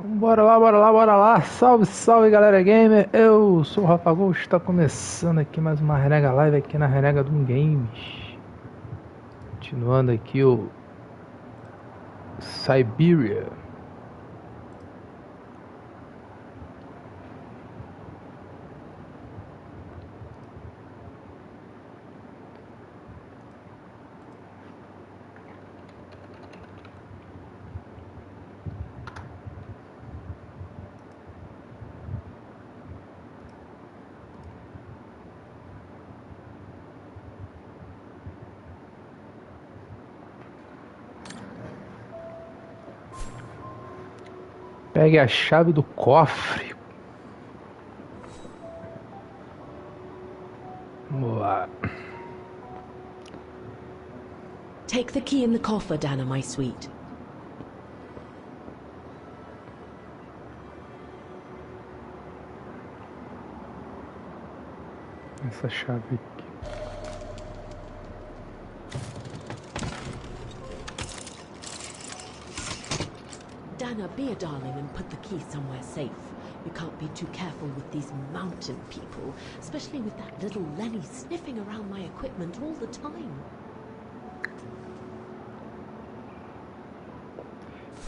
Bora lá, bora lá, bora lá. Salve, salve, galera gamer. Eu sou o Rafa Gol, está começando aqui mais uma Renega Live aqui na RenegaDoom Games. Continuando aqui o Syberia. Pegue a chave do cofre. Vamos lá. Take the key in the coffer, Dana, my sweet. Essa chave aqui. Dana, be a darling and put the key somewhere safe. You can't be too careful with these mountain people, especially with that little Lenny sniffing around my equipment all the time.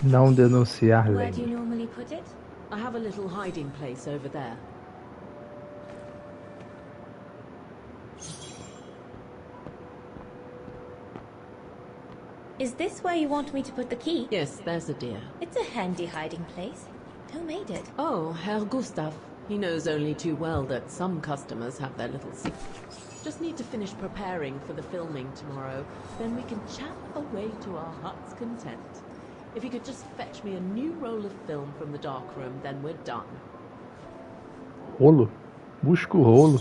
Não denunciar Where do you Lenny. normally put it? I have a little hiding place over there. Is this where you want me to put the key? Yes, there's a dear. It's a handy hiding place. Who made it? Oh, Herr Gustav. He knows only too well that some customers have their little secrets. Just need to finish preparing for the filming tomorrow. Then we can chat away to our heart's content. If you could just fetch me a new roll of film from the darkroom, then we're done. Rolo. Busca o rolo.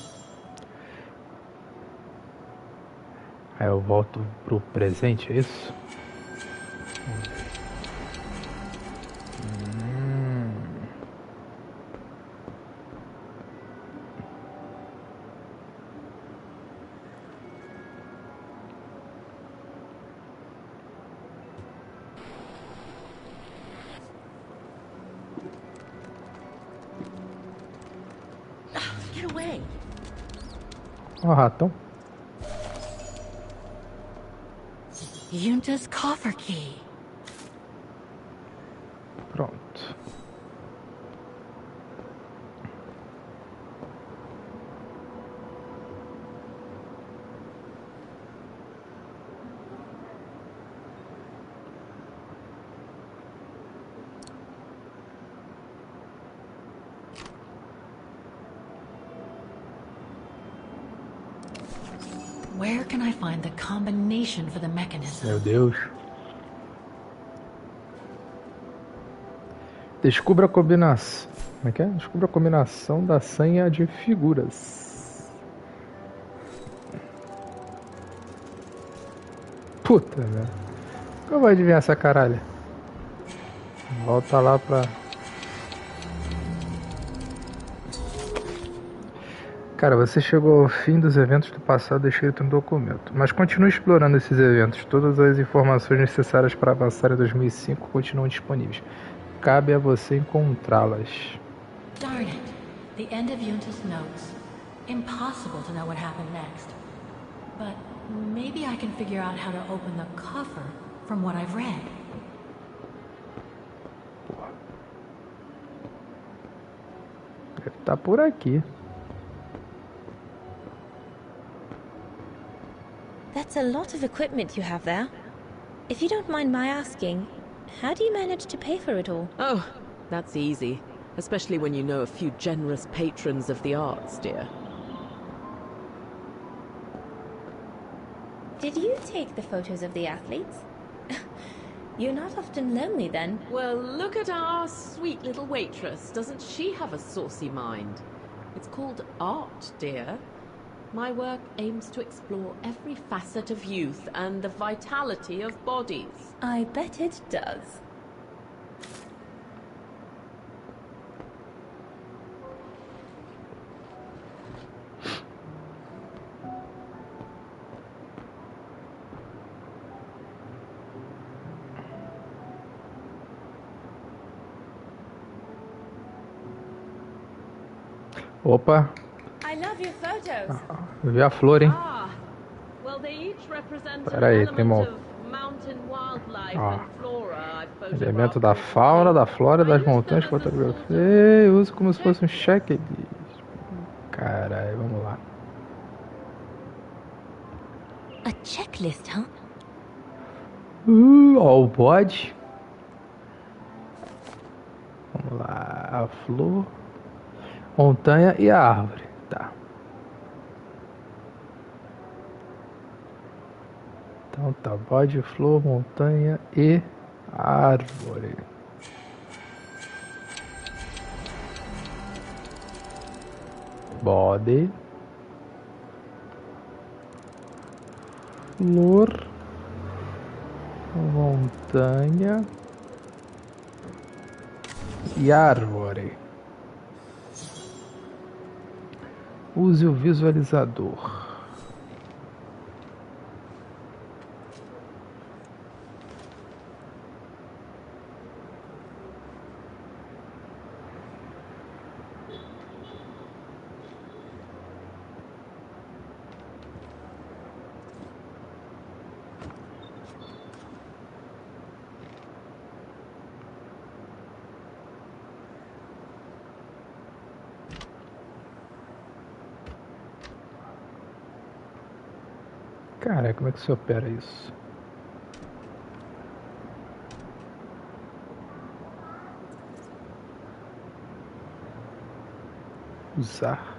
Aí eu volto pro presente, é isso? Get away. Ó, ratão. Yunta's coffer key. Pronto. Where can I find the combination for the mechanism? Meu Deus. Descubra a combinação. Como é que é? Descubra a combinação da senha de figuras. Puta, velho. Como eu vou adivinhar essa caralho? Volta lá pra... Cara, você chegou ao fim dos eventos do passado descrito no documento, mas continue explorando esses eventos. Todas as informações necessárias para avançar em 2005 continuam disponíveis. Cabe a você encontrá-las. Darn it. The end of Yunta's notes. Impossible to know what happened next. But maybe I can figure out how to open the coffer from what I've read. Deve estar por aqui. That's a lot of equipment you have there. If you don't mind my asking, how do you manage to pay for it all? Oh, that's easy. Especially when you know a few generous patrons of the arts, dear. Did you take the photos of the athletes? You're not often lonely then. Well, look at our sweet little waitress. Doesn't she have a saucy mind? It's called art, dear. My work aims to explore every facet of youth and the vitality of bodies. I bet it does. Opa, I love your photos. eu vi a flor, hein? Well, they each represent Pera an aí, tem element uma... of mountain wildlife Ó, and flora I've elemento photographed da fauna, recently. da flora, I das use them montanhas, as a sort of fotografei, uso como se fosse um checklist. Caralho, vamos lá. A checklist, huh? Ó, o bode. Vamos lá, a flor, montanha e a árvore. Tá. Então tá, bode, flor, montanha e árvore. Bode, flor, montanha e árvore. Use o visualizador. Cara, como é que se opera isso? Usar.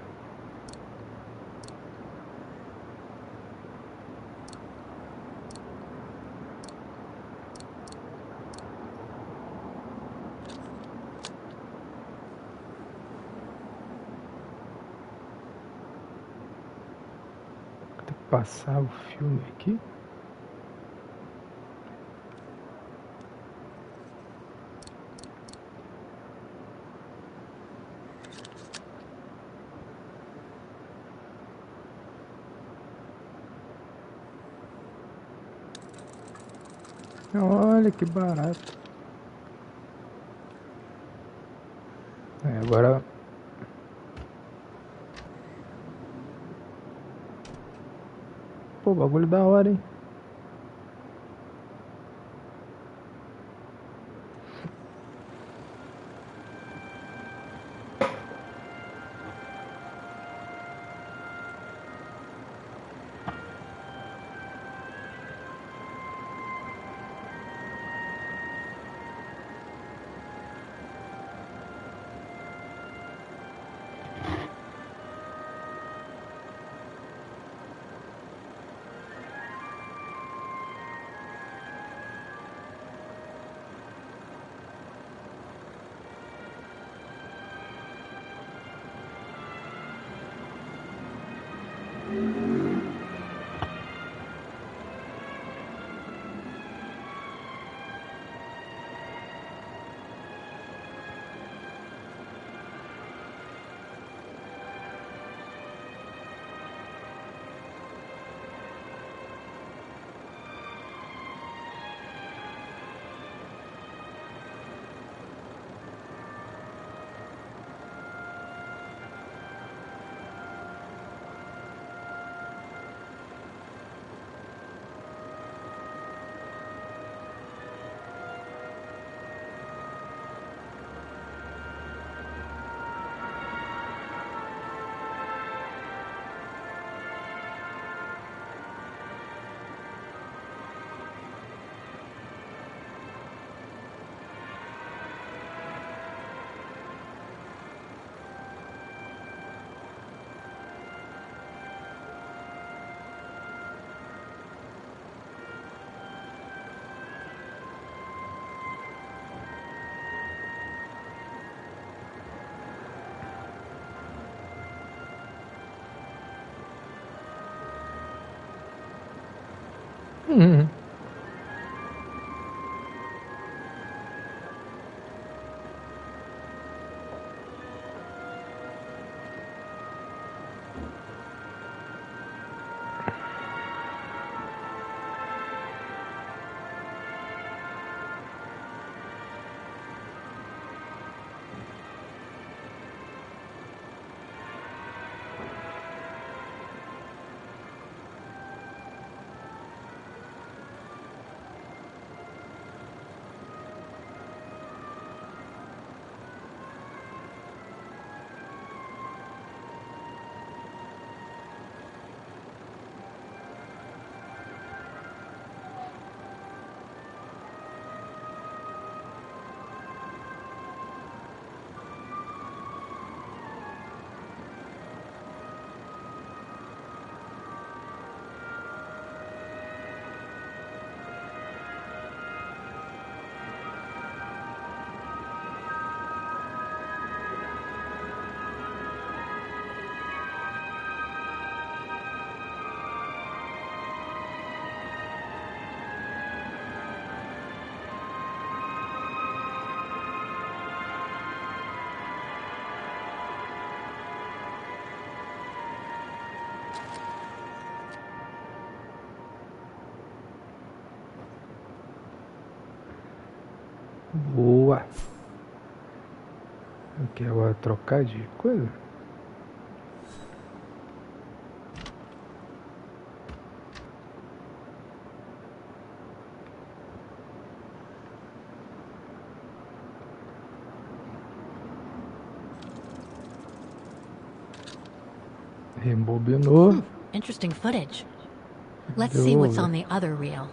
Tem que passar o filme aqui. Olha que barato. Agora... Pô, bagulho da hora, hein? Uhum. Boa. Aqui agora trocar de coisa. Rebobinou. Interesting footage. Let's see what's on the other reel.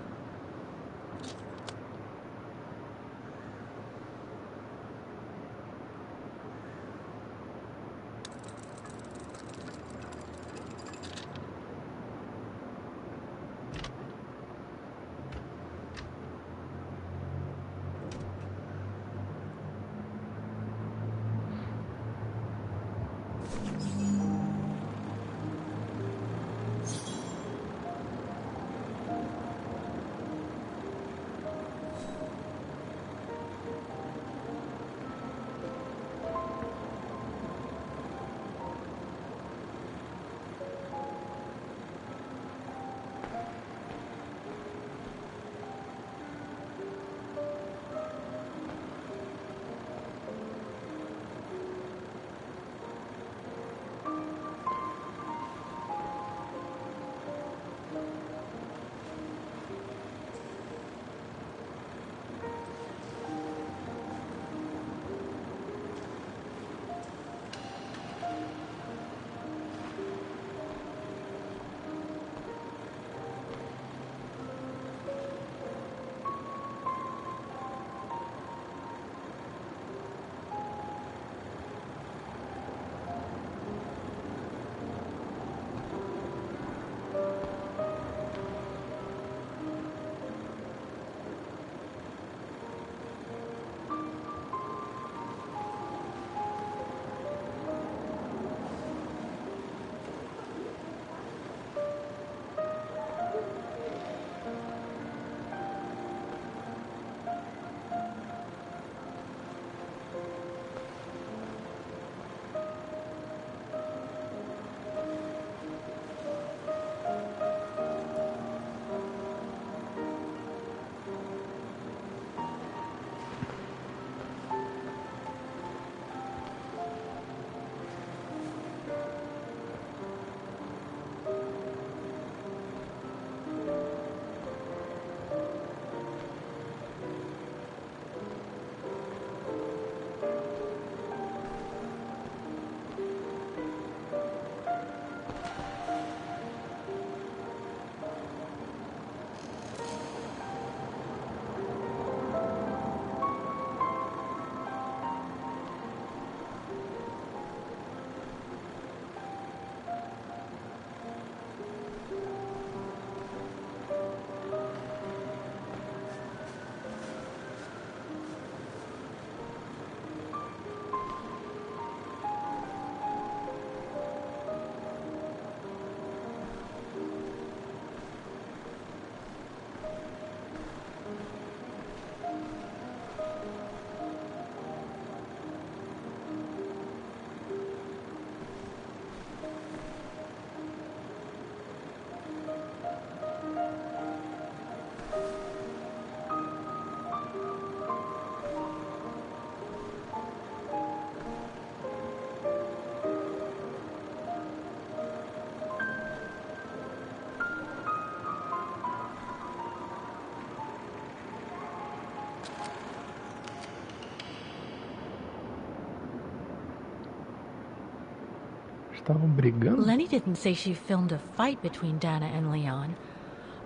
Estavam brigando? Lenny didn't say she filmed a fight between Dana and Leon.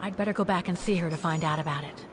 I'd better go back and see her to find out about it.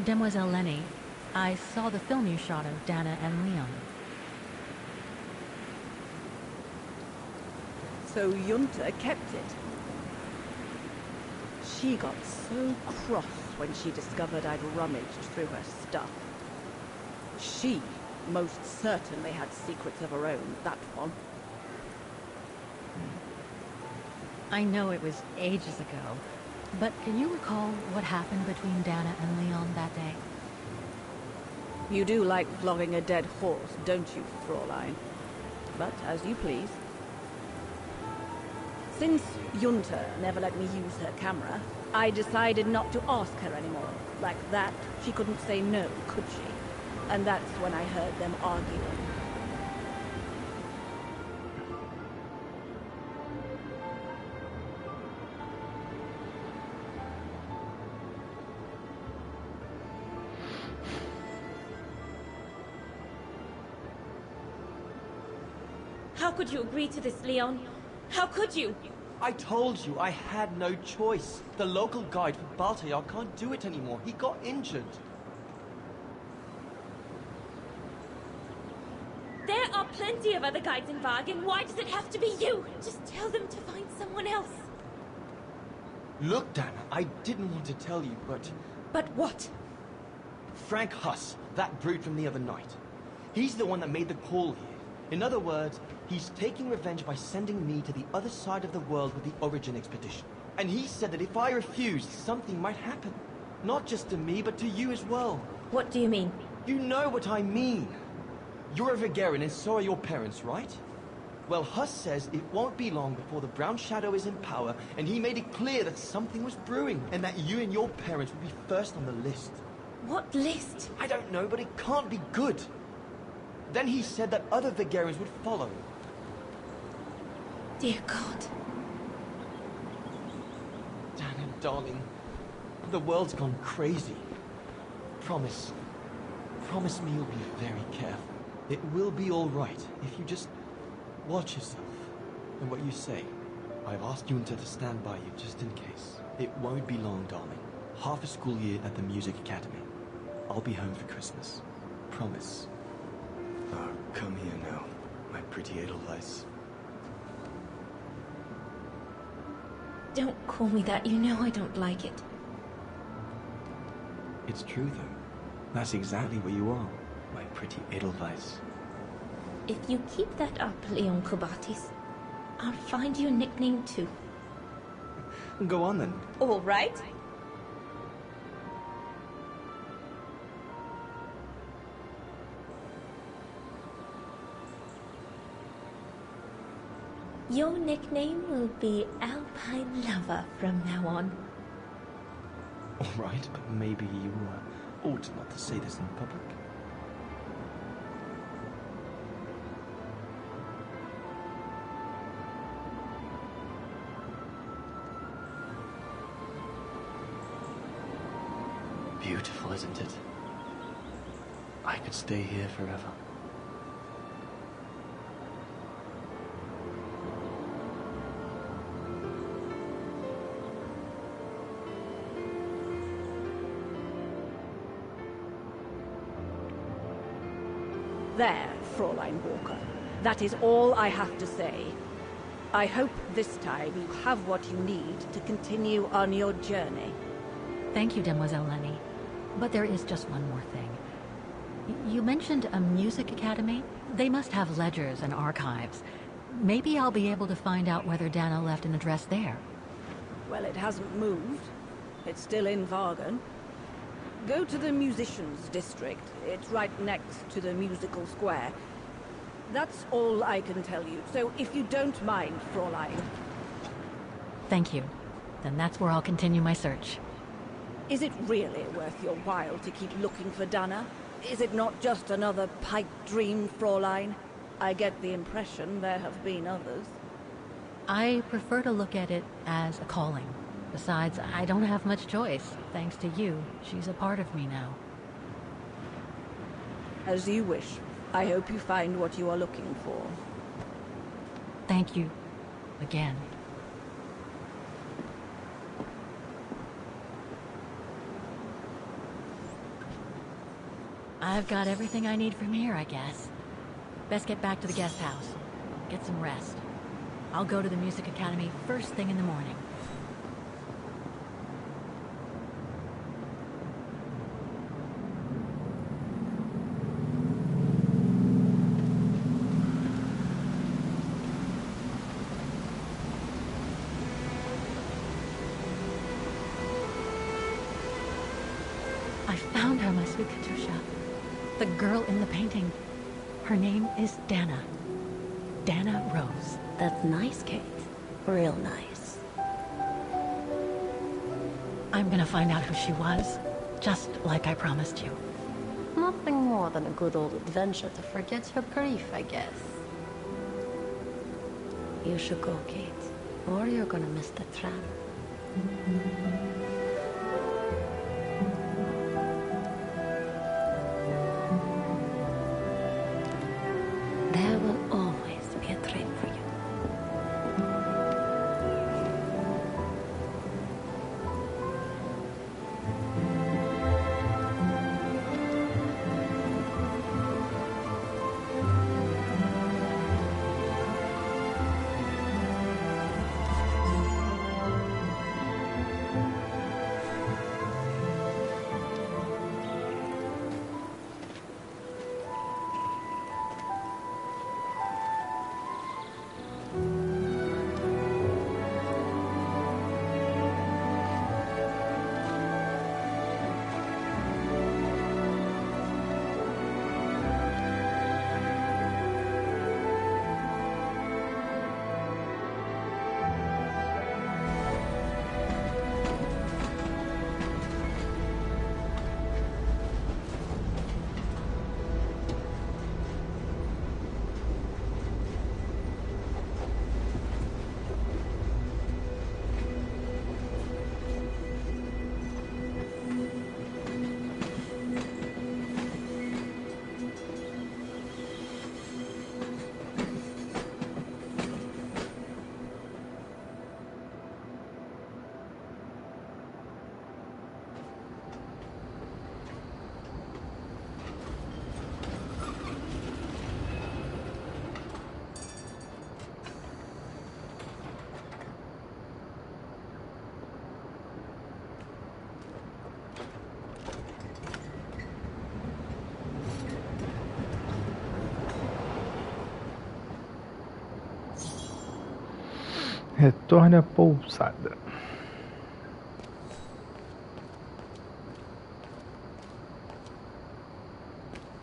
Demoiselle Lenny, I saw the film you shot of Dana and Leon. So Junta kept it. She got so cross when she discovered I'd rummaged through her stuff. She most certainly had secrets of her own, that one. I know it was ages ago, but can you recall what happened between Dana and Leon that day? You do like flogging a dead horse, don't you, Fräulein? But as you please. Since Junta never let me use her camera, I decided not to ask her anymore. Like that, she couldn't say no, could she? And that's when I heard them arguing. How could you agree to this, Leon? How could you? I told you I had no choice. The local guide for Baltayar can't do it anymore. He got injured. There are plenty of other guides in Wagen. Why does it have to be you? Just tell them to find someone else. Look, Dana, I didn't want to tell you, but... But what? Frank Huss, that brute from the other night. He's the one that made the call here. In other words, he's taking revenge by sending me to the other side of the world with the Origin expedition. And he said that if I refused, something might happen. Not just to me, but to you as well. What do you mean? You know what I mean. You're a Vegarian and so are your parents, right? Well, Huss says it won't be long before the Brown Shadow is in power, and he made it clear that something was brewing, and that you and your parents would be first on the list. What list? I don't know, but it can't be good. Then he said that other Vegarians would follow. Dear God. Dana, darling, the world's gone crazy. Promise me you'll be very careful. It will be all right if you just watch yourself and what you say. I've asked Junta to stand by you just in case. It won't be long, darling. Half a school year at the Music Academy. I'll be home for Christmas. Promise. Oh, come here now, my pretty Edelweiss. Don't call me that. You know I don't like it. It's true, though. That's exactly what you are, my pretty Edelweiss. If you keep that up, Leon Kubatis, I'll find you a nickname too. Go on then. All right. Your nickname will be Alpine Lover from now on. All right, but maybe you ought not to say this in public. Beautiful, isn't it? I could stay here forever. There, Fräulein Walker. That is all I have to say. I hope this time you have what you need to continue on your journey. Thank you, Demoiselle Lenny. But there is just one more thing. You mentioned a music academy? They must have ledgers and archives. Maybe I'll be able to find out whether Dana left an address there. Well, it hasn't moved. It's still in Wagen. Go to the musicians' district. It's right next to the musical square. That's all I can tell you, so if you don't mind, Fräulein. Thank you. Then that's where I'll continue my search. Is it really worth your while to keep looking for Dana? Is it not just another pipe dream, Fräulein? I get the impression there have been others. I prefer to look at it as a calling. Besides, I don't have much choice. Thanks to you, she's a part of me now. As you wish. I hope you find what you are looking for. Thank you. Again. I've got everything I need from here, I guess. Best get back to the guest house. Get some rest. I'll go to the music academy first thing in the morning. I found her, my sweet Katusha. The girl in the painting. Her name is Dana. Dana Roze. That's nice, Kate. Real nice. I'm gonna find out who she was, just like I promised you. Nothing more than a good old adventure to forget your grief, I guess. You should go, Kate, or you're gonna miss the tram. There will always be a train for you. Retorne à pousada.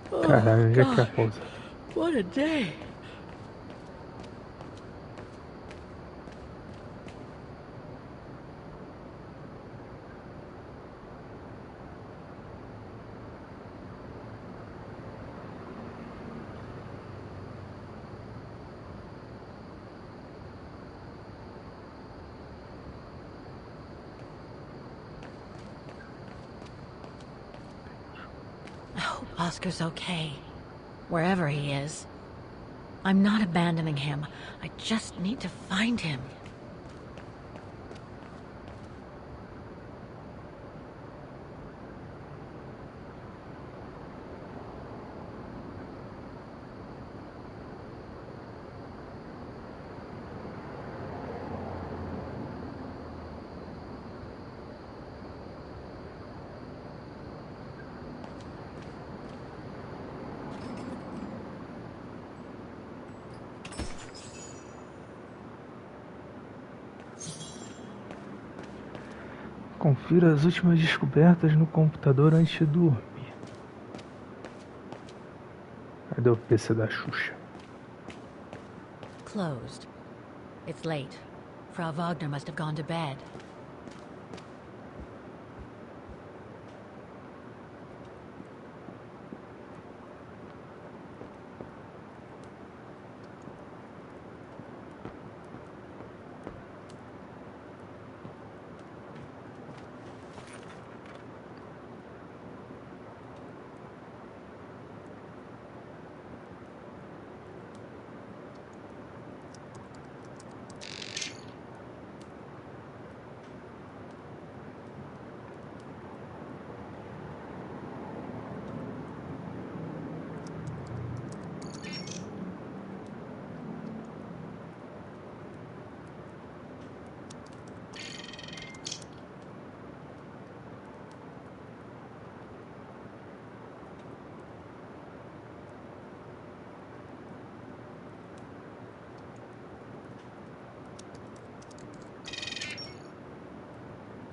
Caralho, onde é que é a pousada? What a day. Oscar's okay, wherever he is. I'm not abandoning him. I just need to find him. Confira as últimas descobertas no computador antes de dormir. Cadê o PC da Xuxa? Closed. It's late. Frau Wagner must have gone to bed.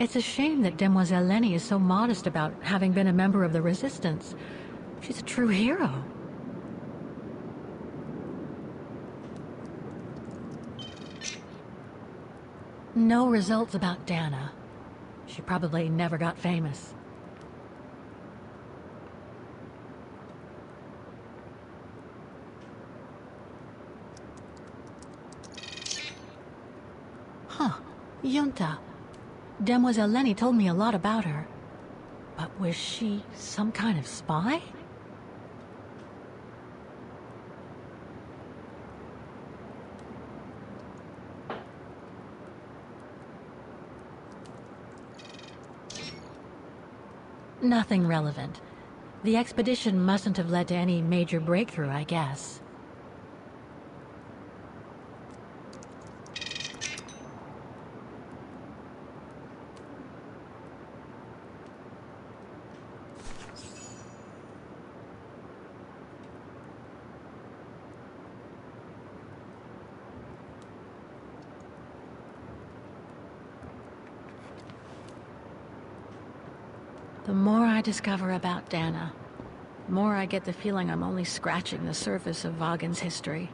It's a shame that Demoiselle Lenny is so modest about having been a member of the Resistance. She's a true hero. No results about Dana. She probably never got famous. Huh. Junta. Demoiselle Lenny told me a lot about her. But was she some kind of spy? Nothing relevant. The expedition mustn't have led to any major breakthrough, I guess. The more I discover about Dana, the more I get the feeling I'm only scratching the surface of Vaughan's history.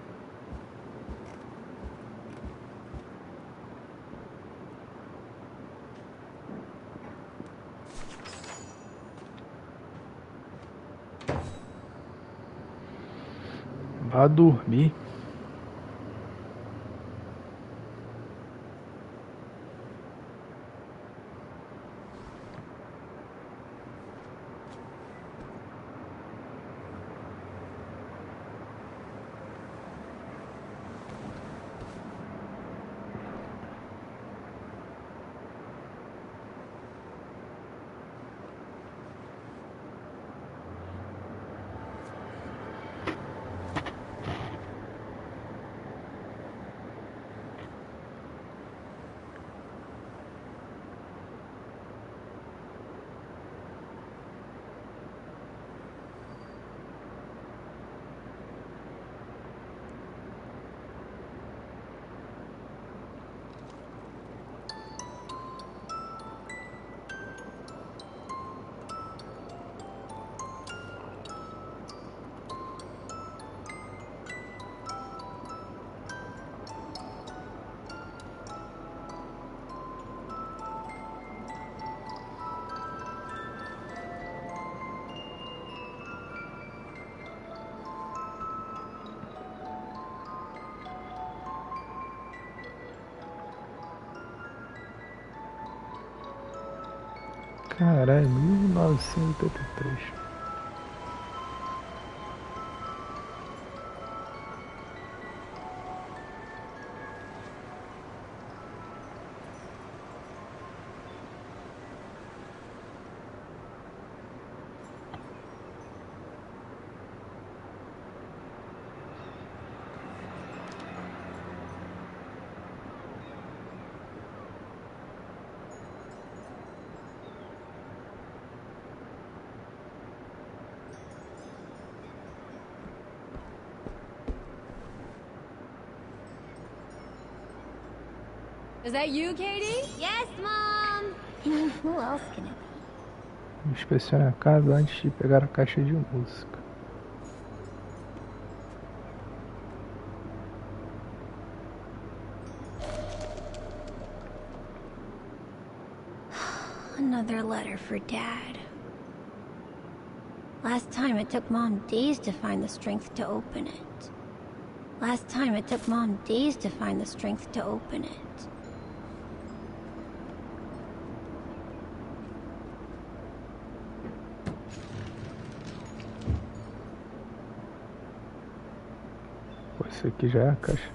Vá dormir. Caralho, 1983. Is that you, Katie? Yes, Mom! Who else can it be? Inspecione a casa antes de pegar a caixa de música. Another letter for Dad. Last time it took Mom days to find the strength to open it. Last time it took Mom days to find the strength to open it. Pô, isso aqui já é a caixa.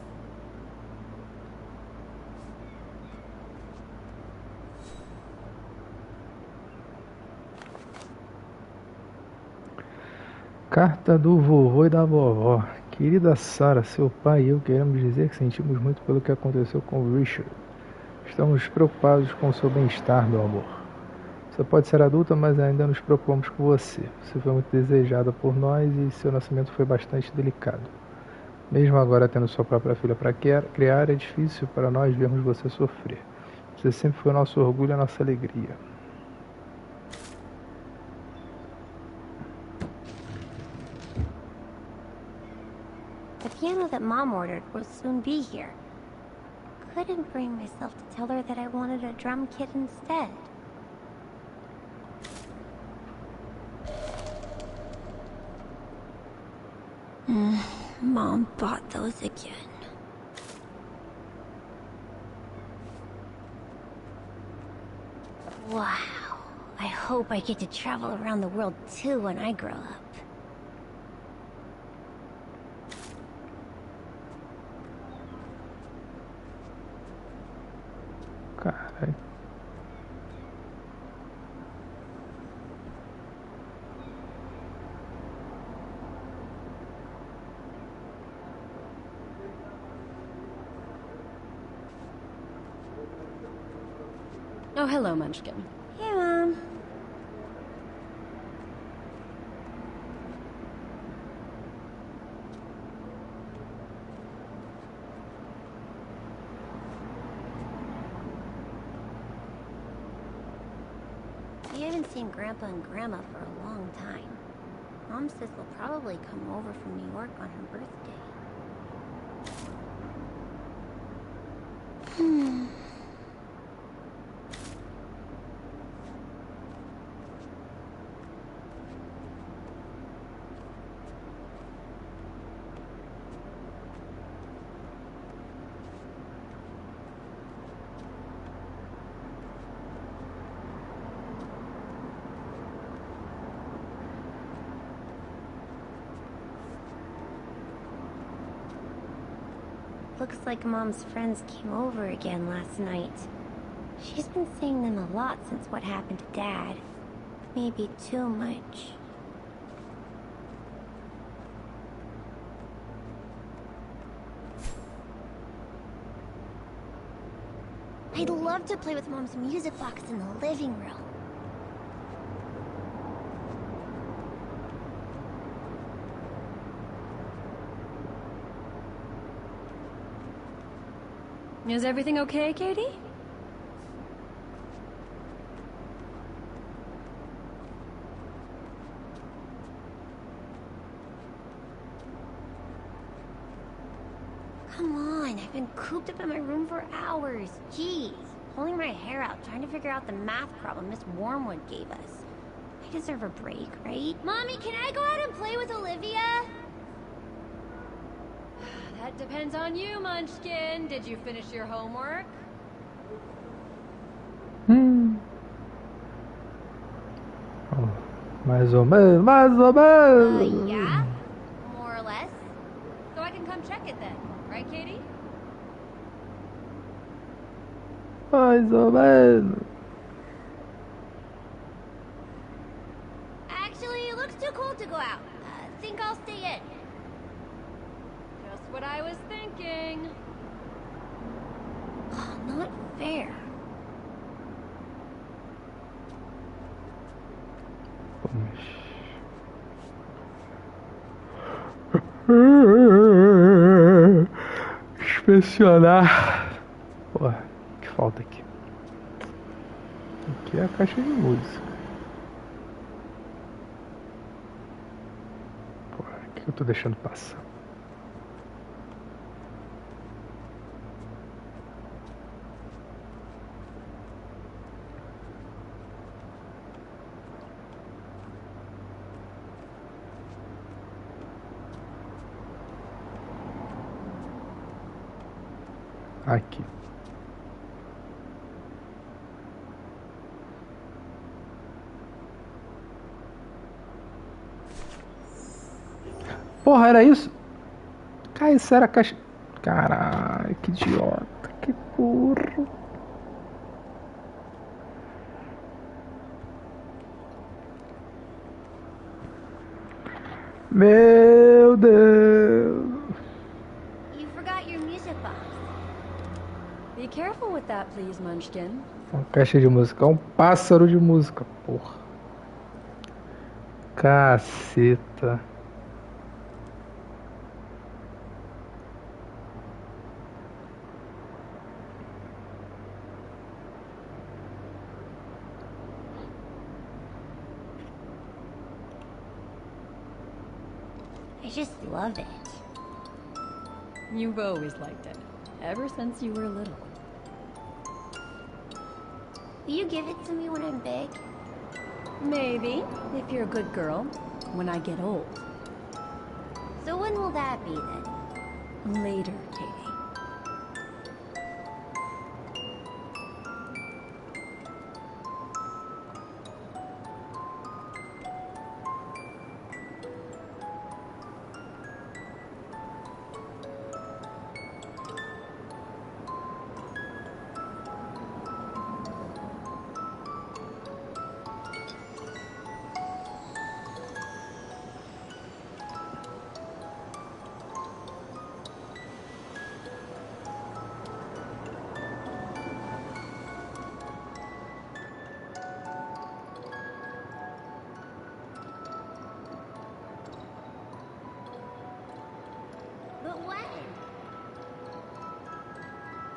Carta do vovô e da vovó. Querida Sarah, seu pai e eu queremos dizer que sentimos muito pelo que aconteceu com o Richard. Estamos preocupados com o seu bem-estar, meu amor. Você pode ser adulta, mas ainda nos preocupamos com você. Você foi muito desejada por nós e seu nascimento foi bastante delicado. Mesmo agora tendo sua própria filha para criar, é difícil para nós vermos você sofrer. Você sempre foi o nosso orgulho e a nossa alegria. The piano that Mom ordered will soon be here. Couldn't bring myself to tell her that I wanted a drum kit instead. Mom bought those again. Wow. I hope I get to travel around the world too when I grow up. Caralho. Oh, hello, Munchkin. Hey, Mom. We haven't seen Grandpa and Grandma for a long time. Mom says they'll probably come over from New York on her birthday. Looks like Mom's friends came over again last night. She's been seeing them a lot since what happened to Dad. Maybe too much. I'd love to play with Mom's music box in the living room. Is everything okay, Katie? Come on, I've been cooped up in my room for hours. Jeez, pulling my hair out, trying to figure out the math problem Miss Wormwood gave us. I deserve a break, right? Mommy, can I go out and play with Olivia? That depends on you, Munchkin. Did you finish your homework? Oh, mais ou menos, mais ou menos. Yeah, more or less. So I can come check it then, right, Katie? Mais ou menos. Actually, it looks too cold to go out. Think I'll stay in. Just what I was thinking. Oh, not fair. Inspecionar. Porra, que falta aqui? Aqui é a caixa de música. Porra, o que eu tô deixando passar? Aqui. Porra, era isso? Cara, isso era a caixa... Caralho, que idiota. Que burro. Meu Deus. You forgot your music box. Be careful with that, please, Munchkin. Uma caixa de música. É um pássaro de música, porra. Caceta. I just love it. You've always liked it, ever since you were little. Will you give it to me when I'm big? Maybe, if you're a good girl, when I get old. So when will that be then? Later, Katie. But when?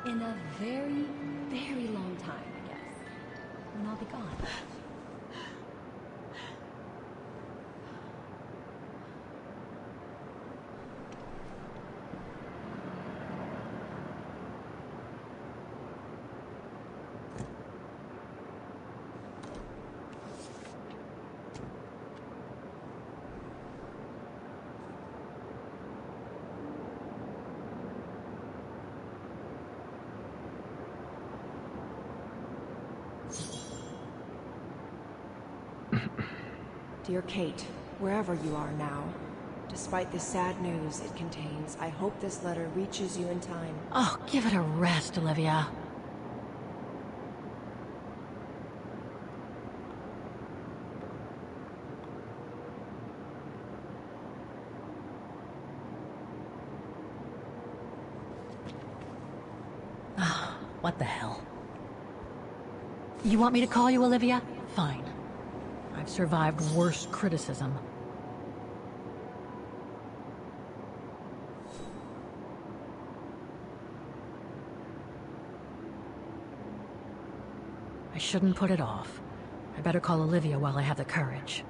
In a very, very long time, I guess. When I'll be gone. Dear Kate, wherever you are now, despite the sad news it contains, I hope this letter reaches you in time. Oh, give it a rest, Olivia. Ah, what the hell? You want me to call you Olivia? Fine. I've survived worse criticism. I shouldn't put it off. I better call Olivia while I have the courage.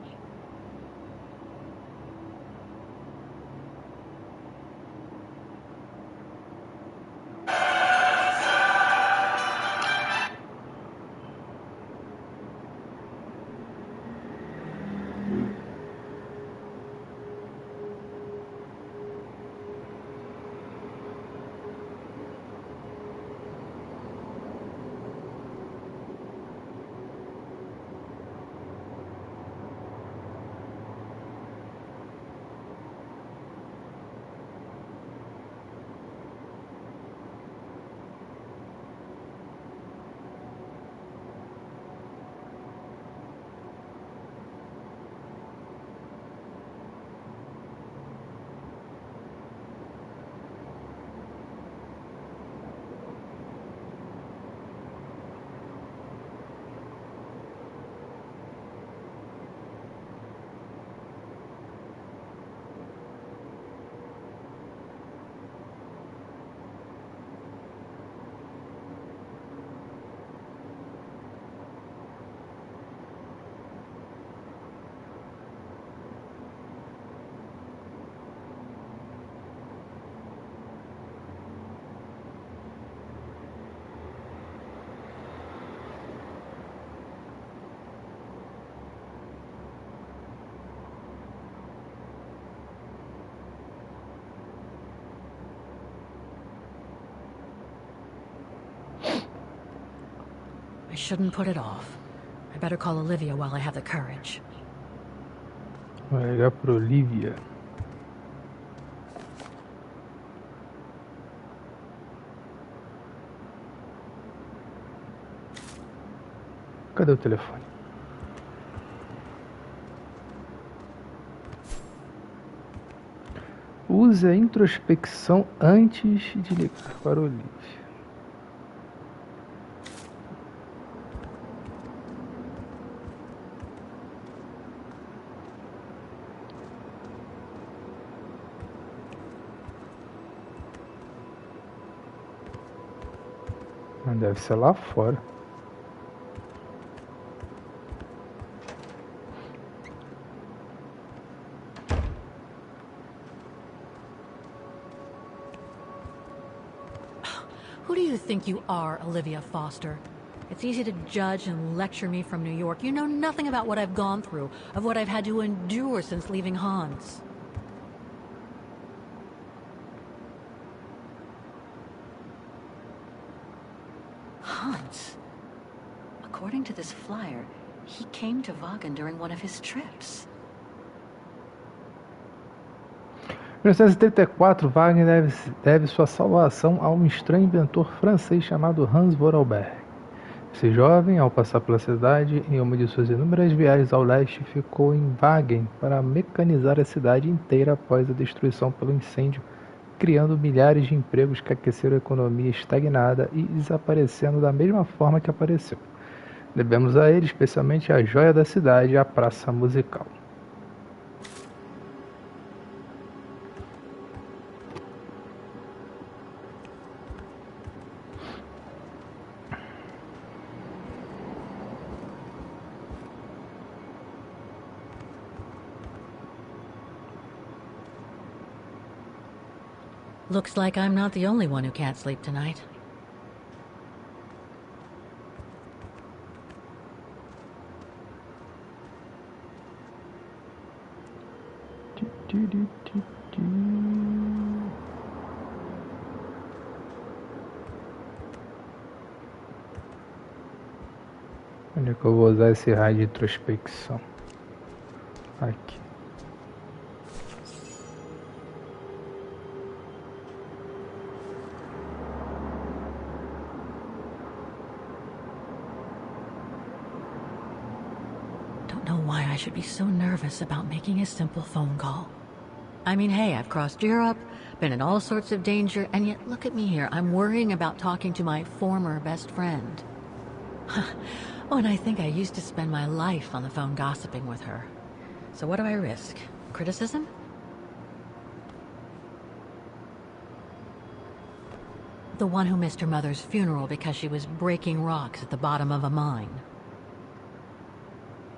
I shouldn't put it off. I better call Olivia while I have the courage. Vai ligar pro Olivia. Cadê o telefone? Use a introspecção antes de ligar para o Olivia. Deve ser lá fora. Who do you think you are, Olivia Foster? It's easy to judge and lecture me from New York. You know nothing about what I've gone through, of what I've had to endure since leaving Hans. Hans? According to this flyer, he came to Vaughan during one of his trips. Em 1974, Wagner deve sua salvação a um estranho inventor francês chamado Hans Vorarlberg. Esse jovem, ao passar pela cidade em uma de suas inúmeras viagens ao leste, ficou em Wagen para mecanizar a cidade inteira após a destruição pelo incêndio, criando milhares de empregos que aqueceram a economia estagnada e desaparecendo da mesma forma que apareceu. Devemos a ele especialmente a joia da cidade, a praça musical. Looks like I'm not the only one who can't sleep tonight. Onde é que eu vou usar esse raio de introspecção? Aqui. Don't know why I should be so nervous about making a simple phone call. I mean, hey, I've crossed Europe, been in all sorts of danger, and yet look at me here. I'm worrying about talking to my former best friend. Oh, and I think I used to spend my life on the phone gossiping with her. So what do I risk? Criticism? The one who missed her mother's funeral because she was breaking rocks at the bottom of a mine.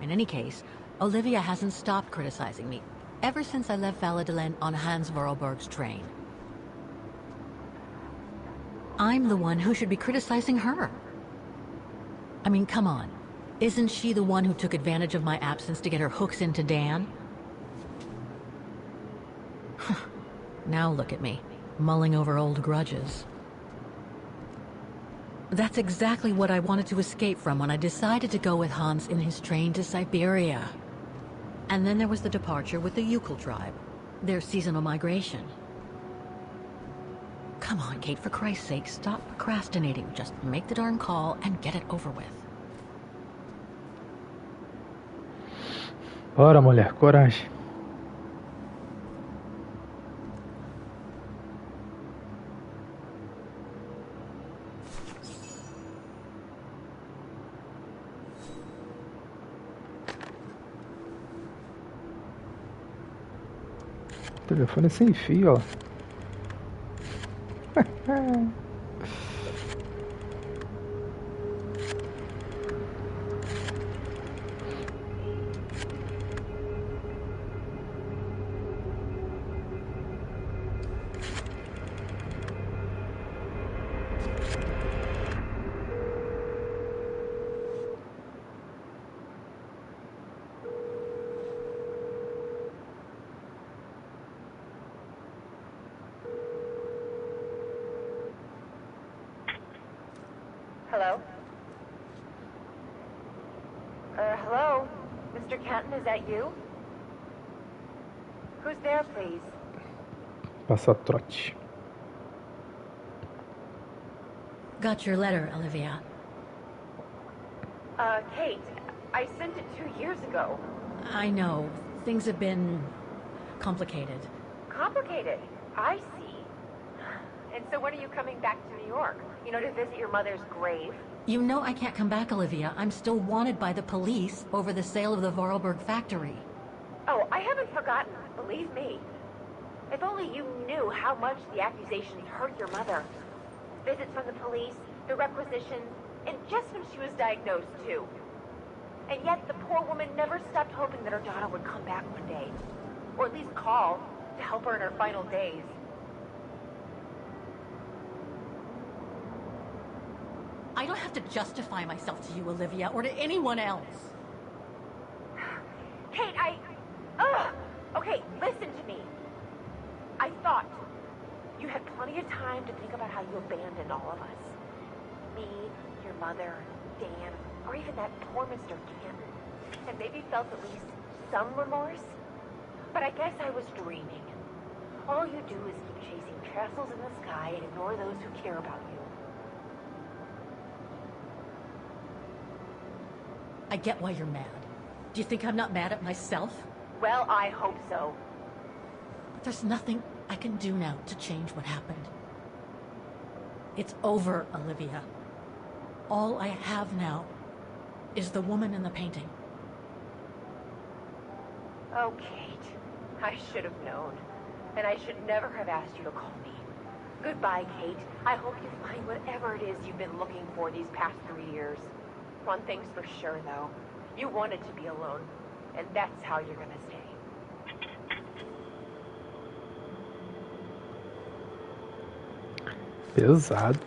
In any case, Olivia hasn't stopped criticizing me ever since I left Valladolid on Hans Vorarlberg's train. I'm the one who should be criticizing her. I mean, come on. Isn't she the one who took advantage of my absence to get her hooks into Dan? Now look at me, mulling over old grudges. That's exactly what I wanted to escape from when I decided to go with Hans in his train to Syberia. And then there was the departure with the Uccle tribe, their seasonal migration. Come on, Kate, for Christ's sake, stop procrastinating. Just make the darn call and get it over with. Bora, mulher, coragem. O telefone é sem fio, ó. Hello? Hello? Mr. Canton, is that you? Who's there, please? Passa trote. Got your letter, Olivia. Kate, I sent it 2 years ago. I know. Things have been complicated. Complicated? I see. And so when are you coming back to New York? You know, to visit your mother's grave? You know I can't come back, Olivia. I'm still wanted by the police over the sale of the Vorarlberg factory. Oh, I haven't forgotten. Believe me. If only you knew how much the accusations hurt your mother. Visits from the police, the requisitions, and just when she was diagnosed, too. And yet the poor woman never stopped hoping that her daughter would come back one day. Or at least call to help her in her final days. I don't have to justify myself to you, Olivia, or to anyone else. Kate, Okay, listen to me. I thought you had plenty of time to think about how you abandoned all of us. Me, your mother, Dan, or even that poor Mr. Canton. And maybe felt at least some remorse. But I guess I was dreaming. All you do is keep chasing castles in the sky and ignore those who care about you. I get why you're mad. Do you think I'm not mad at myself? Well, I hope so. But there's nothing I can do now to change what happened. It's over, Olivia. All I have now is the woman in the painting. Oh, Kate. I should have known. And I should never have asked you to call me. Goodbye, Kate. I hope you find whatever it is you've been looking for these past 3 years. One thing's for sure, though. You wanted to be alone. And that's how you're gonna stay. Pesado.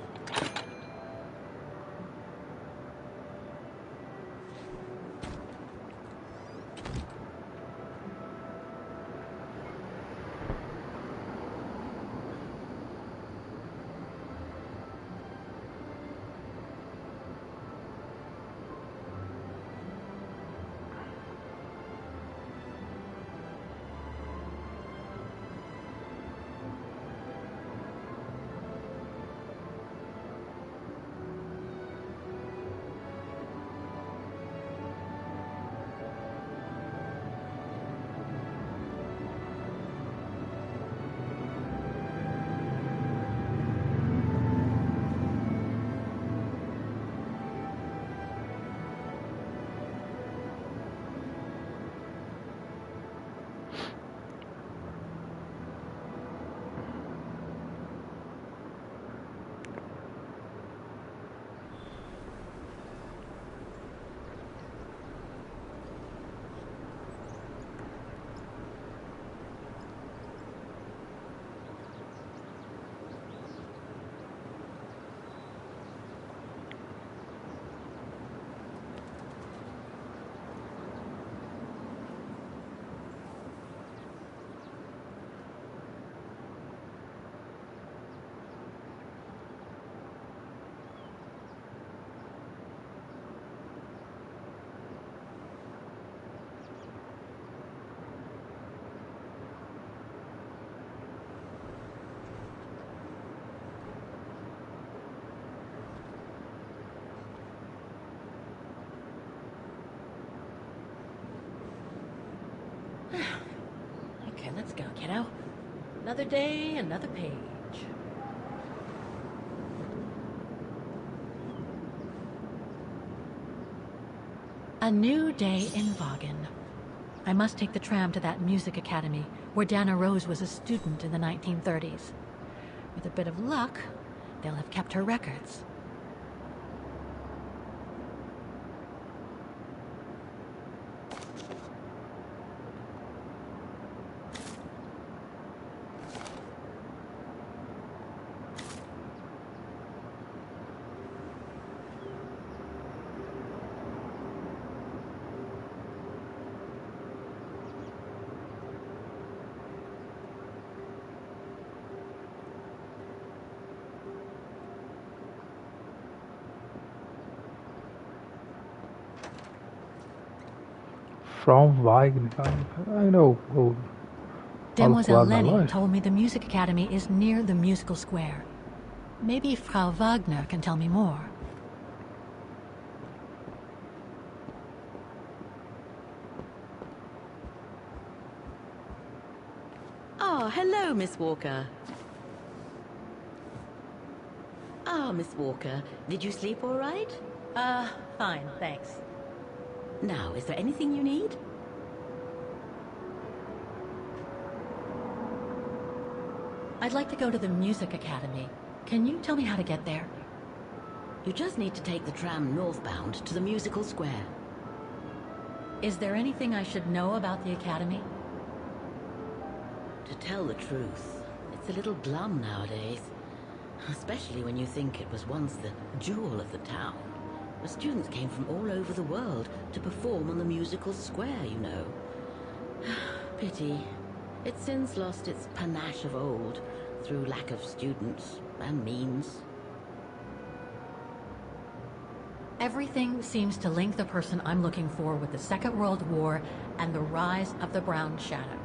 Okay, let's go, kiddo. Another day, another page. A new day in Vaughan. I must take the tram to that music academy where Dana Roze was a student in the 1930s. With a bit of luck, they'll have kept her records. From Wagner. I know. Demoiselle Lenny told me the music academy is near the musical square. Maybe Frau Wagner can tell me more. Oh, hello, Miss Walker. Ah, Miss Walker, did you sleep all right? Fine, thanks. Now, is there anything you need? I'd like to go to the music academy. Can you tell me how to get there? You just need to take the tram northbound to the musical square. Is there anything I should know about the academy? To tell the truth, it's a little glum nowadays. Especially when you think it was once the jewel of the town. The students came from all over the world to perform on the musical square, you know. Pity. It's since lost its panache of old through lack of students and means. Everything seems to link the person I'm looking for with the Second World War and the rise of the Brown Shadow.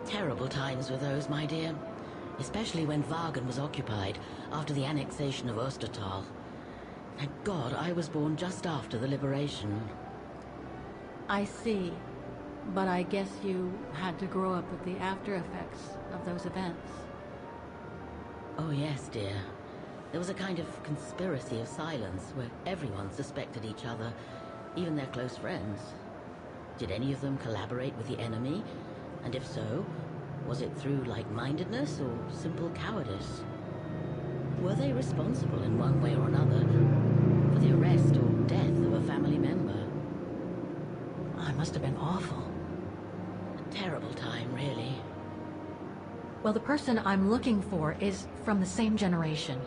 Terrible times were those, my dear. Especially when Wagen was occupied after the annexation of Ostertal. Thank God I was born just after the liberation. I see. But I guess you had to grow up with the after effects of those events. Oh yes, dear. There was a kind of conspiracy of silence where everyone suspected each other, even their close friends. Did any of them collaborate with the enemy? And if so, was it through like-mindedness or simple cowardice? Were they responsible in one way or another for the arrest or death of a family member? I must have been awful. A terrible time, really. Well, the person I'm looking for is from the same generation.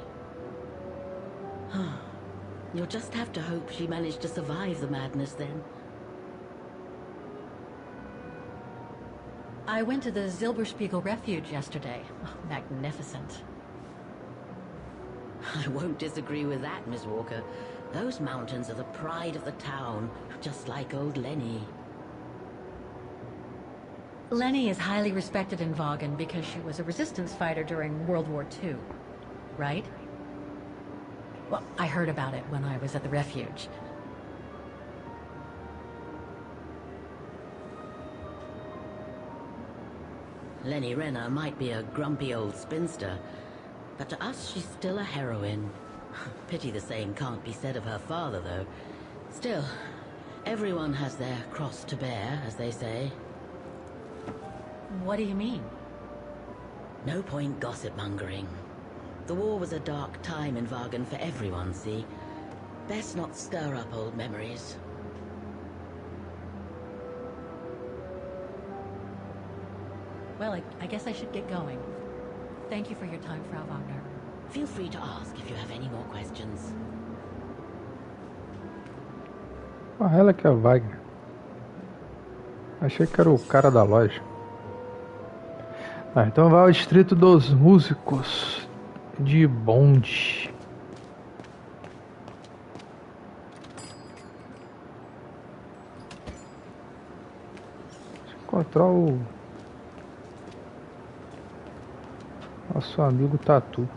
You'll just have to hope she managed to survive the madness then. I went to the Silberspiegel Refuge yesterday. Magnificent. I won't disagree with that, Miss Walker. Those mountains are the pride of the town, just like old Lenny. Lenny is highly respected in Wagen because she was a resistance fighter during World War II, right? Well, I heard about it when I was at the refuge. Lenny Renner might be a grumpy old spinster, but to us she's still a heroine. Pity the same can't be said of her father, though. Still, everyone has their cross to bear, as they say. What do you mean? No point gossip-mongering. The war was a dark time in Wagen for everyone, see? Best not stir up old memories. Well, I guess I should get going. Thank you for your time, Frau Wagner. Feel free to ask if you have any more questions. Ah, ela que é o Wagner. Achei que era o cara da loja. Ah, então vai ao distrito dos músicos de bonde. Deixa eu encontrar o nosso amigo Tatu.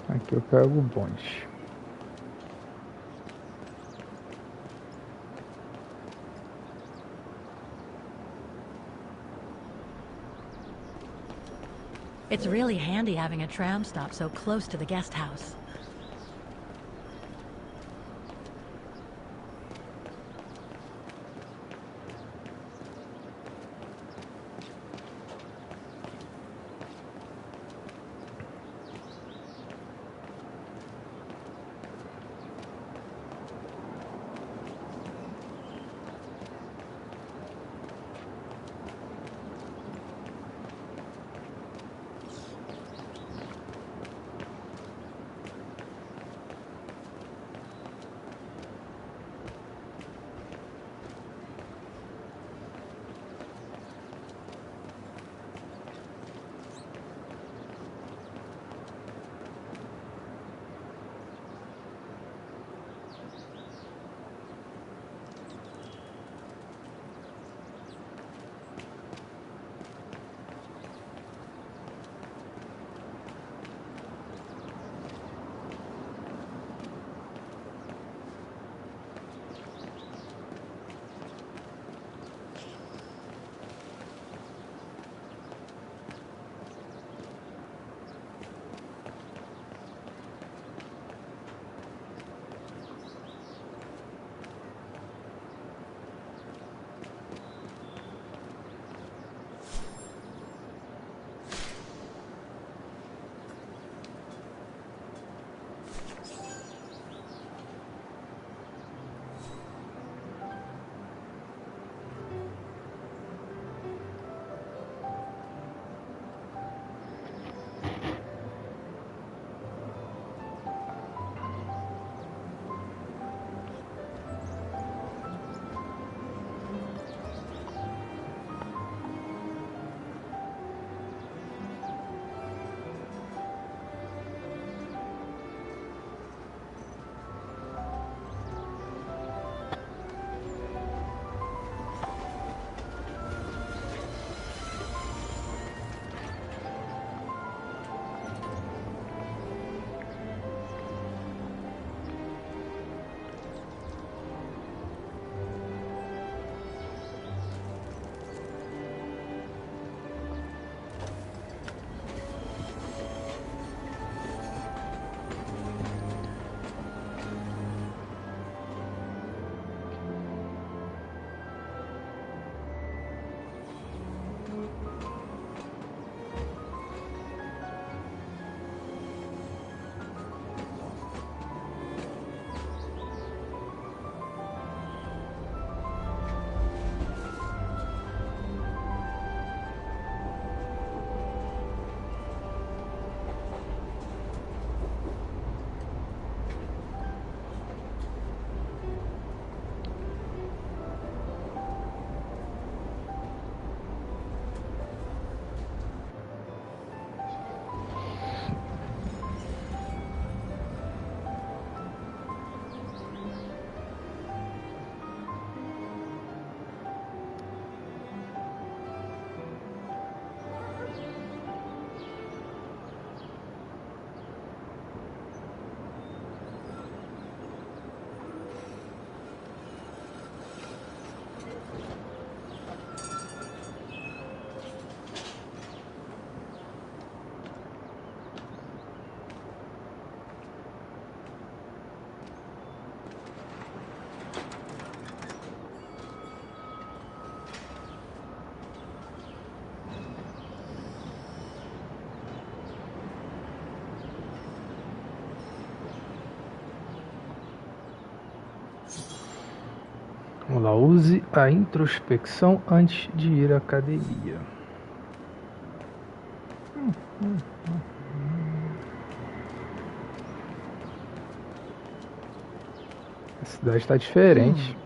Aqui eu pego o bonde. It's really handy having a tram stop so close to the guest house. Vamos lá, use a introspecção antes de ir à academia. A cidade está diferente.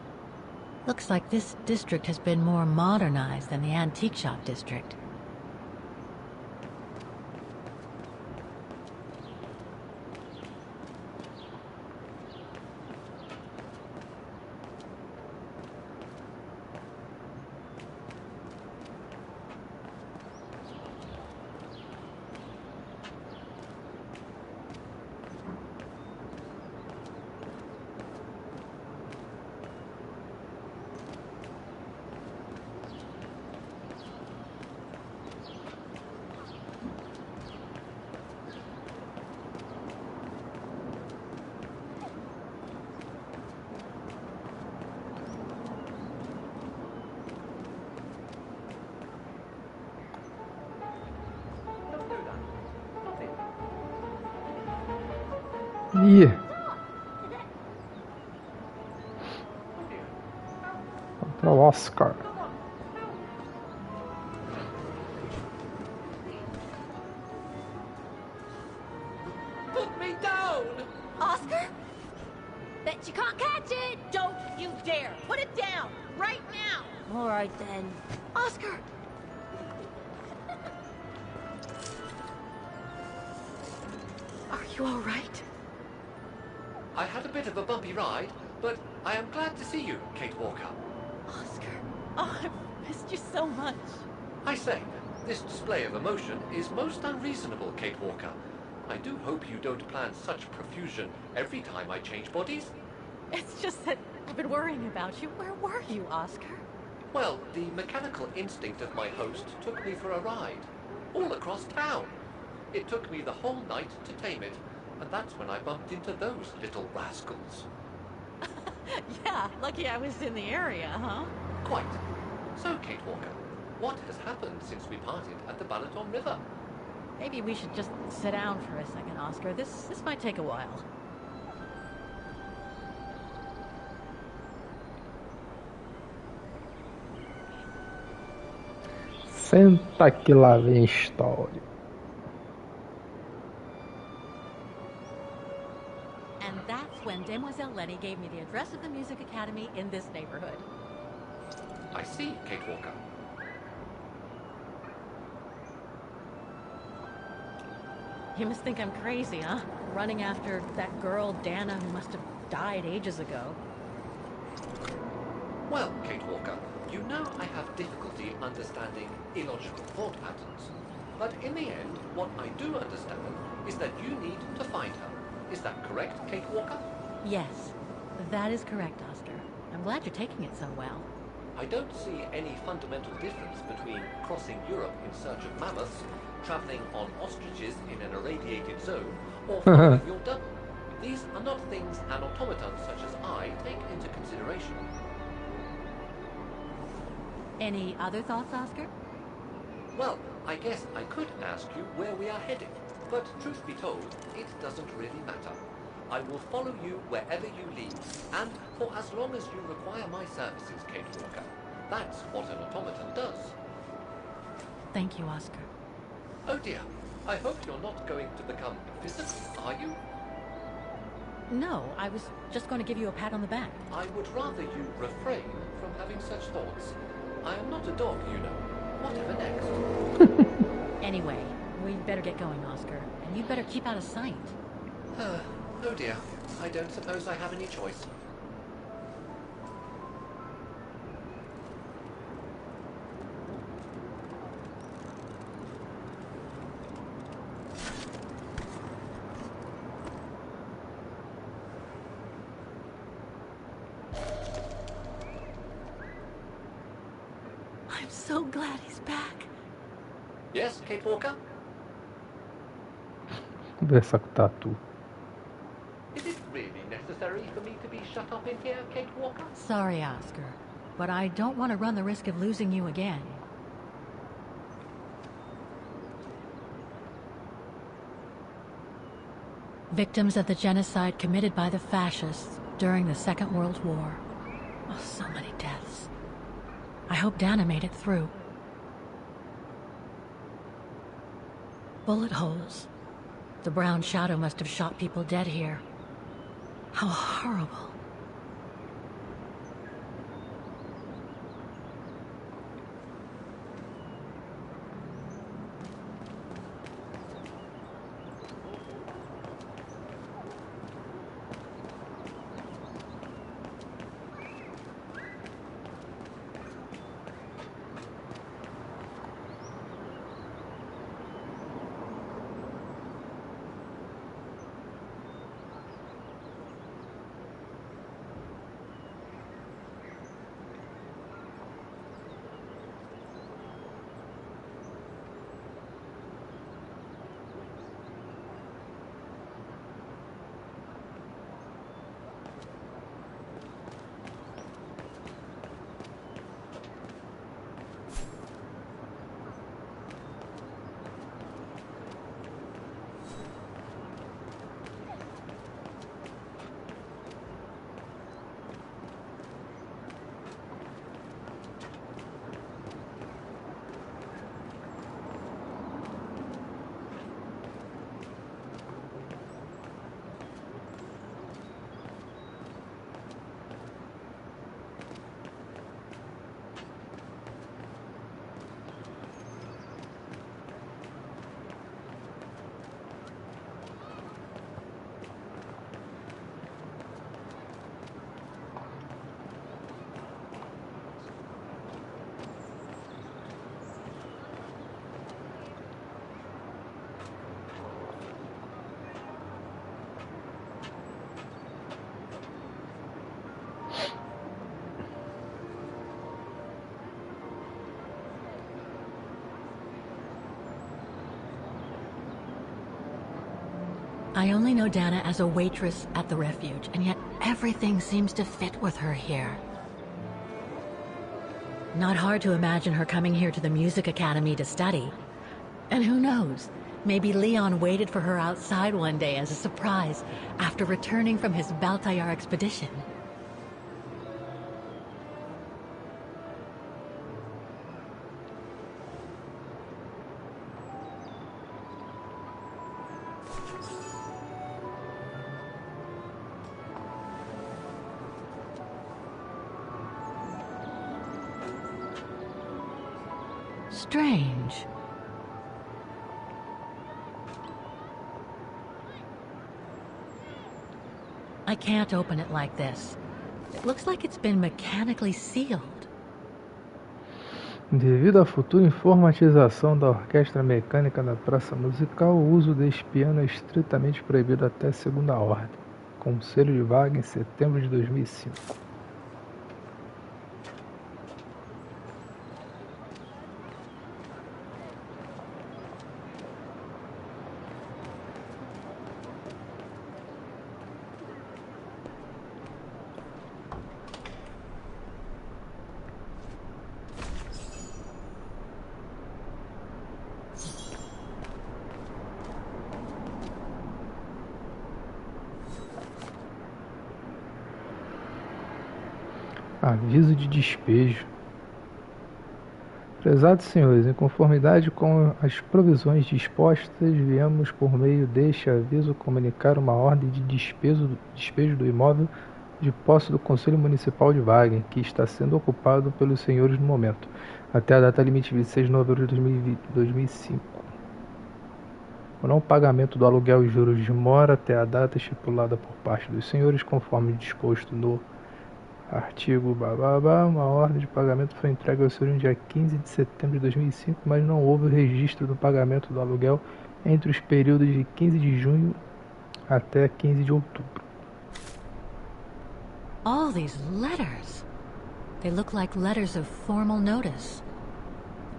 Looks like this district has been more modernized than the antique shop district. Ih! Contra o Oscar. Put me down! Oscar? Bet you can't catch it! Don't you dare! Put it down! Right now! All right then. Oscar! Are you all right? I had a bit of a bumpy ride, but I am glad to see you, Kate Walker. Oscar. Oh, I've missed you so much. I say, this display of emotion is most unreasonable, Kate Walker. I do hope you don't plan such profusion every time I change bodies. It's just that I've been worrying about you. Where were you, Oscar? Well, the mechanical instinct of my host took me for a ride, all across town. It took me the whole night to tame it, and that's when I bumped into those little rascals. Yeah, lucky I was in the area, huh? Quite. So, Kate Walker, what has happened since we parted at the Balaton River? Maybe we should just sit down for a second, Oscar. This might take a while. Senta que lá vem história. And that's when Demoiselle Lenny gave me the address of the music academy in this neighborhood. I see, Kate Walker. You must think I'm crazy, huh? Running after that girl, Dana, who must have died ages ago. Well, Kate Walker, you know I have difficulty understanding illogical thought patterns. But in the end, what I do understand is that you need to find her. Is that correct, Kate Walker? Yes, that is correct, Oscar. I'm glad you're taking it so well. I don't see any fundamental difference between crossing Europe in search of mammoths, traveling on ostriches in an irradiated zone, or following your double. These are not things an automaton such as I take into consideration. Any other thoughts, Oscar? Well, I guess I could ask you where we are headed, but truth be told, it doesn't really matter. I will follow you wherever you lead, and for as long as you require my services, Kate Walker. That's what an automaton does. Thank you, Oscar. Oh dear, I hope you're not going to become physical, are you? No, I was just going to give you a pat on the back. I would rather you refrain from having such thoughts. I am not a dog, you know. Whatever next? Anyway, we'd better get going, Oscar. And you'd better keep out of sight. Oh dear, I don't suppose I have any choice. I'm so glad he's back. Yes, Kate Walker? Conversar com o Tatu. Is it really necessary for me to be shut up in here, Kate Walker? Sorry, Oscar, but I don't want to run the risk of losing you again. Victims of the genocide committed by the fascists during the Second World War. Oh, Oh, so many deaths. I hope Dana made it through. Bullet holes. The brown shadow must have shot people dead here. How horrible. I only know Dana as a waitress at the refuge, and yet everything seems to fit with her here. Not hard to imagine her coming here to the music academy to study. And who knows, maybe Leon waited for her outside one day as a surprise after returning from his Baltayar expedition. Strange. I can't open it like this. It looks like it's been mechanically sealed. Devido à futura informatização da orquestra mecânica da praça musical, o uso deste piano é estritamente proibido até segunda ordem. Conselho de vaga em setembro de 2005. Aviso de despejo. Prezados senhores, em conformidade com as provisões dispostas, viemos por meio deste aviso comunicar uma ordem de despejo do imóvel de posse do Conselho Municipal de Wagen, que está sendo ocupado pelos senhores no momento, até a data limite 26 de novembro de 2005. O não pagamento do aluguel e juros de mora até a data estipulada por parte dos senhores, conforme disposto no artigo uma ordem de pagamento foi entregue ao senhor no dia 15 de setembro de 2005, mas não houve o registro do pagamento do aluguel entre os períodos de 15 de junho até 15 de outubro. All these letters. They look like letters of formal notice.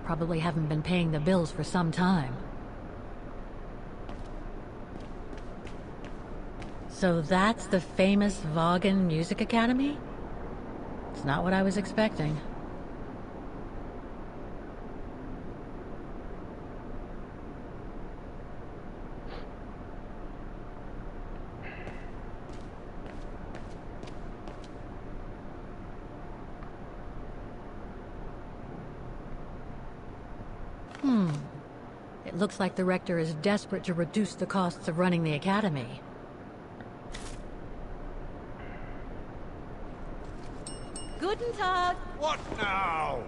Probably haven't been paying the bills for some time. So that's the famous Wagen Music Academy? It's not what I was expecting. Looks like the rector is desperate to reduce the costs of running the academy. Guten Tag! What now?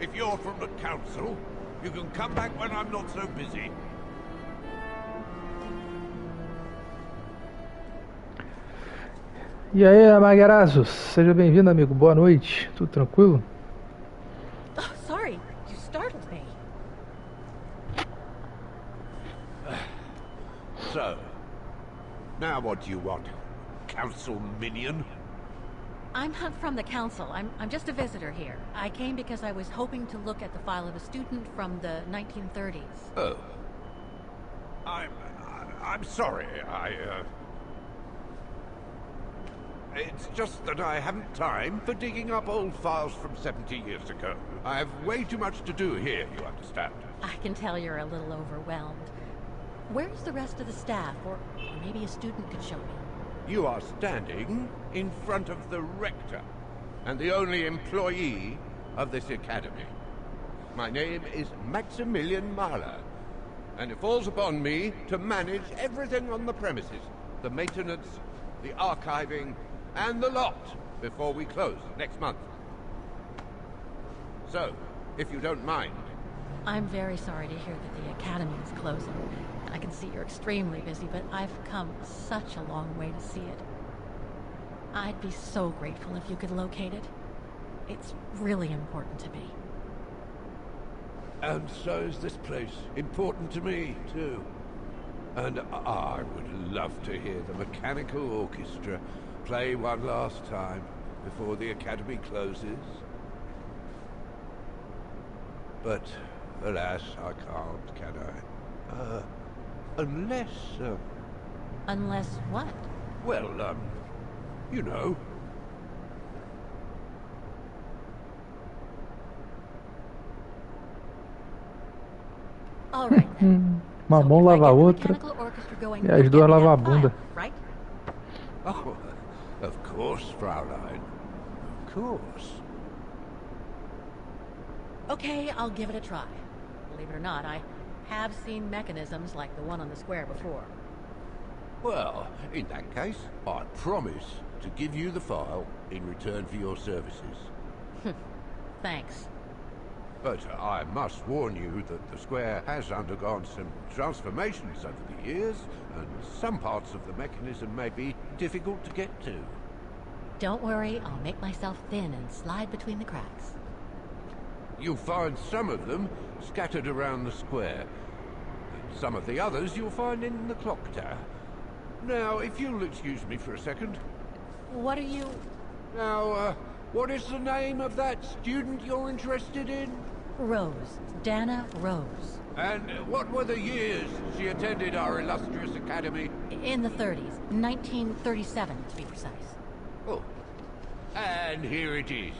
If you're from the council, you can come back when I'm not so busy. E aí, Amaguerazos, seja bem-vindo, amigo. Boa noite. Tudo tranquilo? Oh, sorry. You startled me. So, now what do you want? Council minion? I'm not from the council. I'm just a visitor here. I came because I was hoping to look at the file of a student from the 1930s. Oh. I'm sorry. It's just that I haven't time for digging up old files from 70 years ago. I have way too much to do here, you understand. I can tell you're a little overwhelmed. Where's the rest of the staff? Or maybe a student could show me. You are standing in front of the rector, and the only employee of this academy. My name is Maximilian Mahler, and it falls upon me to manage everything on the premises. The maintenance, the archiving, and the lot before we close next month. So, if you don't mind... I'm very sorry to hear that the academy is closing. I can see you're extremely busy, but I've come such a long way to see it. I'd be so grateful if you could locate it. It's really important to me. And so is this place important to me, too. And I would love to hear the mechanical orchestra play one last time before the academy closes. But, alas, I can't, can I? Unless... Unless what? Well, you know. All right. Uma mão lava a outra e as duas lavam a bunda. Right? Oh, of course, Fraulein. Of course. Okay, I'll give it a try. Believe it or not, I have seen mechanisms like the one on the square before. Well, in that case, I promise to give you the file in return for your services. Thanks. But I must warn you that the square has undergone some transformations over the years, and some parts of the mechanism may be difficult to get to. Don't worry, I'll make myself thin and slide between the cracks. You'll find some of them scattered around the square. Some of the others you'll find in the clock tower. Now, if you'll excuse me for a second. What are you... Now, what is the name of that student you're interested in? Roze. Dana Roze. And what were the years she attended our illustrious academy? In the 30s. 1937, to be precise. Oh. And here it is.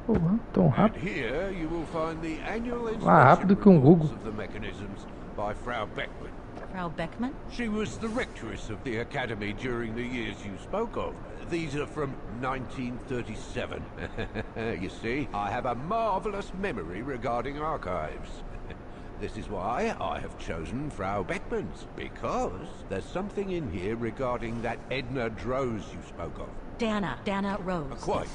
Porra, tão And rápido. here you will find the annual rápido que reports of the mechanisms by Frau Beckman. Frau Beckman? She was the rectress of the academy during the years you spoke of. These are from 1937. You see, I have a marvelous memory regarding archives. This is why I have chosen Frau Beckman's, because there's something in here regarding that Dana Roze you spoke of. Dana Roze. Quite.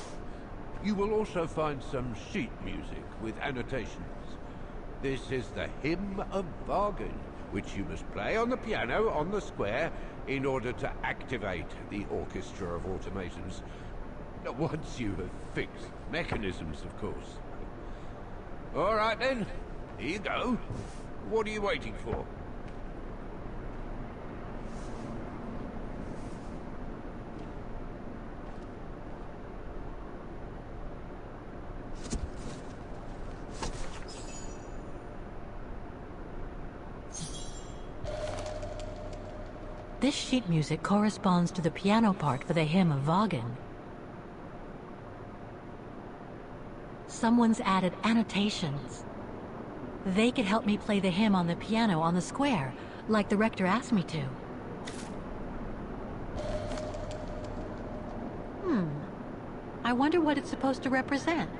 You will also find some sheet music with annotations. This is the Hymn of Bargain, which you must play on the piano on the square in order to activate the orchestra of automations. Once you have fixed mechanisms, of course. All right then, here you go. What are you waiting for? This sheet music corresponds to the piano part for the Hymn of Wagen. Someone's added annotations. They could help me play the hymn on the piano on the square, like the rector asked me to. I wonder what it's supposed to represent.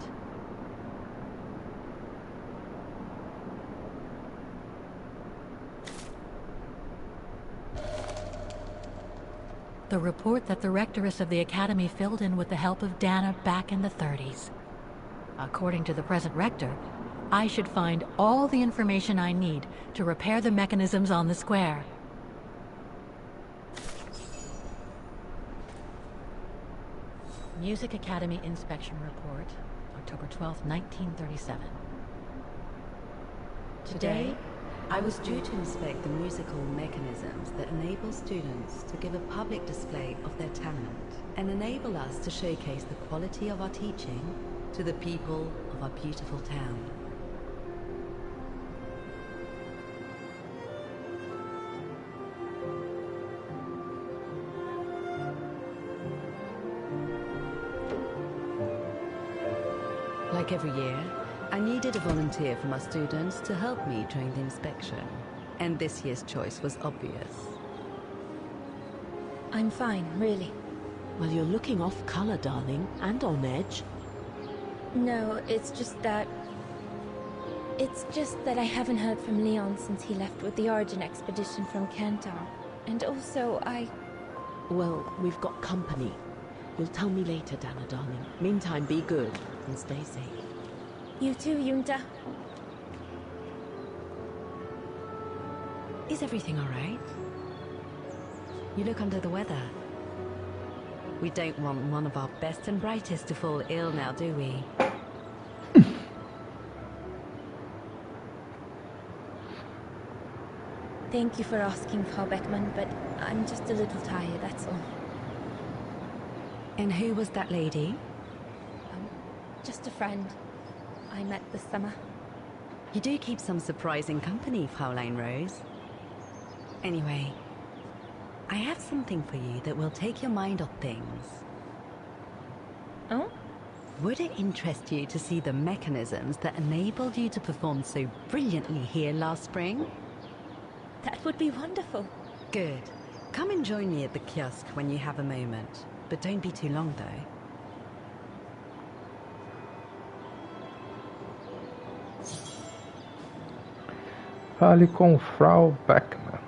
the report that the rectoress of the Academy filled in with the help of Dana back in the 30s. According to the present rector, I should find all the information I need to repair the mechanisms on the square. Music Academy Inspection Report, October 12, 1937. Today, I was due to inspect the musical mechanisms that enable students to give a public display of their talent and enable us to showcase the quality of our teaching to the people of our beautiful town. Like every year, I needed a volunteer from our students to help me during the inspection, and this year's choice was obvious. I'm fine, really. Well, you're looking off color, darling, and on edge. No, it's just that I haven't heard from Leon since he left with the Origin expedition from Kantar. And also, Well, we've got company. You'll tell me later, Dana, darling. Meantime, be good and stay safe. You too, Yunta. Is everything all right? You look under the weather. We don't want one of our best and brightest to fall ill now, do we? Thank you for asking, Frau Beckmann, but I'm just a little tired, that's all. And who was that lady? Just a friend I met this summer. You do keep some surprising company, Fraulein Rose. Anyway, I have something for you that will take your mind off things. Oh? Would it interest you to see the mechanisms that enabled you to perform so brilliantly here last spring? That would be wonderful. Good. Come and join me at the kiosk when you have a moment. But don't be too long, though. Fale com Frau Beckmann.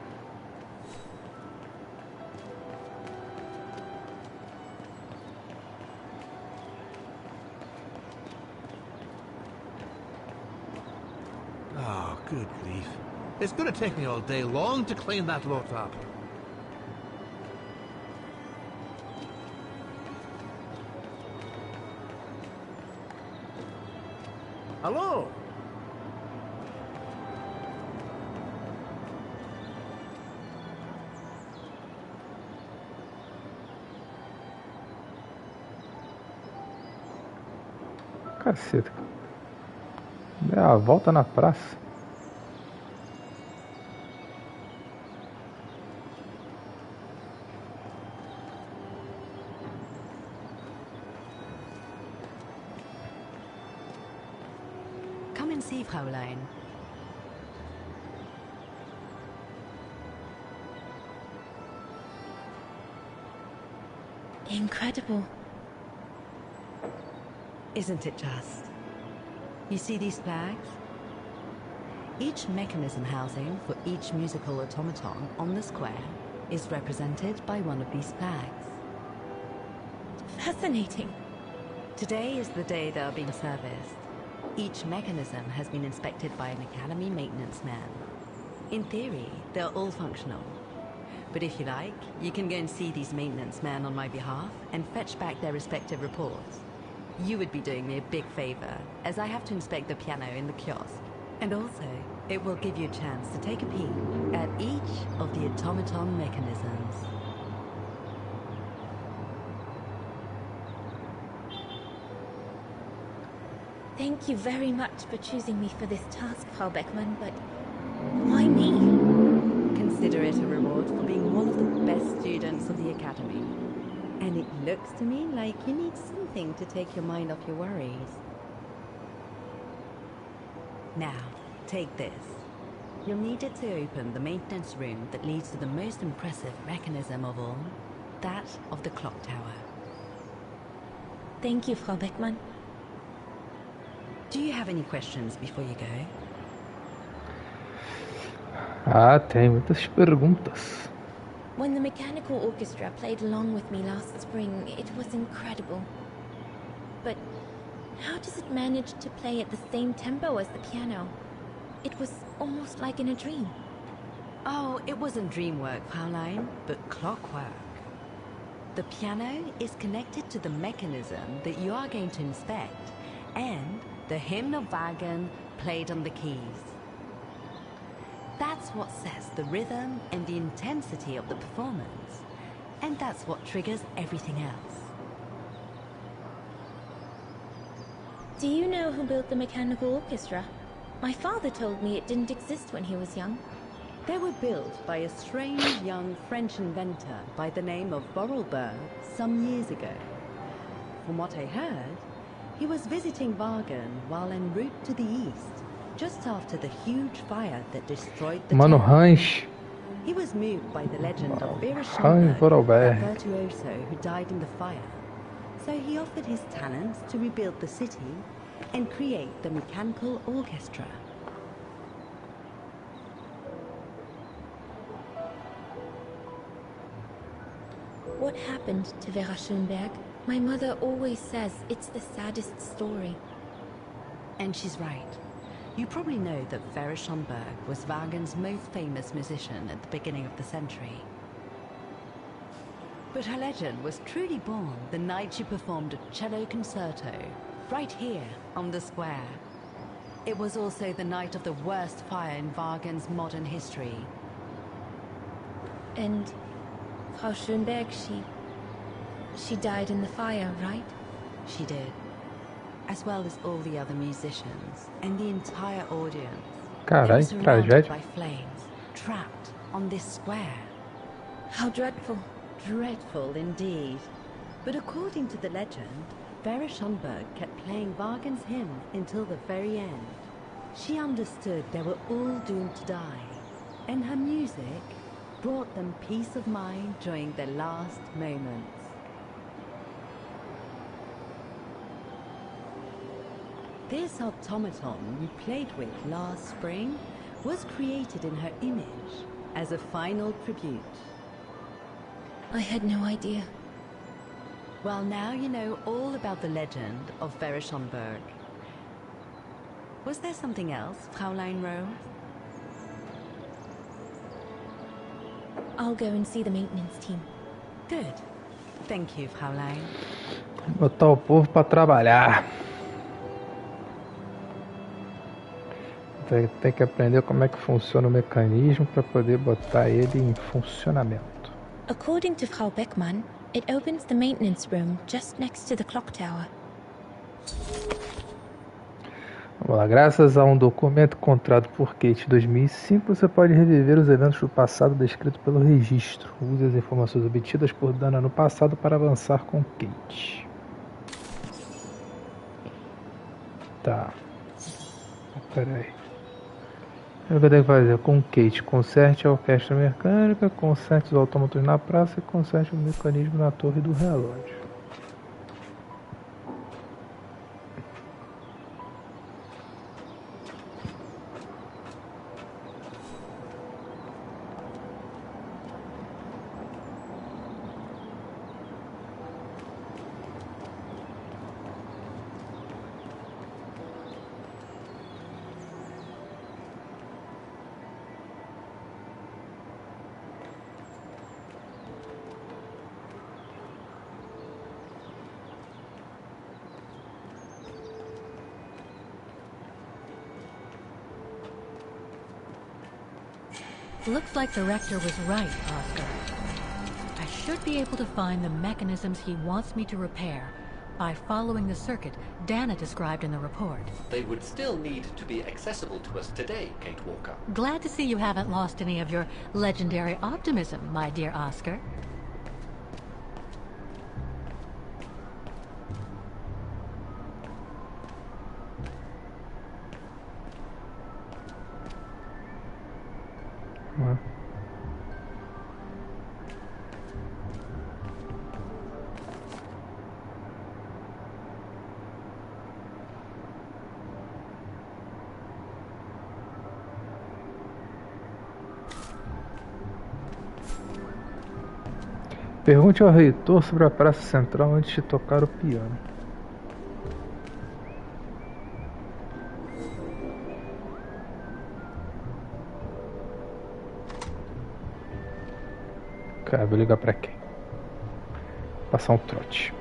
Oh, good grief. It's going to take me all day long to clean that lot up. Hello? Caceta. Dê a volta na praça. Come and see, Fraulein. Incredible. Isn't it just? You see these flags? Each mechanism housing for each musical automaton on the square is represented by one of these flags. Fascinating. Today is the day they are being serviced. Each mechanism has been inspected by an Academy maintenance man. In theory, they're all functional. But if you like, you can go and see these maintenance men on my behalf and fetch back their respective reports. You would be doing me a big favor, as I have to inspect the piano in the kiosk. And also, it will give you a chance to take a peek at each of the automaton mechanisms. Thank you very much for choosing me for this task, Frau Beckmann, but why me? Consider it a reward for being one of the best students of the Academy. And it looks to me like you need something to take your mind off your worries. Now, take this. You'll need it to open the maintenance room that leads to the most impressive mechanism of all, that of the clock tower. Thank you, Frau Beckmann. Do you have any questions before you go? Ah, tem muitas perguntas. When the mechanical orchestra played along with me last spring, it was incredible. But how does it manage to play at the same tempo as the piano? It was almost like in a dream. Oh, it wasn't dream work, Fraulein, but clockwork. The piano is connected to the mechanism that you are going to inspect, and the hymn of Wagen played on the keys. That's what sets the rhythm and the intensity of the performance, and that's what triggers everything else. Do you know who built the mechanical orchestra? My father told me it didn't exist when he was young. They were built by a strange young French inventor by the name of Borelberg some years ago. From what I heard, he was visiting Wagen while en route to the east, just after the huge fire that destroyed the Mano, town. Hans. He was moved by the legend of Vera Hans Schomburg, Vorarlberg. a virtuoso who died in the fire. So he offered his talents to rebuild the city and create the mechanical orchestra. What happened to Vera Schönberg? My mother always says it's the saddest story. And she's right. You probably know that Vera Schönberg was Wagen's most famous musician at the beginning of the century. But her legend was truly born the night she performed a cello concerto, right here on the square. It was also the night of the worst fire in Wagen's modern history. And Frau Schönberg, she died in the fire, right? She did. As well as all the other musicians and the entire audience. Carai, They were surrounded tragédia. by flames, trapped on this square. How dreadful. Dreadful indeed. But according to the legend, Vera Schönberg kept playing Wagen's hymn until the very end. She understood they were all doomed to die, and her music brought them peace of mind during their last moments. This automaton we played with last spring was created in her image as a final tribute. I had no idea. Well, now you know all about the legend of Vera Schönberg. Was there something else, Fraulein Roze? I'll go and see the maintenance team. Good. Thank you, Fraulein. Botar o povo pra trabalhar. Vai ter que aprender como é que funciona o mecanismo para poder botar ele em funcionamento. According to Frau Beckmann, it opens the maintenance room just next to the clock tower. Vamos lá. Graças a um documento encontrado por Kate em 2005, você pode reviver os eventos do passado descritos pelo registro. Use as informações obtidas por Dana no passado para avançar com Kate. Tá. Pera aí. O que eu tenho que fazer com Kate? Conserte a orquestra mecânica, conserte os autômatos na praça e conserte o mecanismo na torre do relógio. Looks like the rector was right, Oscar. I should be able to find the mechanisms he wants me to repair by following the circuit Dana described in the report. They would still need to be accessible to us today, Kate Walker. Glad to see you haven't lost any of your legendary optimism, my dear Oscar. Pergunte ao reitor sobre a praça central antes de tocar o piano. Cara, vou ligar pra quem? Passar um trote.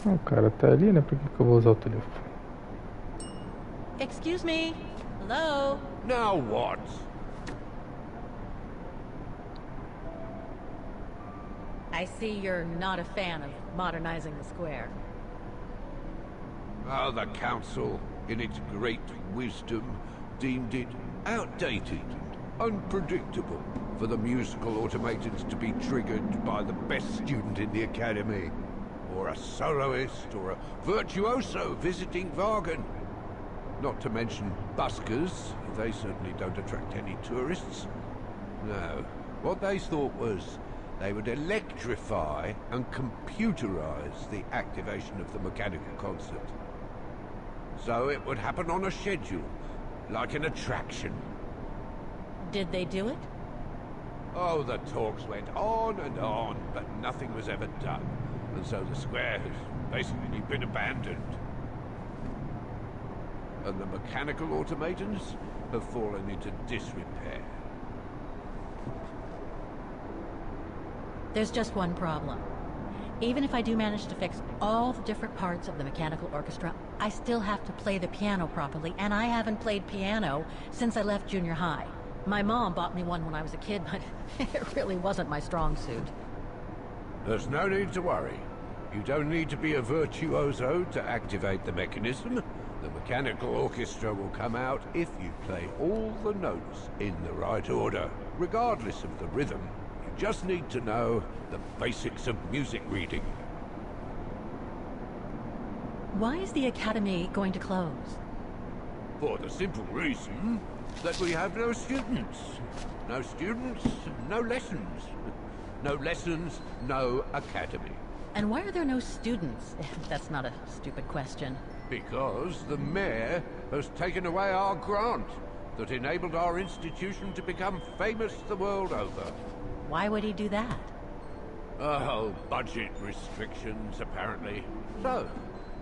O cara tá ali, né? Por que eu vou usar o telefone? Excuse me. Hello? Now what? I see you're not a fan of modernizing the square. Oh, the council, in its great wisdom, deemed it outdated and unpredictable for the musical automatons to be triggered by the best student in the academy, or a soloist, or a virtuoso visiting Vargan. Not to mention buskers, they certainly don't attract any tourists. No, what they thought was they would electrify and computerize the activation of the mechanical concert. So it would happen on a schedule, like an attraction. Did they do it? Oh, the talks went on, but nothing was ever done. And so the square has basically been abandoned. And the mechanical automatons have fallen into disrepair. There's just one problem. Even if I do manage to fix all the different parts of the mechanical orchestra, I still have to play the piano properly, and I haven't played piano since I left junior high. My mom bought me one when I was a kid, but it really wasn't my strong suit. There's no need to worry. You don't need to be a virtuoso to activate the mechanism. The mechanical orchestra will come out if you play all the notes in the right order, regardless of the rhythm. You just need to know the basics of music reading. Why is the academy going to close? For the simple reason that we have no students. No students, no lessons. No lessons, no academy. And why are there no students? That's not a stupid question. Because the mayor has taken away our grant that enabled our institution to become famous the world over. Why would he do that? Oh, budget restrictions, apparently. So,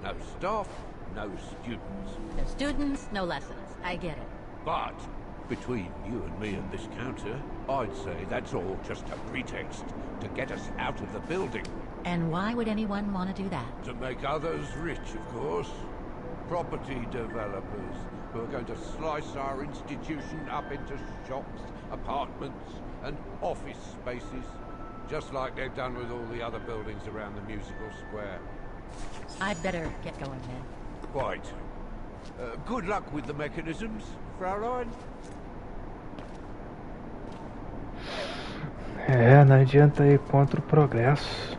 no staff, no students. No students, no lessons. I get it. But, between you and me and this counter, I'd say that's all just a pretext to get us out of the building. And why would anyone want to do that? To make others rich, of course. Property developers who are going to slice our institution up into shops, apartments, and office spaces, just like they've done with all the other buildings around the musical square. I'd better get going then. Quite. Good luck with the mechanisms, Fraulein. Não adianta ir contra o progresso.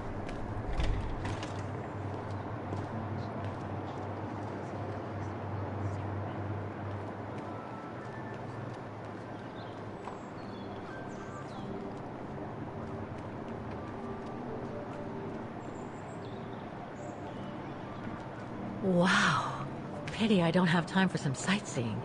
Wow. Pity I don't have time for some sightseeing.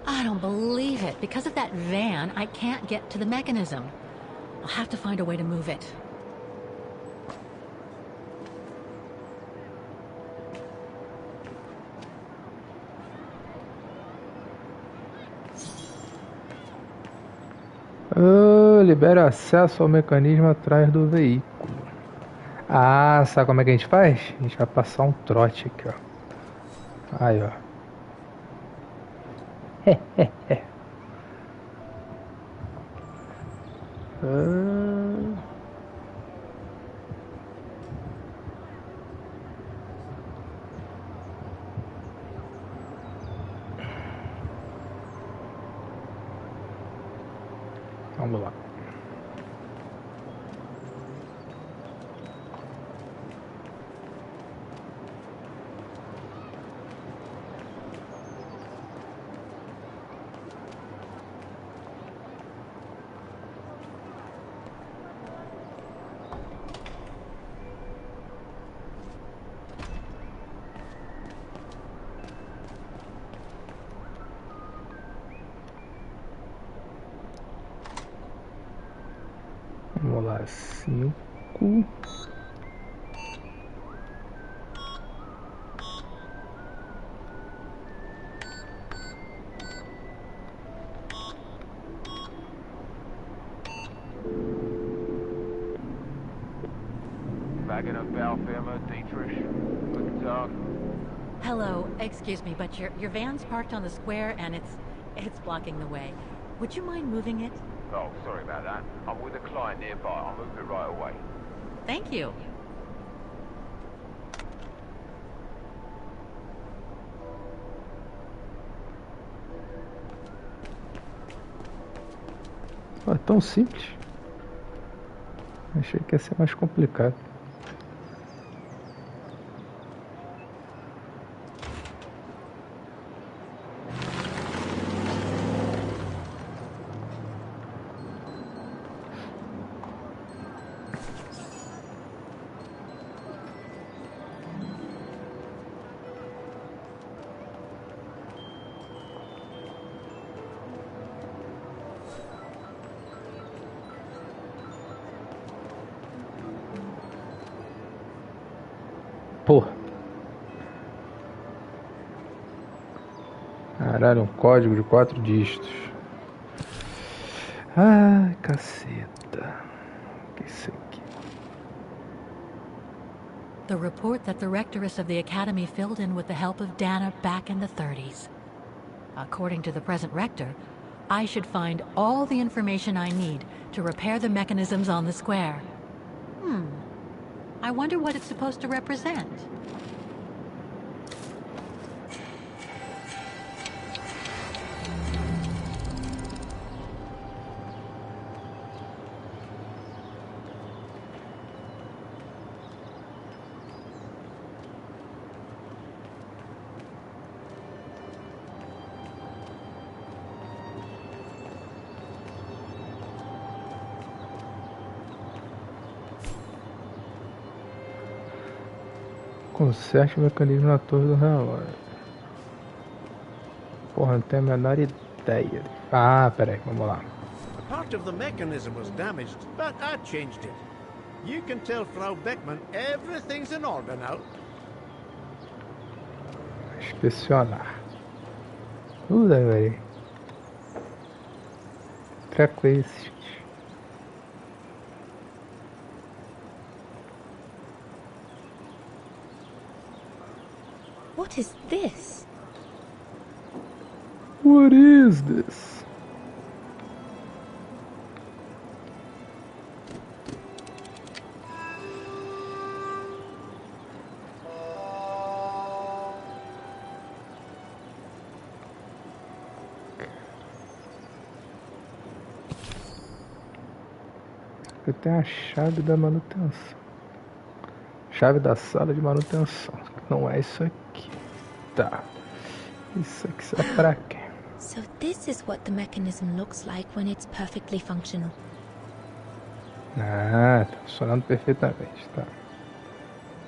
I don't believe it. Because of that van, I can't get to the mechanism. I'll have to find a way to move it. Libera acesso ao mecanismo atrás do veículo. Ah, sabe como é que a gente faz? A gente vai passar um trote aqui, ó. Aí, ó. rolar 5. Hello, excuse me, but your van's parked on the square and it's blocking the way. Would you mind moving it? Oh, sorry about that. I'm with a client nearby. I'll move it right away. Thank you. É tão simples. Achei que ia ser mais complicado. Porra. Caralho, um código de 4 dígitos. Ai, caceta. O que é isso aqui? The report that the rectoress of the academy filled in with the help of Dana back in the 30s. According to the present rector, I should find all the information I need to repair the mechanisms on the square. I wonder what it's supposed to represent. Conserte o mecanismo na torre do relógio. Porra, não tenho a menor ideia. Ah, peraí, vamos lá. Part of the mechanism was damaged, but I changed it. You can tell Frau Beckman everything's in order now. Inspecionar. Velho. Treco é esse? What is this? What is this? Eu tenho a chave da manutenção. Chave da sala de manutenção. Não é isso aqui. Tá. Isso aqui será pra quê? So this is what the mechanism looks like when it's perfectly functional. Ah, tá funcionando perfeitamente, tá.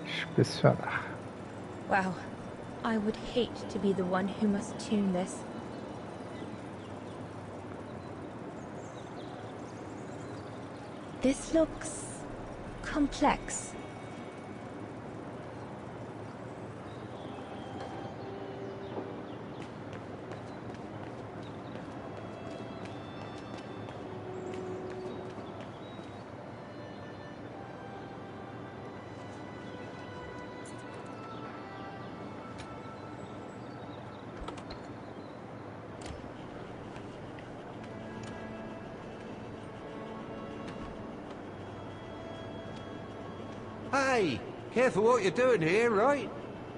Inspecionar. Wow. I would hate to be the one who must tune this. This looks complex. Hey, careful what you're doing here, right?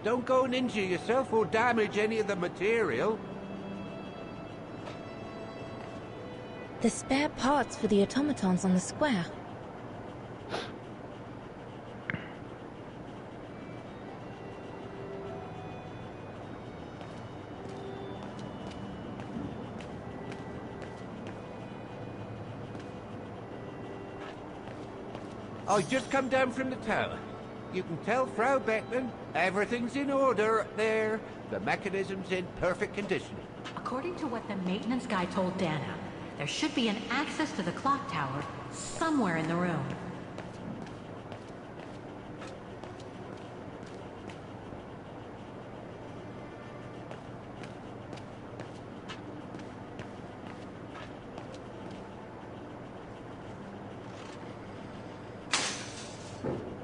Don't go and injure yourself or damage any of the material. The spare parts for the automatons on the square. I just come down from the tower. You can tell Frau Beckman everything's in order there. The mechanism's in perfect condition. According to what the maintenance guy told Dana, there should be an access to the clock tower somewhere in the room.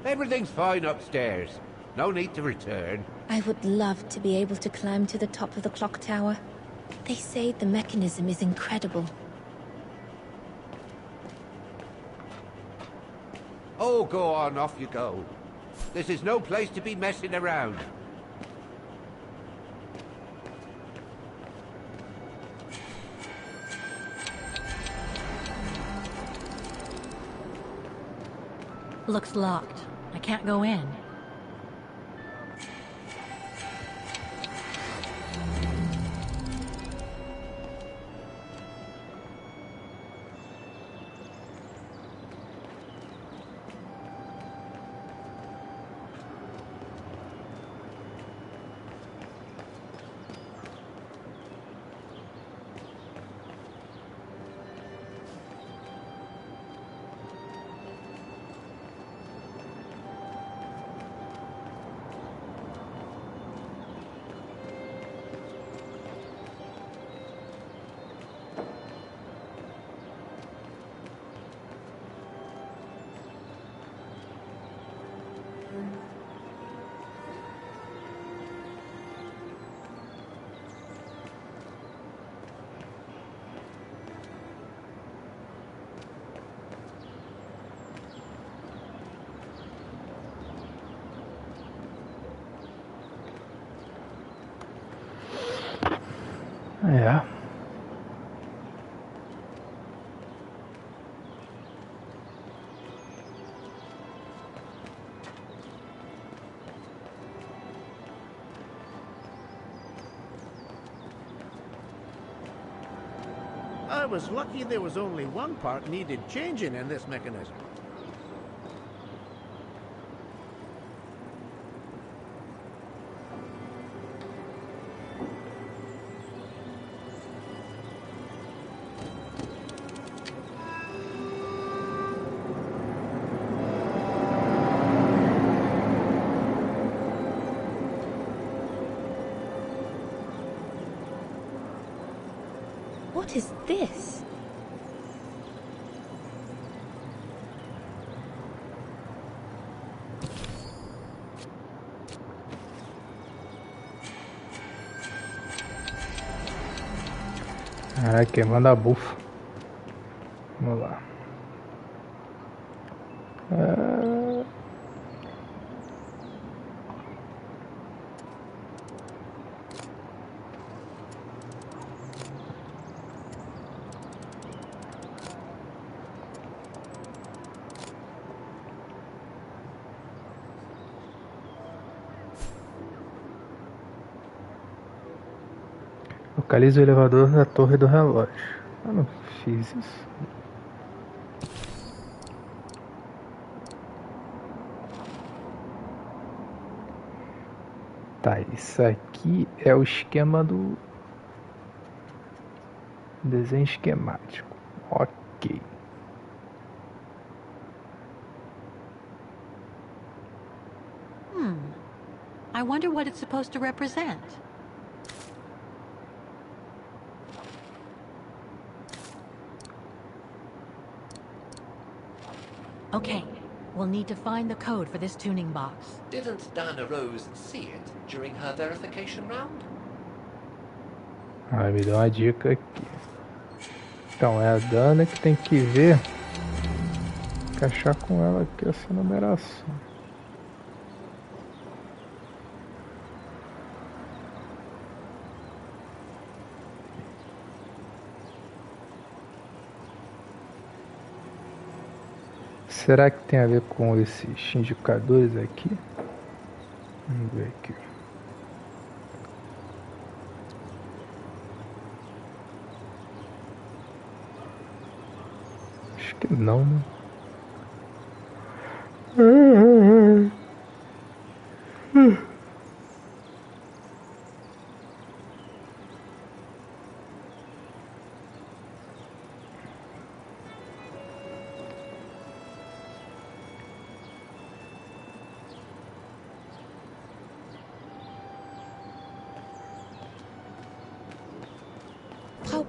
Everything's fine upstairs. No need to return. I would love to be able to climb to the top of the clock tower. They say the mechanism is incredible. Oh, go on, off you go. This is no place to be messing around. Looks locked. I can't go in. É. I was lucky there was only one part needed changing in this mechanism. What is this? Ah, queimando a bufa. Vamos lá. Localize o elevador da torre do relógio. Eu não fiz isso. Tá, isso aqui é o esquema do desenho esquemático. Ok. I wonder what it's supposed to represent. Okay, we'll need to find the code for this tuning box. Didn't Dana Roze see it during her verification round? Ah, me deu uma dica aqui. Então, é a Dana que tem que ver, encaixar com ela aqui essa numeração. Será que tem a ver com esses indicadores aqui? Vamos ver aqui. Acho que não, né?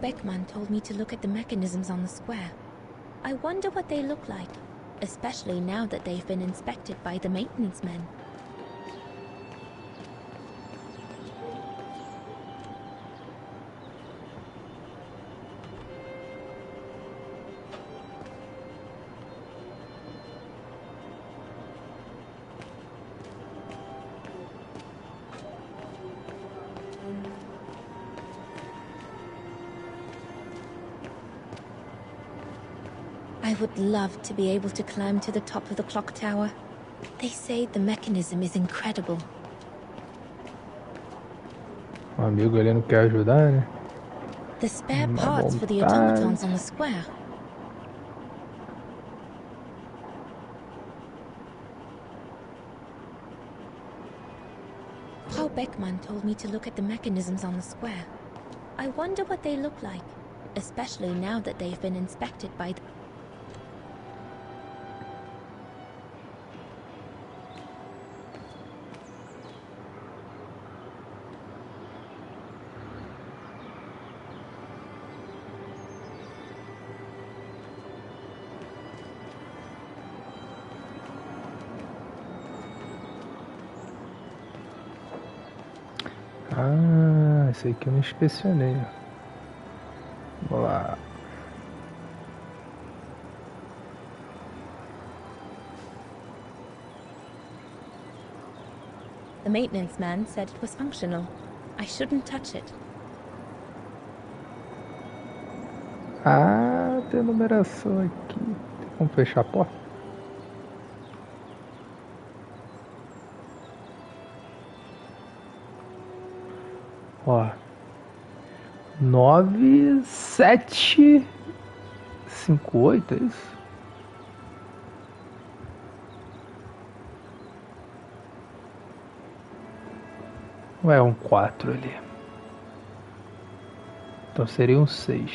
Beckman told me to look at the mechanisms on the square. I wonder what they look like, especially now that they've been inspected by the maintenance men. I would love to be able to climb to the top of the clock tower. They say the mechanism is incredible. O amigo ali não quer ajudar, né? The spare parts for the automatons on the square. Frau Beckman told me to look at the mechanisms on the square. I wonder what they look like, especially now that they've been inspected by the... Ah, esse aqui eu não inspecionei. Vamos lá. The maintenance man said it was functional. I shouldn't touch it. Ah, tem numeração aqui. Vamos fechar a porta? Ó, 9758, é isso? Ou é um 4 ali? Então seria um 6.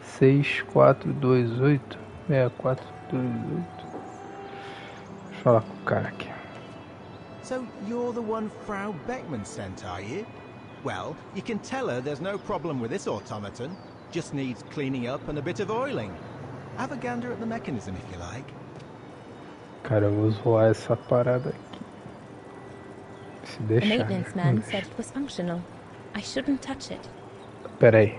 6428 6428. Deixa eu falar com o cara aqui. So you're the one Frau Beckman sent, are you? Well, you can tell her there's no problem with this automaton. Just needs cleaning up and a bit of oiling. Have a gander at the mechanism if you like. Cara, eu vou zoar essa parada aqui. Se deixar. The maintenance man said it was functional. I shouldn't touch it. Pera aí.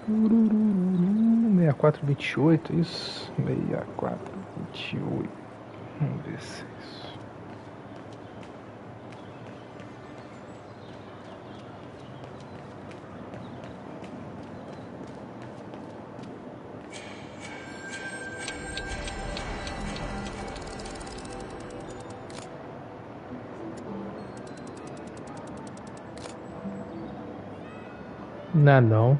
Urururu. 6428, isso? 6428. Vamos ver se é isso. Não, não.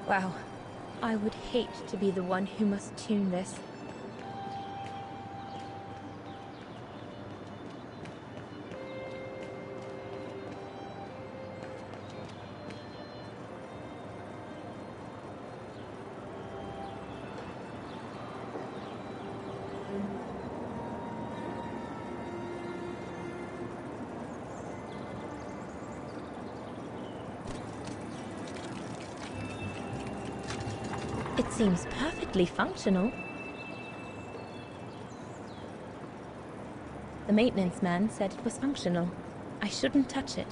Wow. I would hate to be the one who must tune this. It seems perfectly functional. The maintenance man said it was functional. I shouldn't touch it.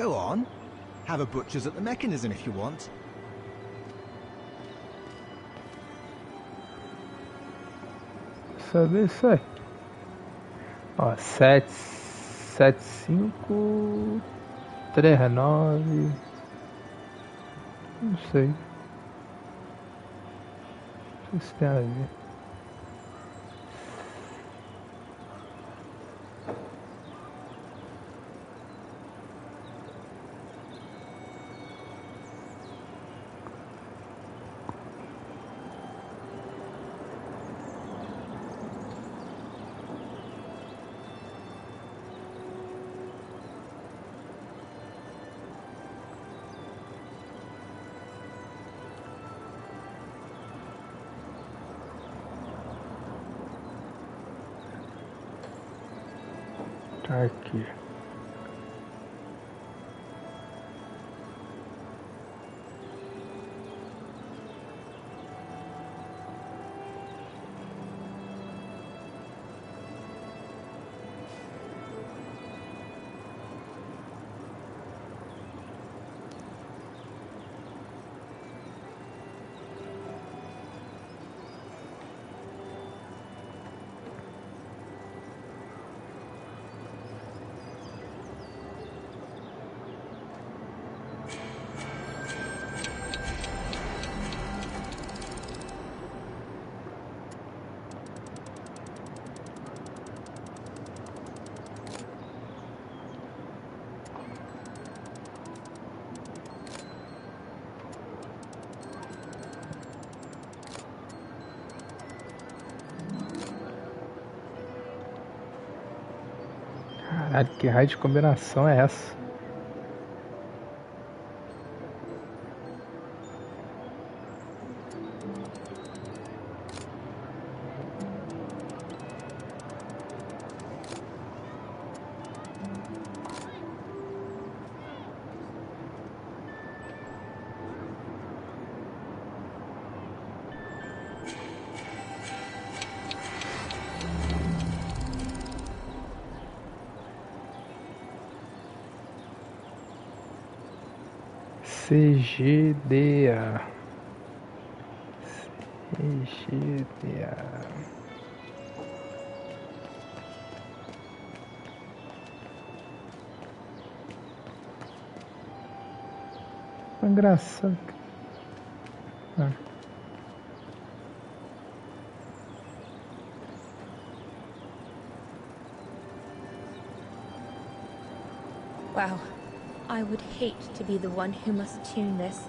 Go on. Have a butcher's at the mechanism if you want. Saber isso aí. Ó, 77539. Não sei. O que isso tem a ver? Tá aqui. Caralho, que raio de combinação é essa? CGDA. Engraçado. Wow. I would hate to be the one who must tune this.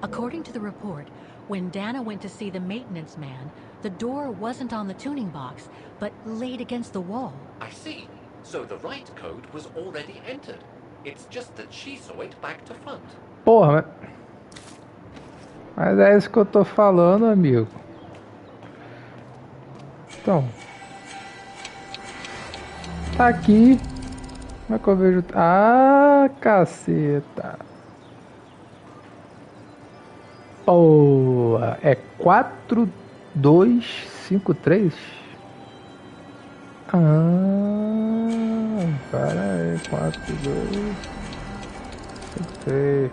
According to the report, when Dana went to see the maintenance man, the door wasn't on the tuning box, but laid against the wall. I see. So the right code was already entered. It's just that she saw it back to front. Porra, mas é isso que eu tô falando, amigo. Então, tá aqui. Como é que eu vejo? Ah, caceta. Boa. É 4253? Ah, para aí. 4253.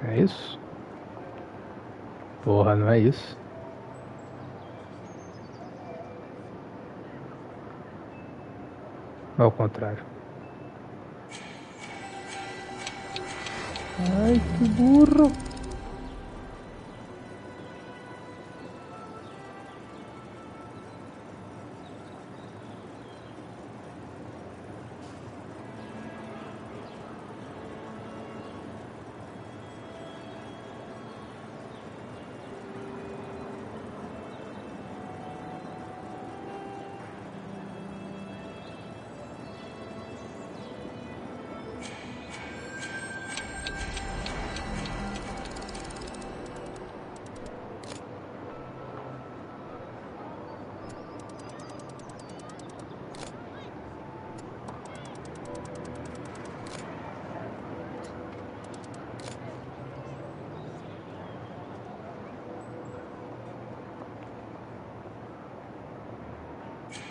É isso? Porra, não é isso? Ao contrário. Ai, que burro!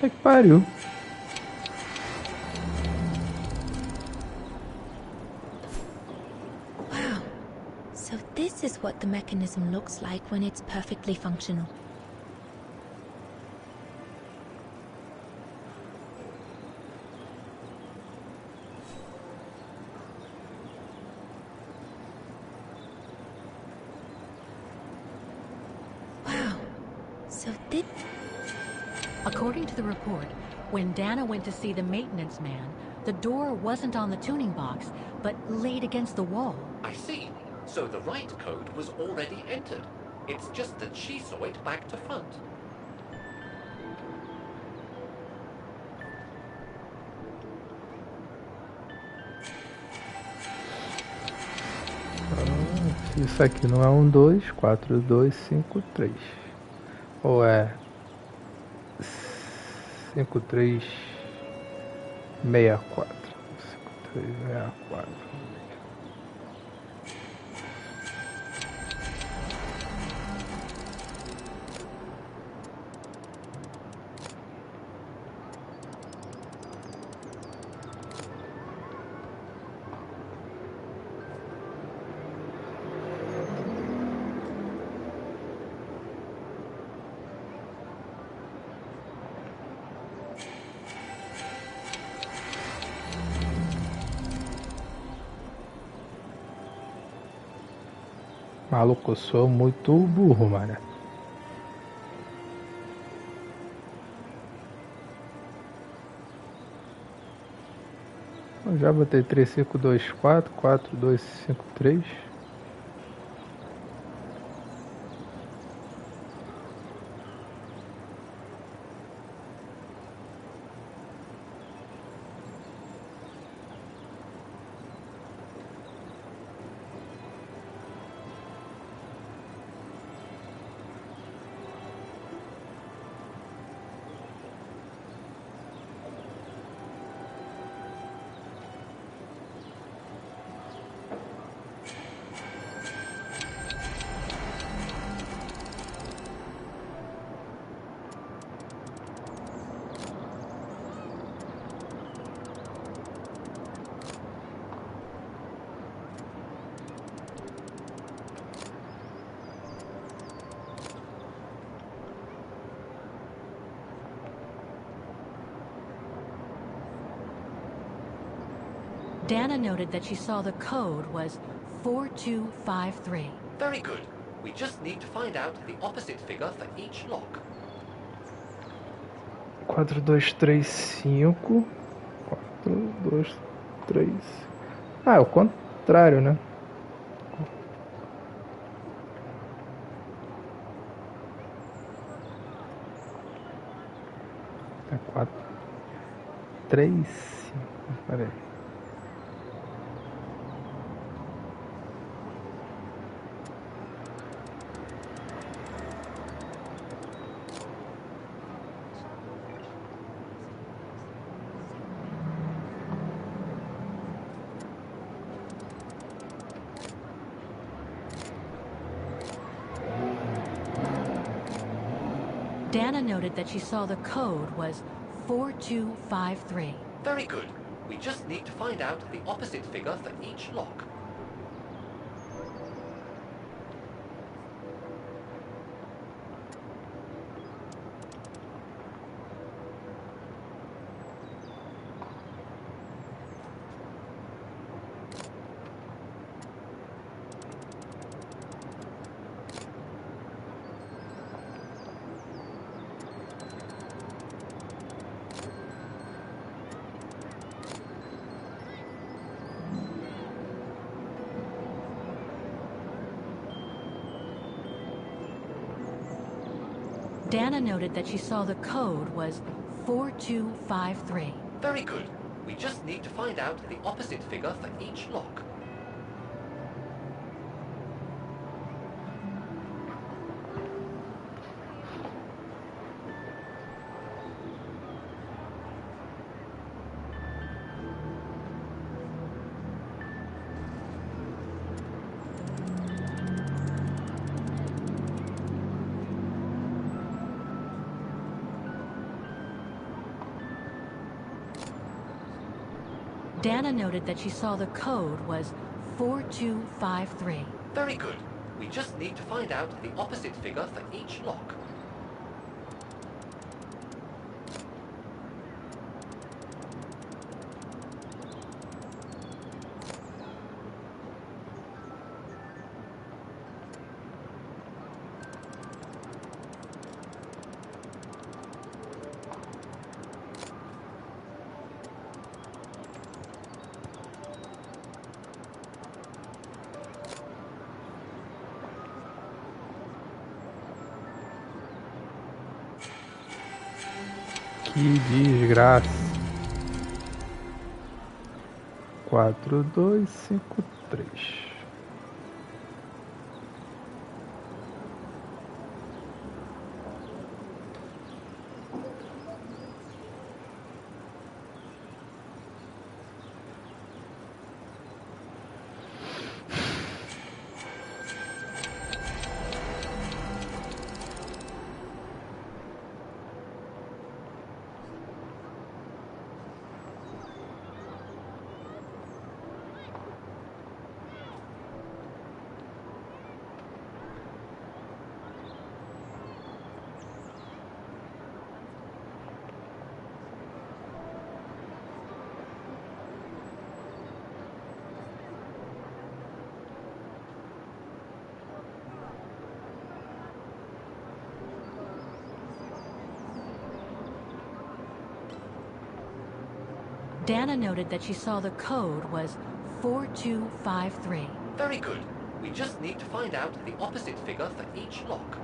É que pariu. Wow. So this is what the mechanism looks like when it's perfectly functional. Wow. So this... According to the report, when Dana went to see the maintenance man, the door wasn't on the tuning box, but laid against the wall. I see. So the right code was already entered. It's just that she saw it back to front. Isso aqui não é 1, 2, 4, 2, 5, 3. Ou é 5, 3, 64. 5, 3, 64. Maluco, eu sou muito burro, mano. Eu já botei 3, 5, 2, 4, 4, 2, 5, 3. Dana noted that she saw the code was 4253. Very good. We just need to find out the opposite figure for each lock. 4, 2, 3, 5. 4, 2, 3. Ah, é o contrário, né? É 4, 3, 5. Peraí. Dana noted that she saw the code was 4253. Very good. We just need to find out the opposite figure for each lock. Dana noted that she saw the code was 4253. Very good. We just need to find out the opposite figure for each lock. Dana noted that she saw the code was 4253. Very good. We just need to find out the opposite figure for each lock. Que desgraça. 4253. Dana noted that she saw the code was 4253. Very good. We just need to find out the opposite figure for each lock.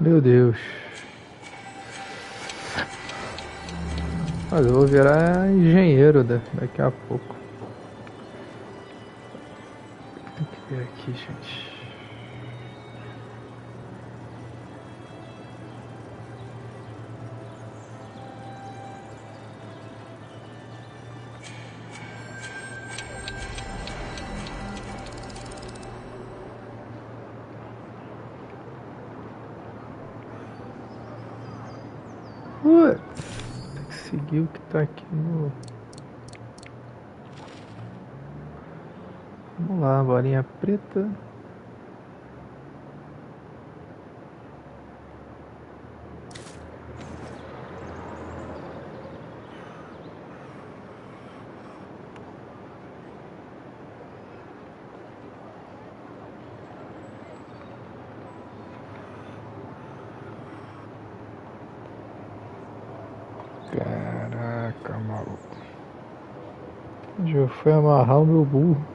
Meu Deus. Mas eu vou virar engenheiro daqui a pouco. Tem que ver aqui, gente. Tem que seguir o que tá aqui no... Vamos lá, bolinha preta. Caraca, maluco. Onde eu fui amarrar o meu burro?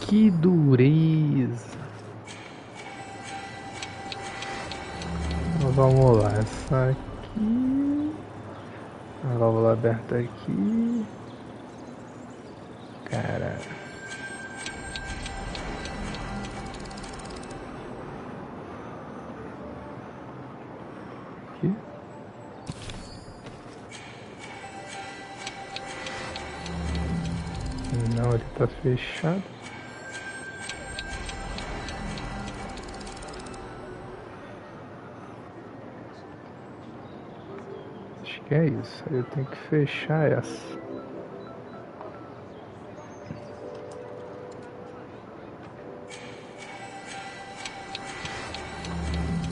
Que dureza. Vamos lá, essa aqui. A válvula aberta aqui. Cara. Aqui. Não, ele tá fechado. Acho que é isso. Aí eu tenho que fechar essa.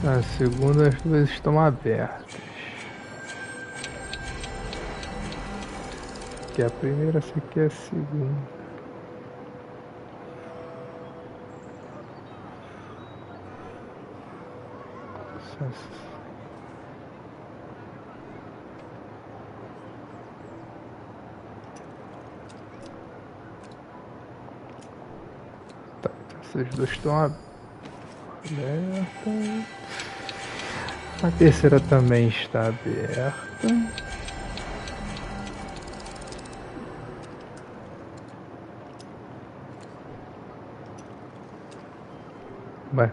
A segunda, as duas estão abertas. Que a primeira, essa aqui é a segunda. Tá, essas duas estão abertas. A terceira também está aberta. Vai.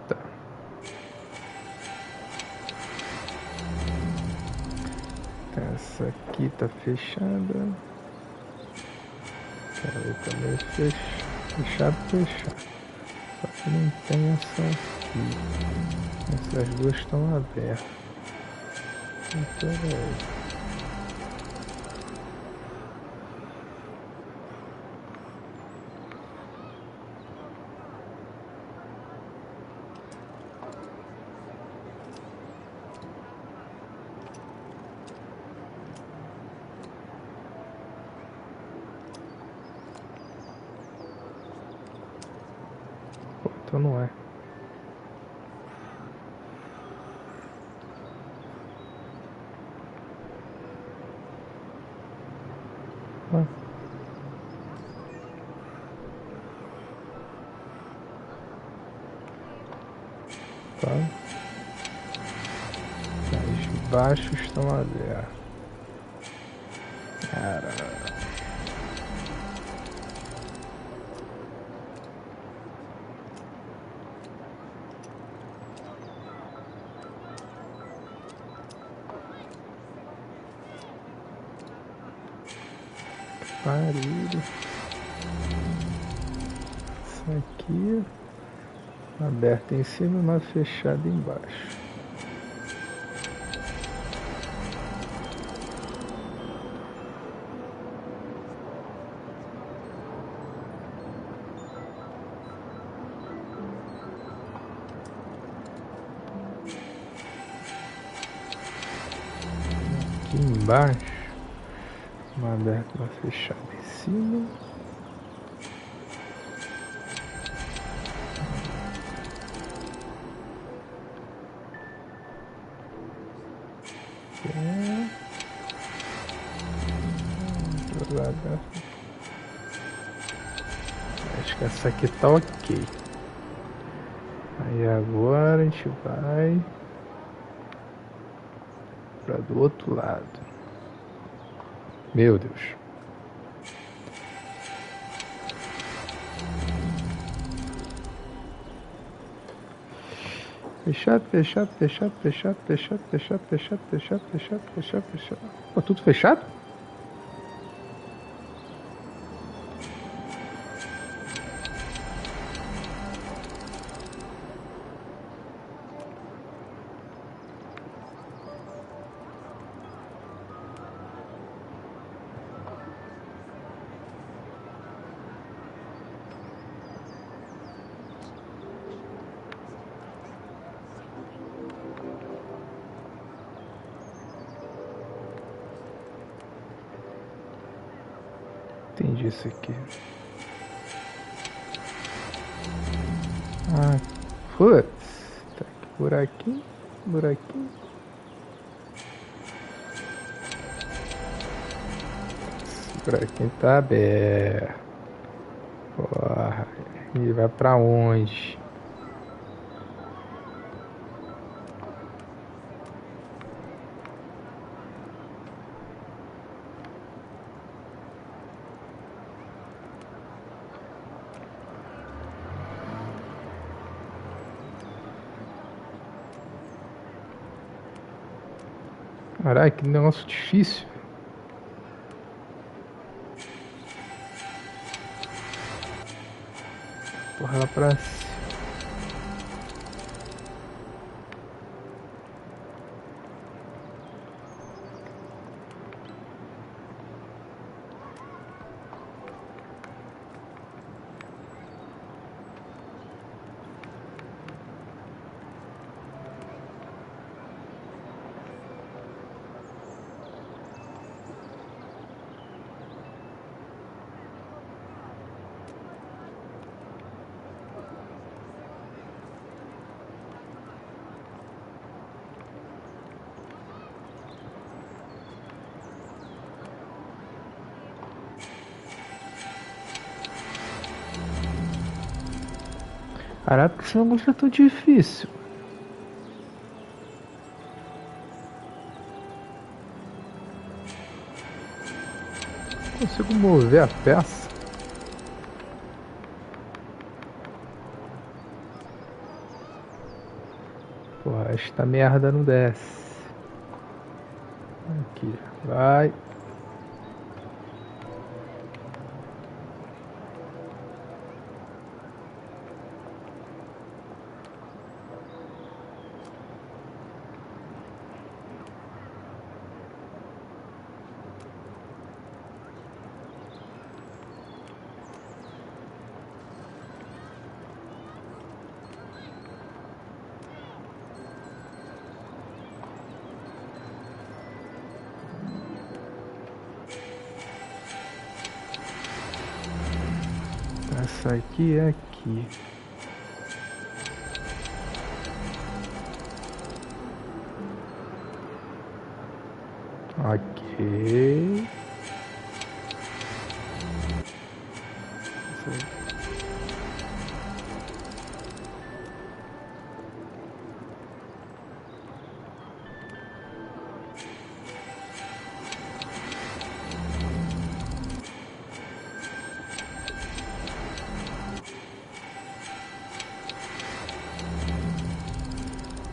Tá. Essa aqui tá fechada. Ela também fechado. Só que não tem essa aqui. Essas duas estão abertas. Então é. então não é. Tá. Os baixos estão abertos. Caralho. Parido. Isso aqui aberto em cima, mas fechado embaixo. Aqui embaixo, uma aberta, uma fechada em cima. Acho que essa aqui tá ok. Aí agora a gente vai para do outro lado. Meu Deus. Fechado, fechado, fechado, fechado, fechado, fechado, fechado, fechado, fechado, fechado, fechado. Pô, tudo fechado? Entendi isso aqui. Ah, putz. Tá aqui, buraquinho, buraquinho. Esse buraquinho tá aberto. Porra. E vai pra onde? Caralho, que negócio difícil. Porra, lá pra cima. Caralho, porque esse negócio é tão difícil. Não consigo mover a peça. Porra, esta merda não desce. Aqui, vai. Essa aqui é aqui. Ok.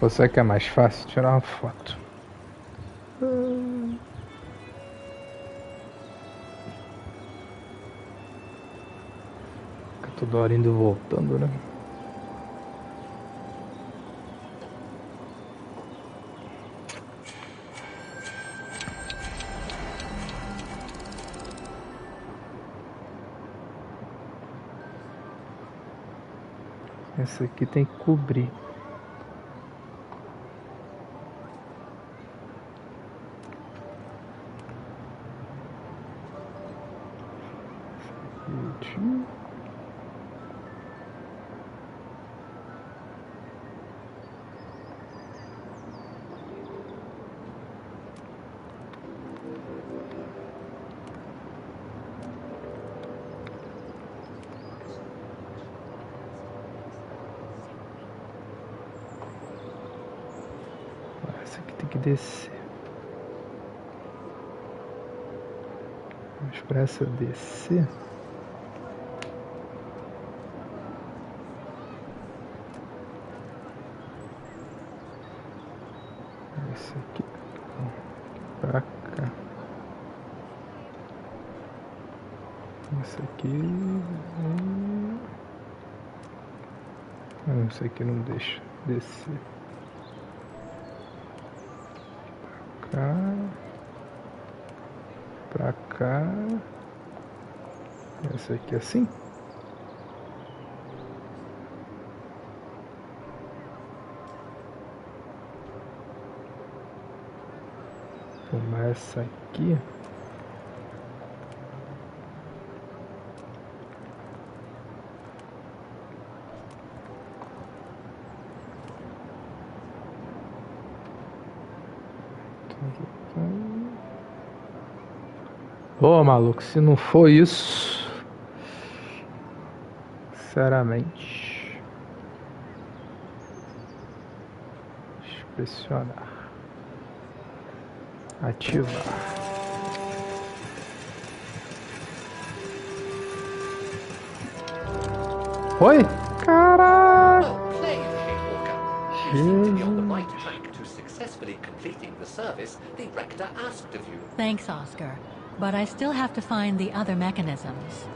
Você que é mais fácil tirar uma foto. Fica toda hora indo e voltando, né? Essa aqui tem que cobrir. Essa aqui tem que descer. Mas para essa descer, esse aqui para cá, esse aqui, não, esse aqui não deixa descer. Pra cá, essa aqui assim. Começa aqui. Ô, maluco, se não for isso, sinceramente, inspecionar, ativar. Oi? Caralho! Thanks, Oscar. But I still have to find the other mechanisms.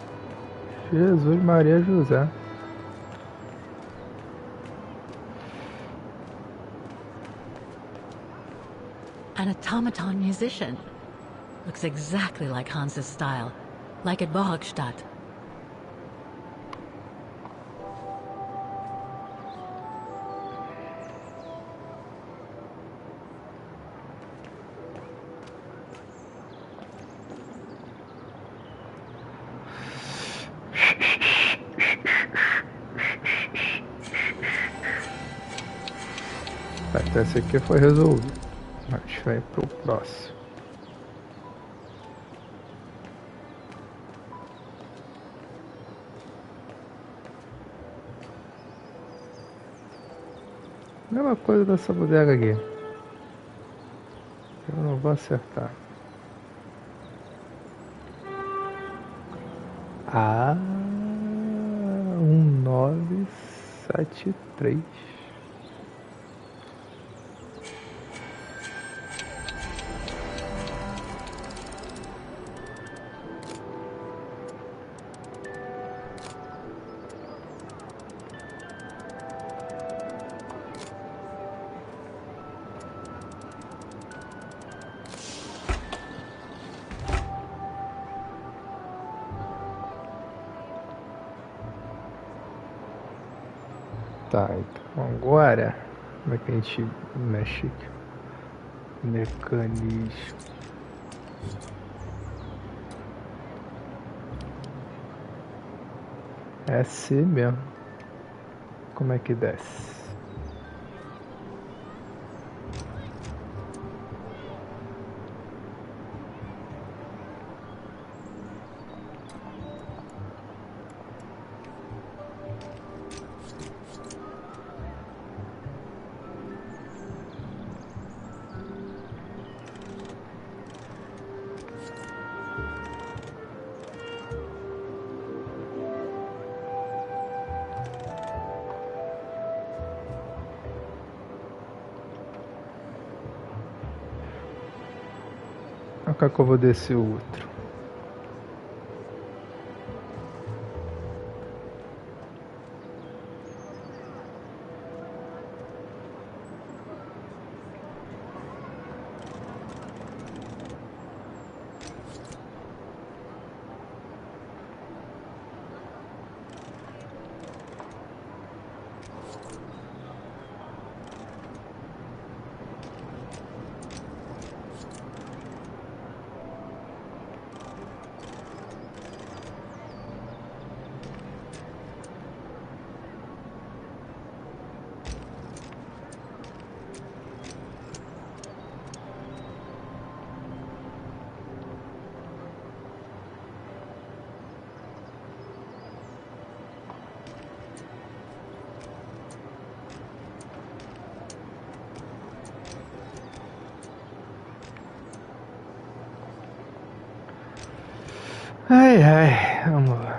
Jesus, Maria José. An automaton musician. Looks exactly like Hans's style. Like at Bohogstadt. Esse aqui foi resolvido. A gente vai pro próximo. Mesma coisa dessa bodega aqui. Eu não vou acertar. 1973. Tá, então agora como é que a gente mexe aqui? Mecanismo. É assim mesmo. Como é que desce? cá que eu vou descer o outro. Ai, ai, vamos lá.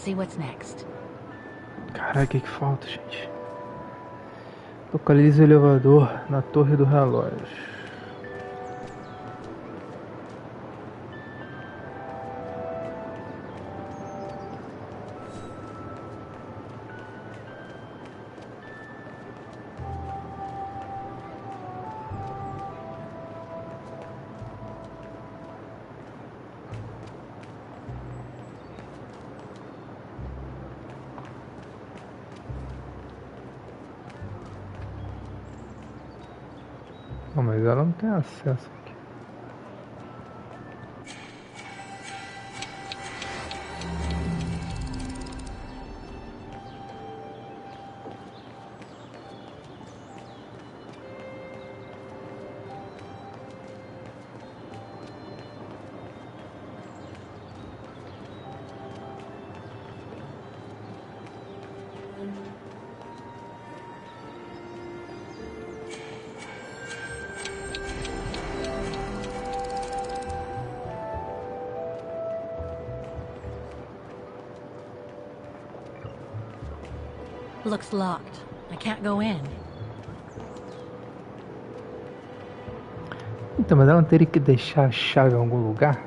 See what's next. Caraca, o que falta, gente? Localize o elevador na torre do relógio. Não, mas ela não tem acesso aqui. Looks locked. I can't go in. Então, mas ela não teria que deixar a chave em algum lugar?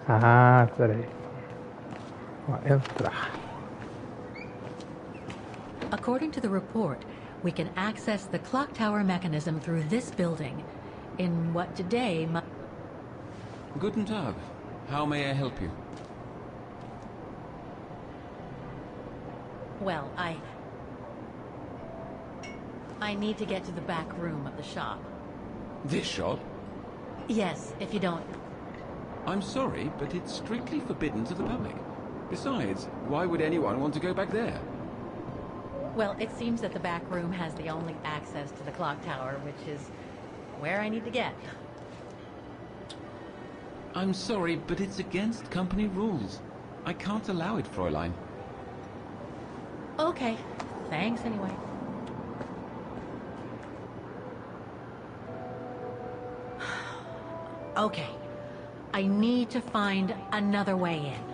Ah, peraí. Ó, entrar. According to the report, we can access the clock tower mechanism through this building. In what today Guten Tag. How may I help you? Well, I need to get to the back room of the shop. This shop? Yes, if you don't... I'm sorry, but it's strictly forbidden to the public. Besides, why would anyone want to go back there? Well, it seems that the back room has the only access to the clock tower, which is where I need to get. I'm sorry, but it's against company rules. I can't allow it, Fräulein. Okay. Thanks anyway. Okay. I need to find another way in.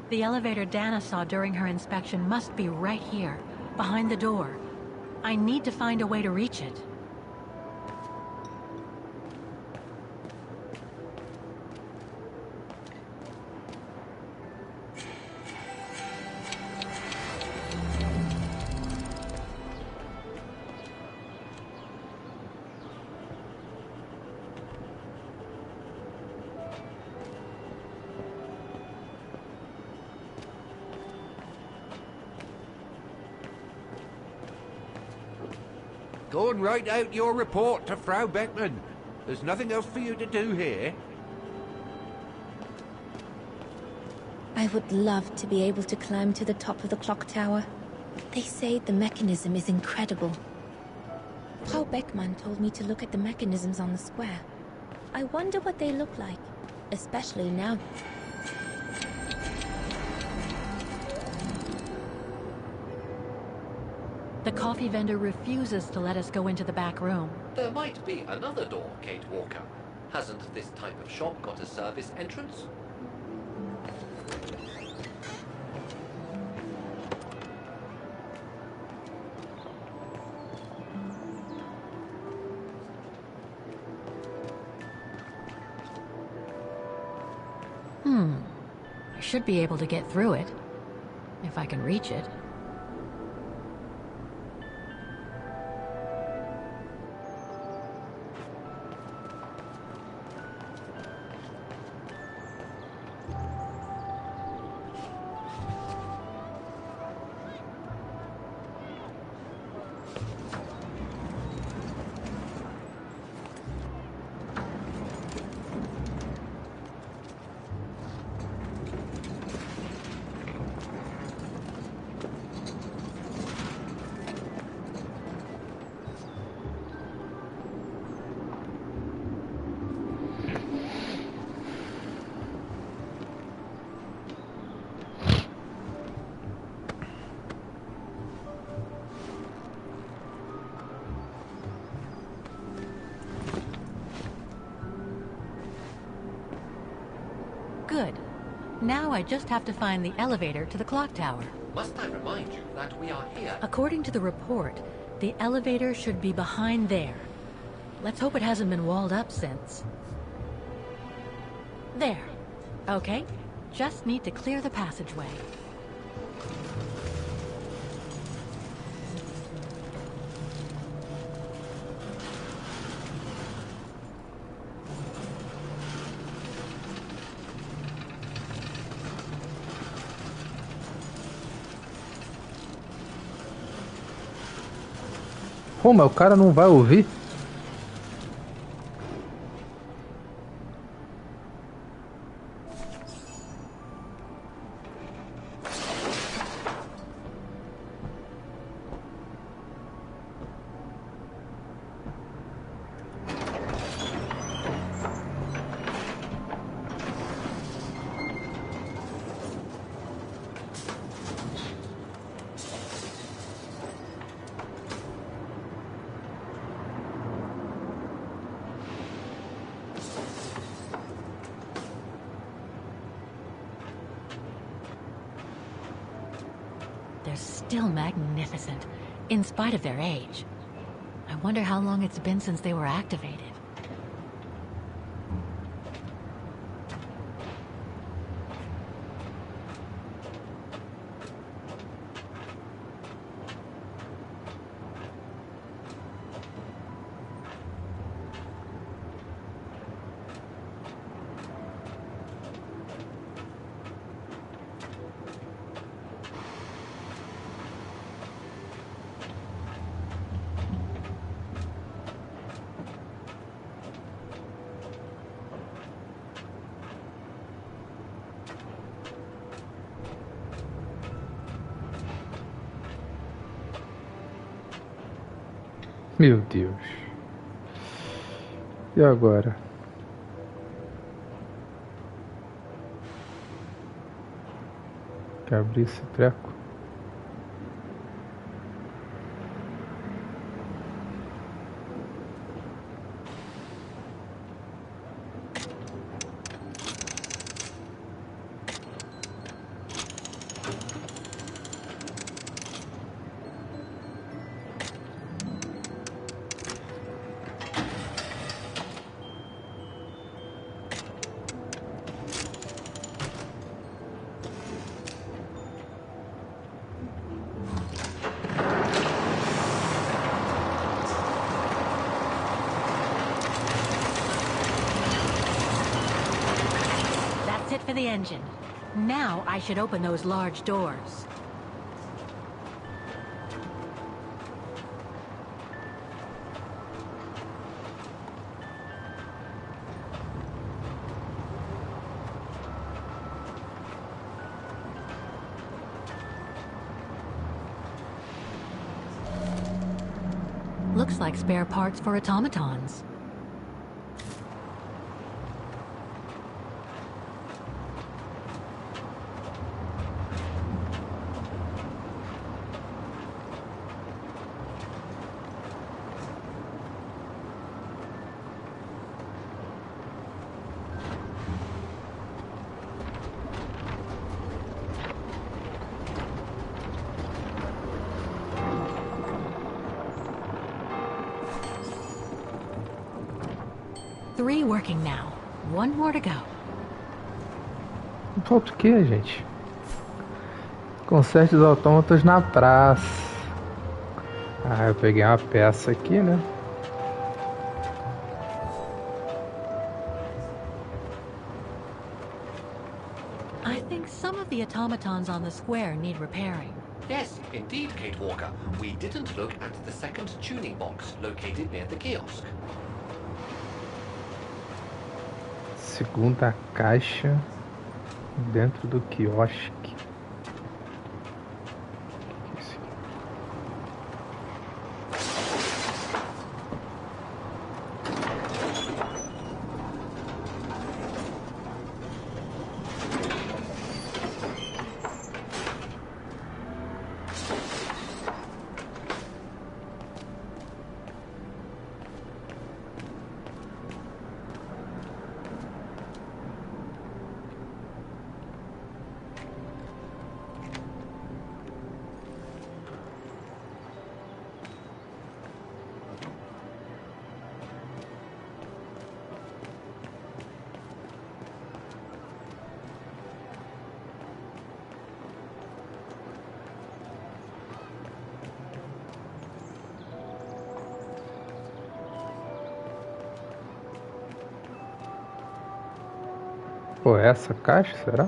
The elevator Dana saw during her inspection must be right here, behind the door. I need to find a way to reach it. Go and write out your report to Frau Beckman. There's nothing else for you to do here. I would love to be able to climb to the top of the clock tower. They say the mechanism is incredible. Frau Beckman told me to look at the mechanisms on the square. I wonder what they look like, especially now. The coffee vendor refuses to let us go into the back room. There might be another door, Kate Walker. Hasn't this type of shop got a service entrance? I should be able to get through it, if I can reach it. Good. Now I just have to find the elevator to the clock tower. Must I remind you that we are here? According to the report, the elevator should be behind there. Let's hope it hasn't been walled up since. There. Okay. Just need to clear the passageway. Pô, mas o cara não vai ouvir? They're still magnificent, in spite of their age. I wonder how long it's been since they were activated. Meu Deus. E agora? Quer abrir esse treco? For the engine. Now I should open those large doors. Looks like spare parts for automatons. Three working now. One more to go. Falta o que, gente? Conserte os autômatos na praça. Ah, eu peguei uma peça aqui, né? I think some of the automatons on the square need repairing. Yes, indeed, Kate Walker. We didn't look at the second tuning box located near the kiosk. Segunda caixa dentro do quiosque. Pô, essa caixa, será?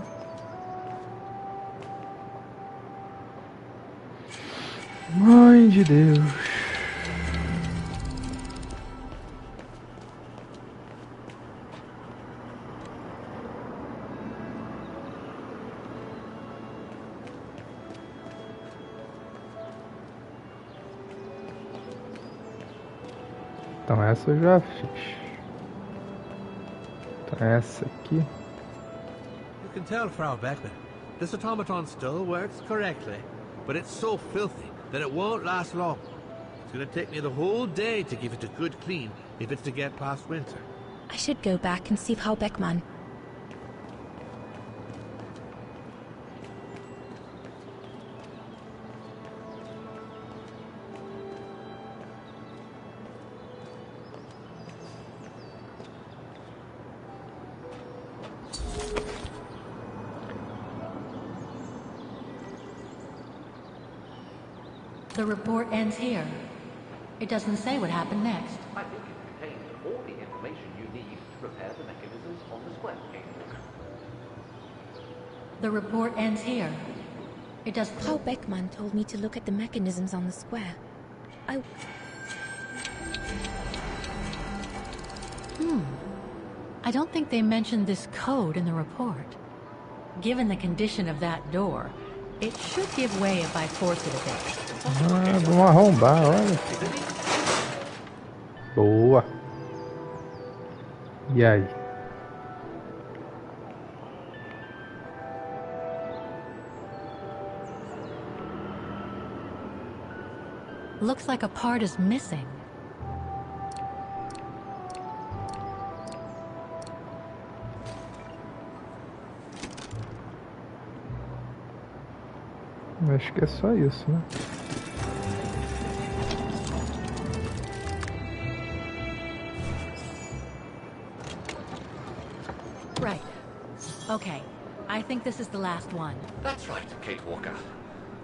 Mãe de Deus. Então essa eu já fiz. Então essa aqui. You can tell, Frau Beckman, this automaton still works correctly, but it's so filthy that it won't last long. It's going to take me the whole day to give it a good clean if it's to get past winter. I should go back and see Frau Beckman. The report ends here. It doesn't say what happened next. I think it contains all the information you need to repair the mechanisms on the square, Kate Walker. The report ends here. It does. Frau Beckman told me to look at the mechanisms on the square. I don't think they mentioned this code in the report. Given the condition of that door, it should give way if I force it a bit. Ah, vamos arrombar, olha. Boa. E aí? Looks like a part is missing. Acho que é só isso, né? Right. Okay. I think this is the last one. That's right, Kate Walker.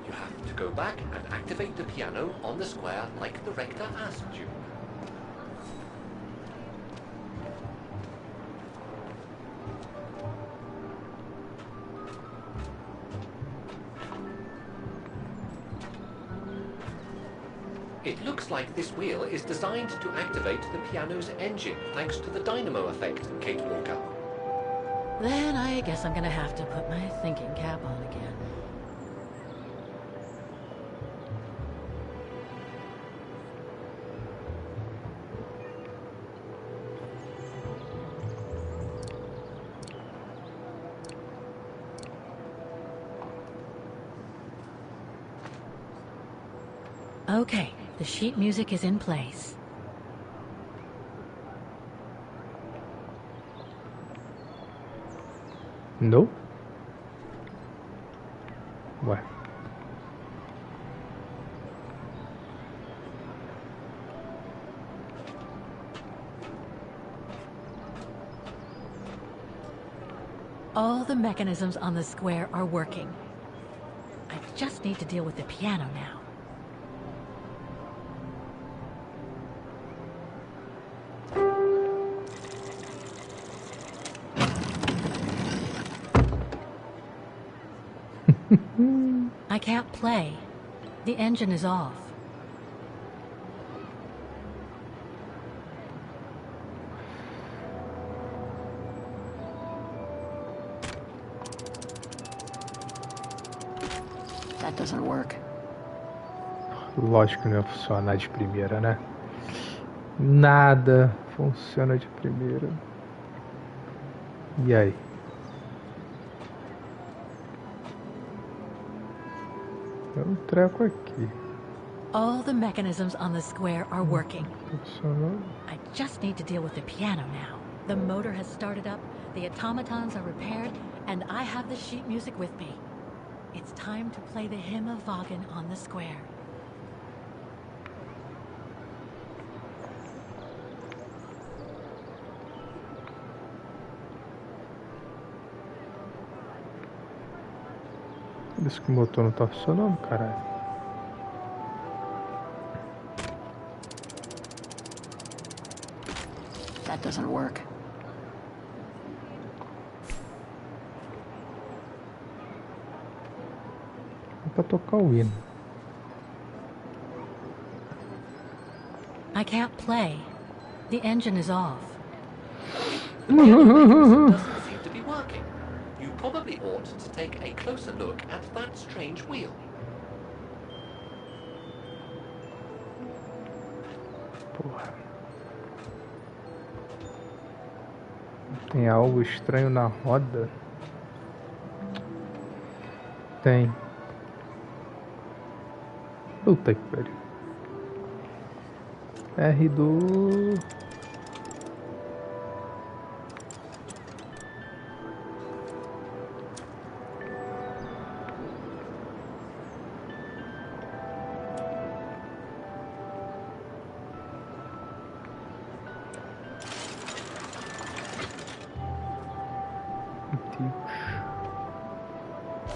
You have to go back and activate the piano on the square like the rector asked you. It looks like this wheel is designed to activate the piano's engine thanks to the dynamo effect, Kate Walker. Then I guess I'm gonna have to put my thinking cap on again. Okay, the sheet music is in place. No? Ué. All the mechanisms on the square are working. I just need to deal with the piano now. I can't play. The engine is off. That doesn't work. Lógico que não ia funcionar de primeira, né? Nada funciona de primeira. E aí? Tem um treco aqui. All the mechanisms on the square are working. Funcionou. I just need to deal with the piano now. The motor has started up, the automatons are repaired, and I have the sheet music with me. It's time to play the hymn of Vaughan on the square. Por isso que o motor não tá funcionando, caralho. That doesn't work. É pra tocar o hino. I can't play. The engine is off. The piano doesn't seem to be working. You probably ought to take a closer look at that strange wheel. Porra. Tem algo estranho na roda? Tem. Puta que pariu. R do...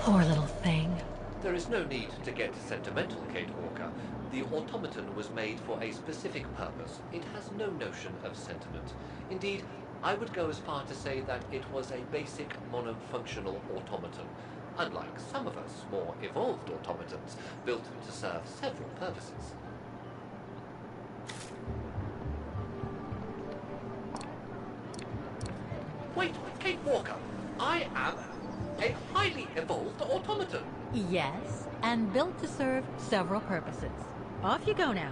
Poor little thing. There is no need to get sentimental, Kate Walker. The automaton was made for a specific purpose. It has no notion of sentiment. Indeed, I would go as far to say that it was a basic monofunctional automaton, unlike some of us more evolved automatons built to serve several purposes. Wait, Kate Walker, I am a highly evolved automaton. Yes, and built to serve several purposes. Off you go now.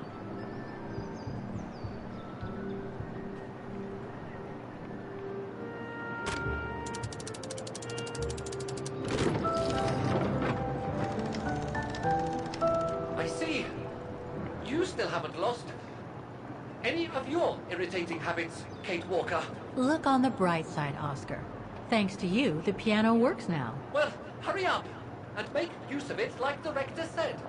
haven't lost any of your irritating habits, Kate Walker. Look on the bright side, Oscar. Thanks to you, the piano works now. Well, hurry up and make use of it like the rector said.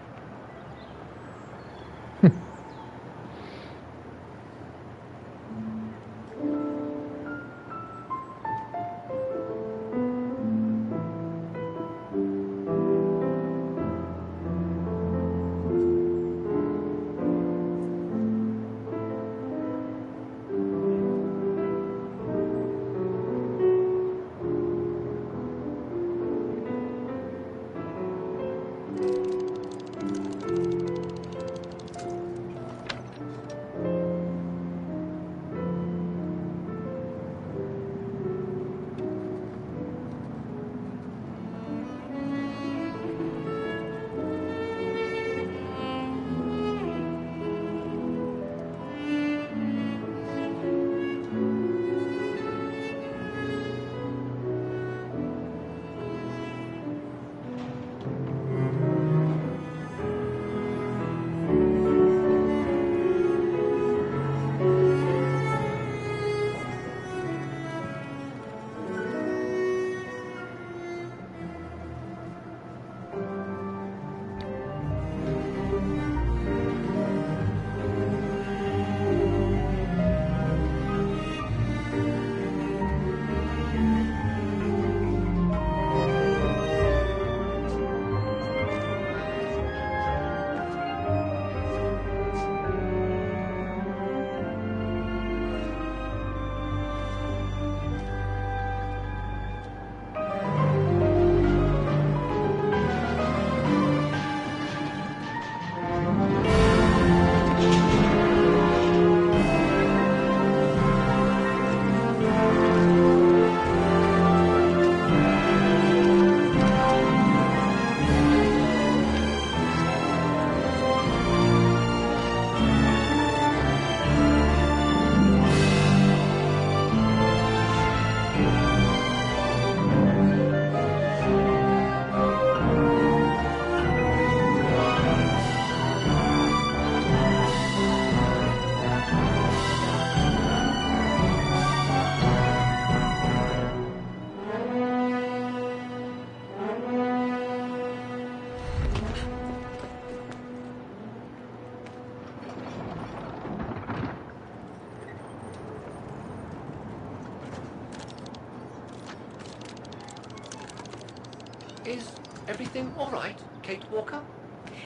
Is everything all right, Kate Walker?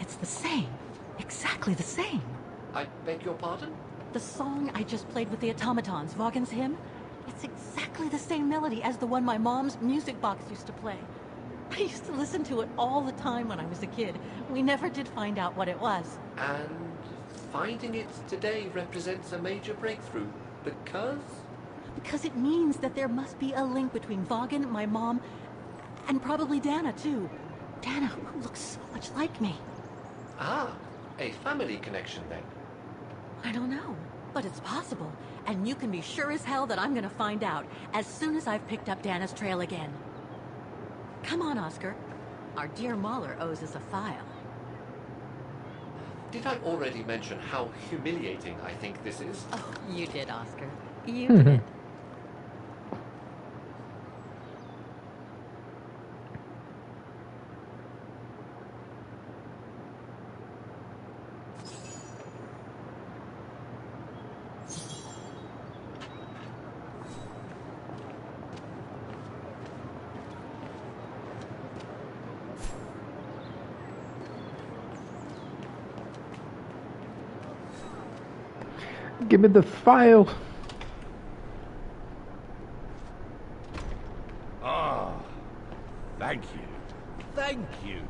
It's the same. Exactly the same. I beg your pardon? The song I just played with the automatons, Vaughan's hymn, it's exactly the same melody as the one my mom's music box used to play. I used to listen to it all the time when I was a kid. We never did find out what it was. And finding it today represents a major breakthrough, because? Because it means that there must be a link between Vaughan, my mom, and probably Dana, too. Dana, who looks so much like me. Ah, a family connection, then. I don't know, but it's possible. And you can be sure as hell that I'm gonna find out as soon as I've picked up Dana's trail again. Come on, Oscar. Our dear Mahler owes us a file. Did I already mention how humiliating I think this is? Oh, you did, Oscar. You did. Give me the file. Ah, thank you. Thank you.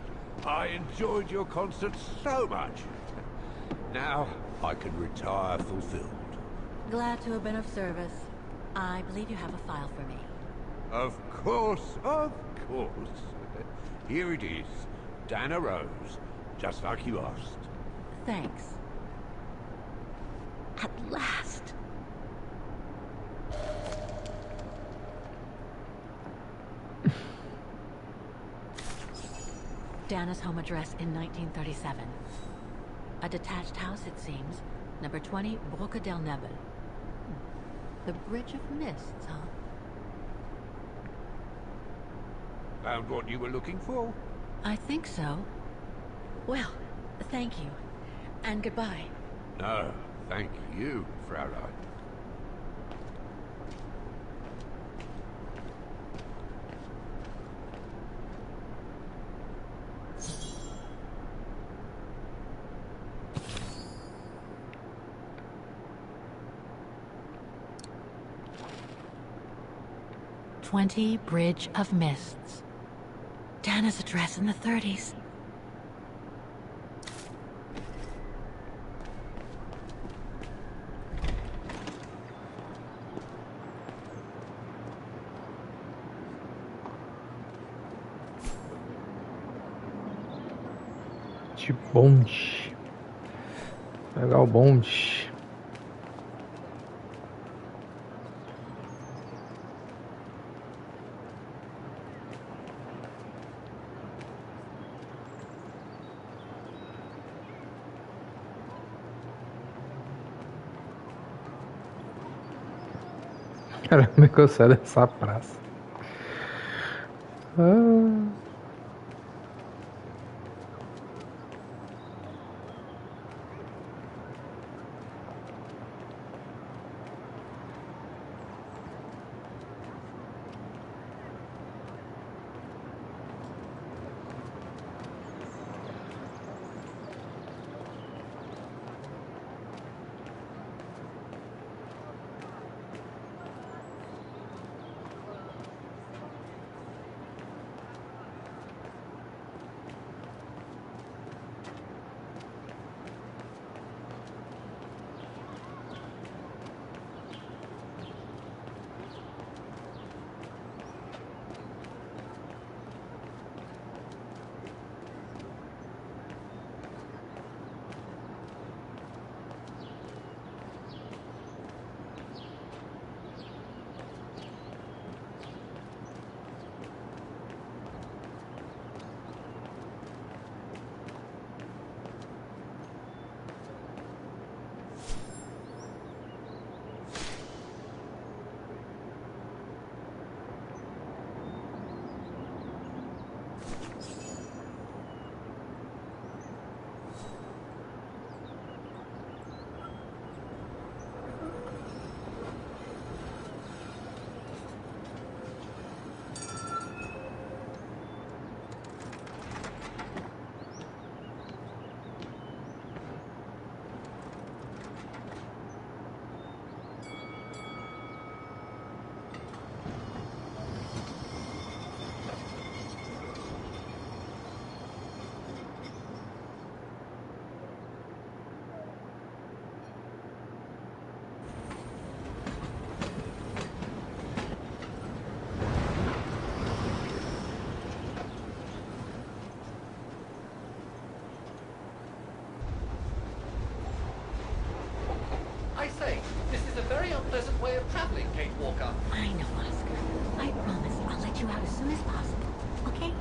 I enjoyed your concert so much. Now I can retire fulfilled. Glad to have been of service. I believe you have a file for me. Of course, of course. Here it is. Dana Roze, just like you asked. Thanks. At last. Dana's home address in 1937. A detached house, it seems. Number 20, Brücke del Nebel. The Bridge of Mists, huh? Found what you were looking for? I think so. Well, thank you. And goodbye. No, thank you, Fraulein. "20 Bridge of Mists." Dana's address in the 30s. De bonde. Pegar o bonde. Cara, como é que eu saio dessa praça? I say, this is a very unpleasant way of traveling, Kate Walker. I know, Oscar. I promise I'll let you out as soon as possible, okay?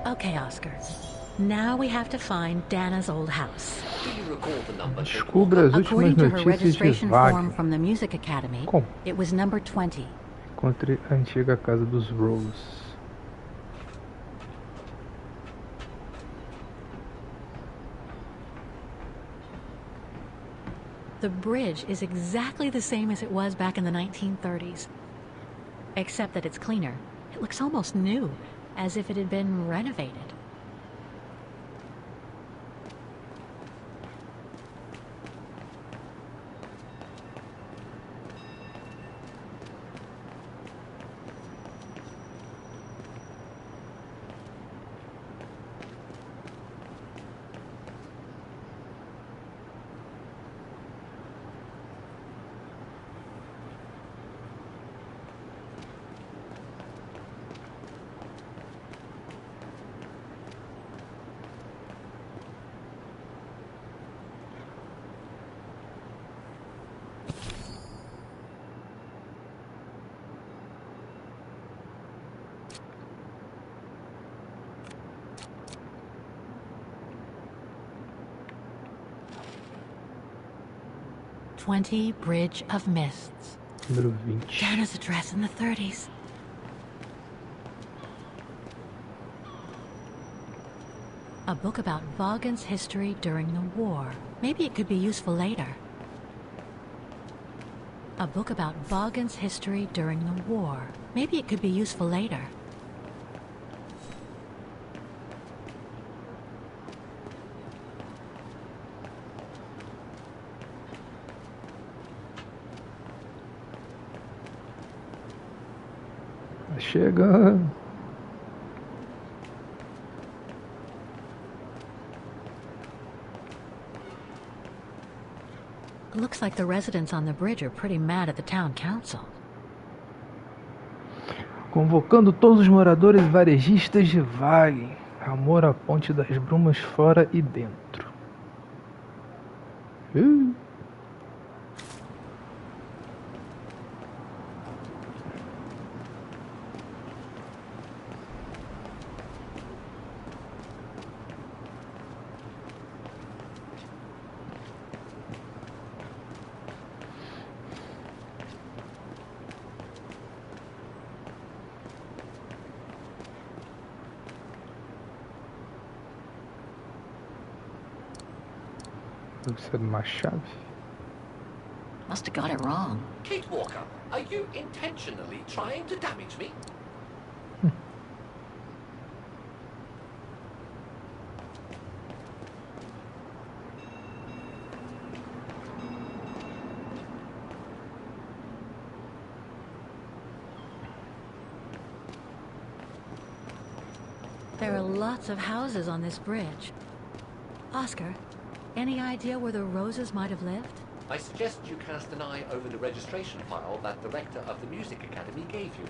Okay, Oscar. Now we have to find Dana's old house. Do you recall the number? Descubra as últimas According to her notícias de registration form Jogue. from the Music Academy, Como? it was number 20. Encontre a antiga casa dos Roze. The bridge is exactly the same as it was back in the 1930s. Except that it's cleaner. It looks almost new, as if it had been renovated. 20 Bridge of Mists. Número 20. Dana's address in the 30s. A book about Vaughan's history during the war. Maybe it could be useful later. A book about Vaughan's history during the war. Maybe it could be useful later. Chega. Looks like the residents on the bridge are pretty mad at the town council. Convocando todos os moradores varejistas de Vague. Amor à ponte das brumas fora e dentro. Deve ser uma chave. Must have got it wrong. Kate Walker, are you intentionally trying to damage me? There are lots of houses on this bridge. Oscar, any idea where the Roses might have lived? I suggest you cast an eye over the registration file that the rector of the Music Academy gave you.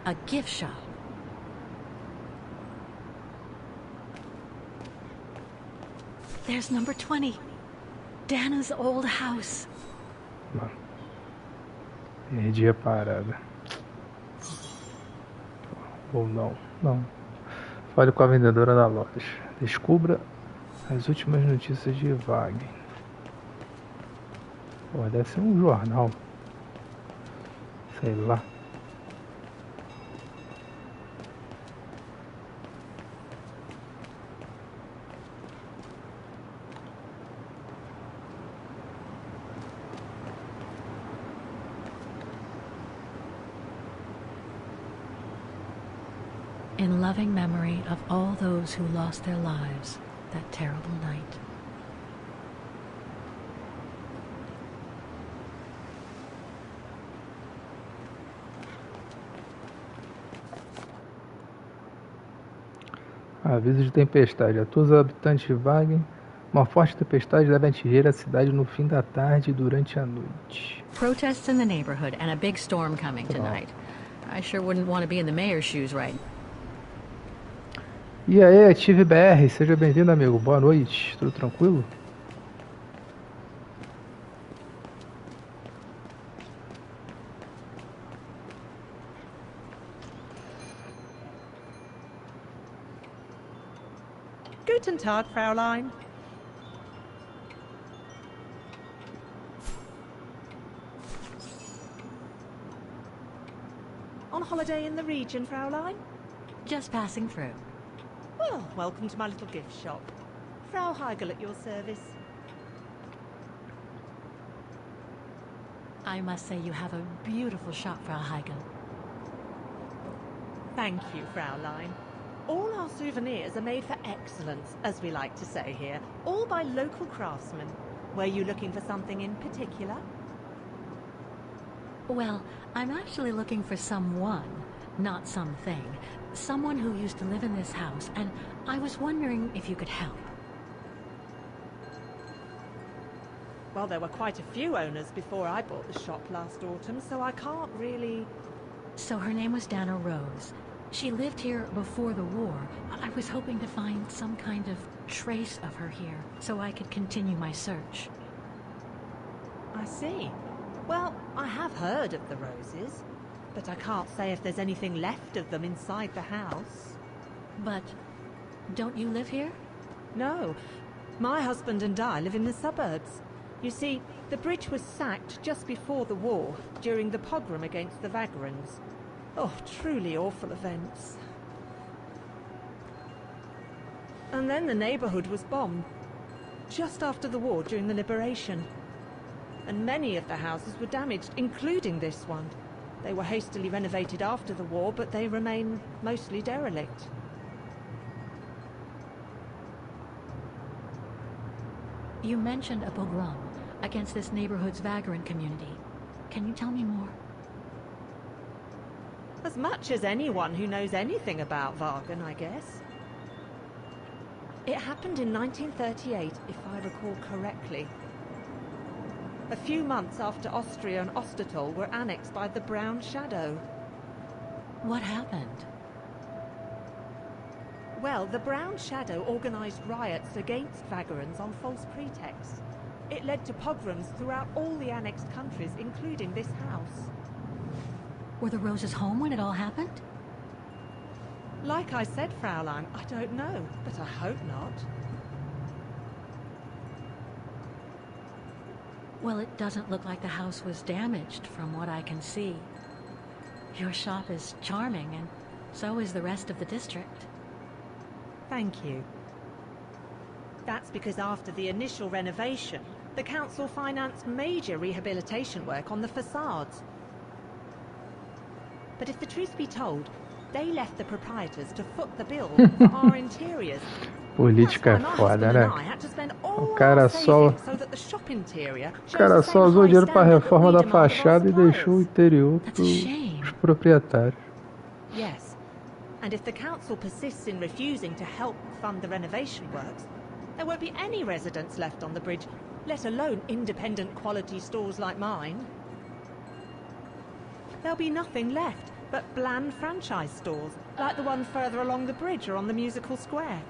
A gift shop. There's number 20. Dana's old house. Mano. Perdi a parada. Ou não. Não. Fale com a vendedora da loja. Descubra as últimas notícias de Vague. Pô, deve ser um jornal. Sei lá. In loving memory of all those who lost their lives that terrible night. Aviso de tempestade. A todos os habitantes de Vague, uma forte tempestade deve atingir a cidade no fim da tarde e durante a noite. Protests in the neighborhood and a big storm coming tonight. I sure wouldn't want to be in the mayor's shoes right. E aí, Ative BR, seja bem-vindo, amigo. Boa noite, tudo tranquilo? Guten Tag, Fräulein. On holiday in the region, Fräulein? Just passing through. Well, welcome to my little gift shop. Frau Heigl at your service. I must say you have a beautiful shop, Frau Heigl. Thank you, Fräulein. All our souvenirs are made for excellence, as we like to say here, all by local craftsmen. Were you looking for something in particular? Well, I'm actually looking for someone, not something. Someone who used to live in this house, and I was wondering if you could help. Well, there were quite a few owners before I bought the shop last autumn, so I can't really... So her name was Dana Roze. She lived here before the war. I was hoping to find some kind of trace of her here, so I could continue my search. I see. Well, I have heard of the Roses, but I can't say if there's anything left of them inside the house. But don't you live here? No. My husband and I live in the suburbs. You see, the bridge was sacked just before the war, during the pogrom against the Vagrants. Oh, truly awful events. And then the neighborhood was bombed, just after the war during the liberation. And many of the houses were damaged, including this one. They were hastily renovated after the war, but they remain mostly derelict. You mentioned a pogrom against this neighborhood's vagrant community. Can you tell me more? As much as anyone who knows anything about Wagen, I guess. It happened in 1938, if I recall correctly. A few months after Austria and Ostertal were annexed by the Brown Shadow. What happened? Well, the Brown Shadow organized riots against vagrants on false pretexts. It led to pogroms throughout all the annexed countries, including this house. Were the Roses home when it all happened? Like I said, Fraulein, I don't know, but I hope not. Well, it doesn't look like the house was damaged from what I can see. Your shop is charming, and so is the rest of the district. Thank you. That's because after the initial renovation, the council financed major rehabilitation work on the facades. But if the truth be told, they left the proprietors to foot the bill for our interiors. Política é foda, né? O cara só usou dinheiro para a reforma da fachada e deixou o interior para os proprietários. Yes. And if the council persists in refusing to help fund the renovation works, there won't be any residents left on the bridge, let alone independent quality stores like mine. There'll be nothing left but bland franchise stores, like the one further along the bridge or on the musical square.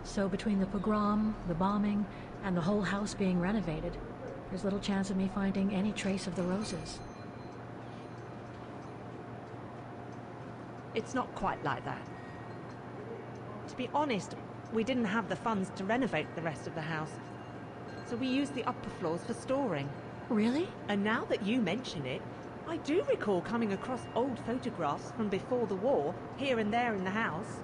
So between the pogrom, the bombing, and the whole house being renovated, there's little chance of me finding any trace of the Roses. It's not quite like that. To be honest, we didn't have the funds to renovate the rest of the house, so we used the upper floors for storing. Really? And now that you mention it, I do recall coming across old photographs from before the war, here and there in the house.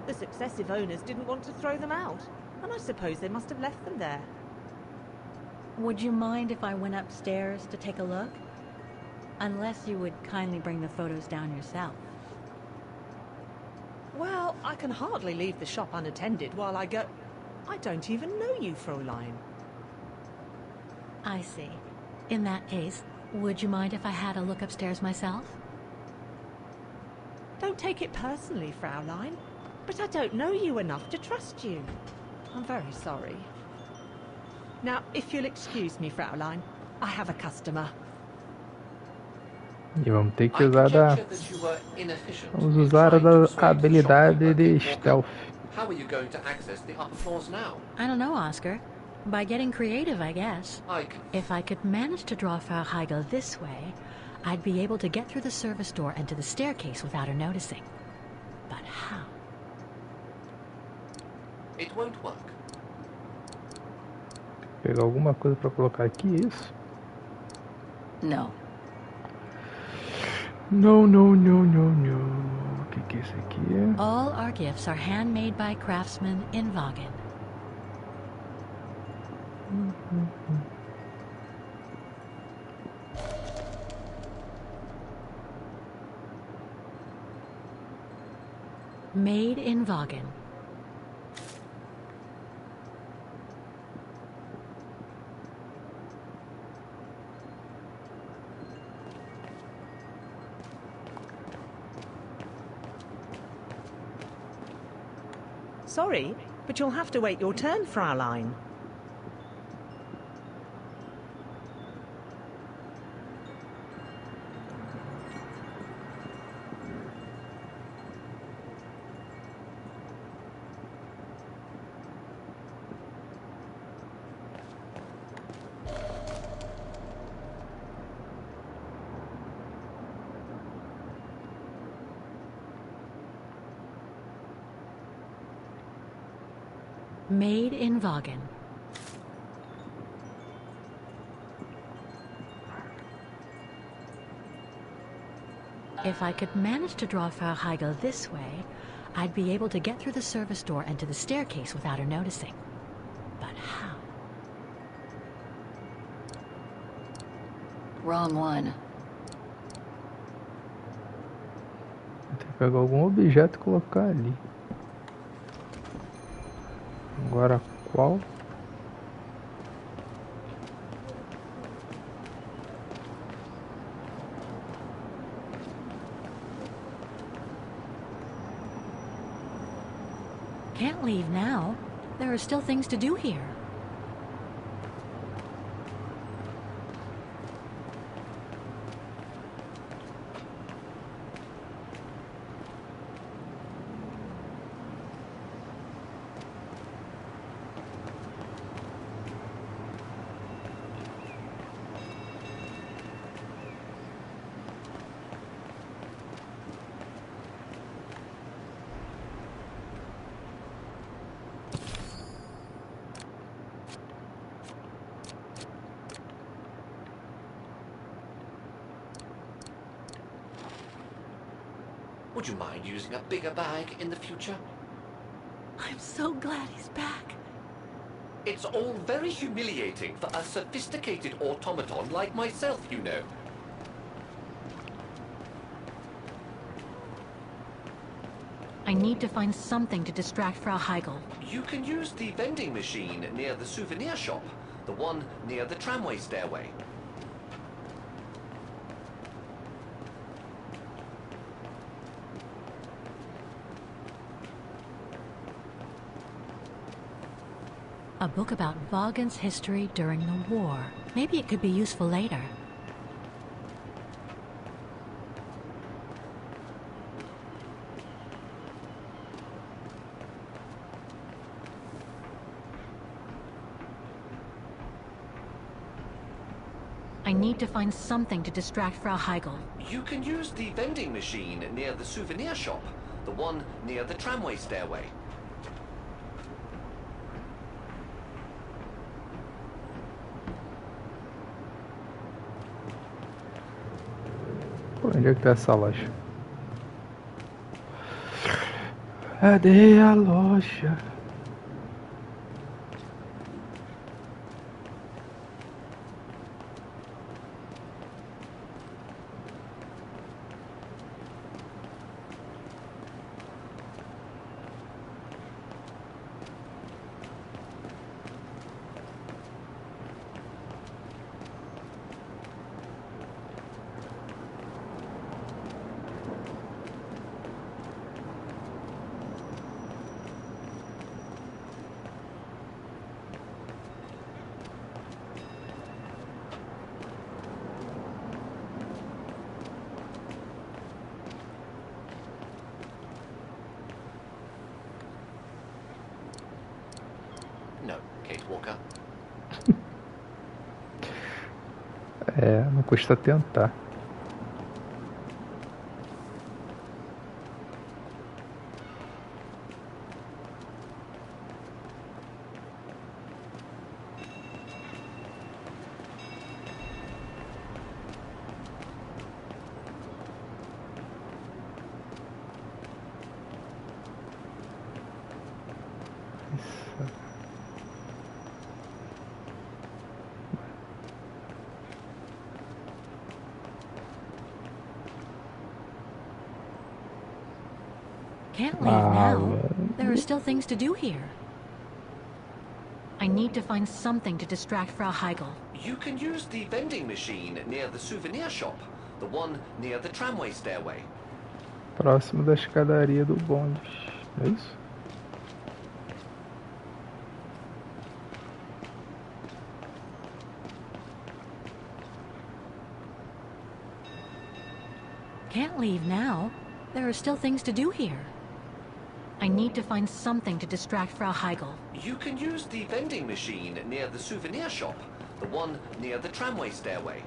The successive owners didn't want to throw them out, and I suppose they must have left them there. Would you mind if I went upstairs to take a look? Unless you would kindly bring the photos down yourself. Well, I can hardly leave the shop unattended while I go... I don't even know you, Fräulein. I see. In that case, would you mind if I had a look upstairs myself? Don't take it personally, Fraulein, but I don't know you enough to trust you. I'm very sorry. Now, if you'll excuse me, Fraulein, I have a customer. E vamos ter que usar vamos usar a habilidade de stealth. How are you going to access the upper floors now? I don't know, Oscar. By getting creative, I guess. If I could manage to draw Frau Heigl this way, I'd be able to get through the service door and to the staircase without her noticing. But how? It won't work. Pegar alguma coisa para colocar aqui, isso? No. No. O que é isso aqui? All our gifts are handmade by craftsmen in Wagen. Made in Wagen. Sorry, but you'll have to wait your turn, Fraulein. Made in Vaughan. If I could manage to draw Frau Heigl this way, I'd be able to get through the service door and to the staircase without her noticing. But how? Wrong one. Tem que pegar algum objeto e colocar ali. Agora qual? Can't leave now. There are still things to do here. Would you mind using a bigger bag in the future? I'm so glad he's back. It's all very humiliating for a sophisticated automaton like myself, you know. I need to find something to distract Frau Heigl. You can use the vending machine near the souvenir shop, the one near the tramway stairway. A book about Vaughan's history during the war. Maybe it could be useful later. I need to find something to distract Frau Heigl. You can use the vending machine near the souvenir shop, the one near the tramway stairway. Pô, onde é que tá essa loja? Cadê a loja? É, não custa tentar. Can't leave now. There are still things to do here. I need to find something to distract Frau Heigl. You can use the vending machine near the souvenir shop, the one near the tramway stairway. Próximo da escadaria do bonde. É isso? Can't leave now. There are still things to do here. I need to find something to distract Frau Heigl. You can use the vending machine near the souvenir shop, the one near the tramway stairway.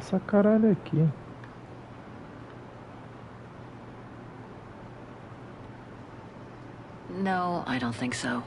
essa caralho aqui. No, I don't think so.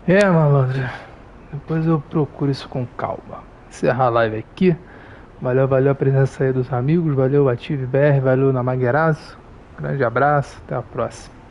É, malandro. Depois eu procuro isso com calma. Encerrar a live aqui. Valeu a presença aí dos amigos. Valeu, Ative BR. Valeu, Namagueraço. Grande abraço. Até a próxima.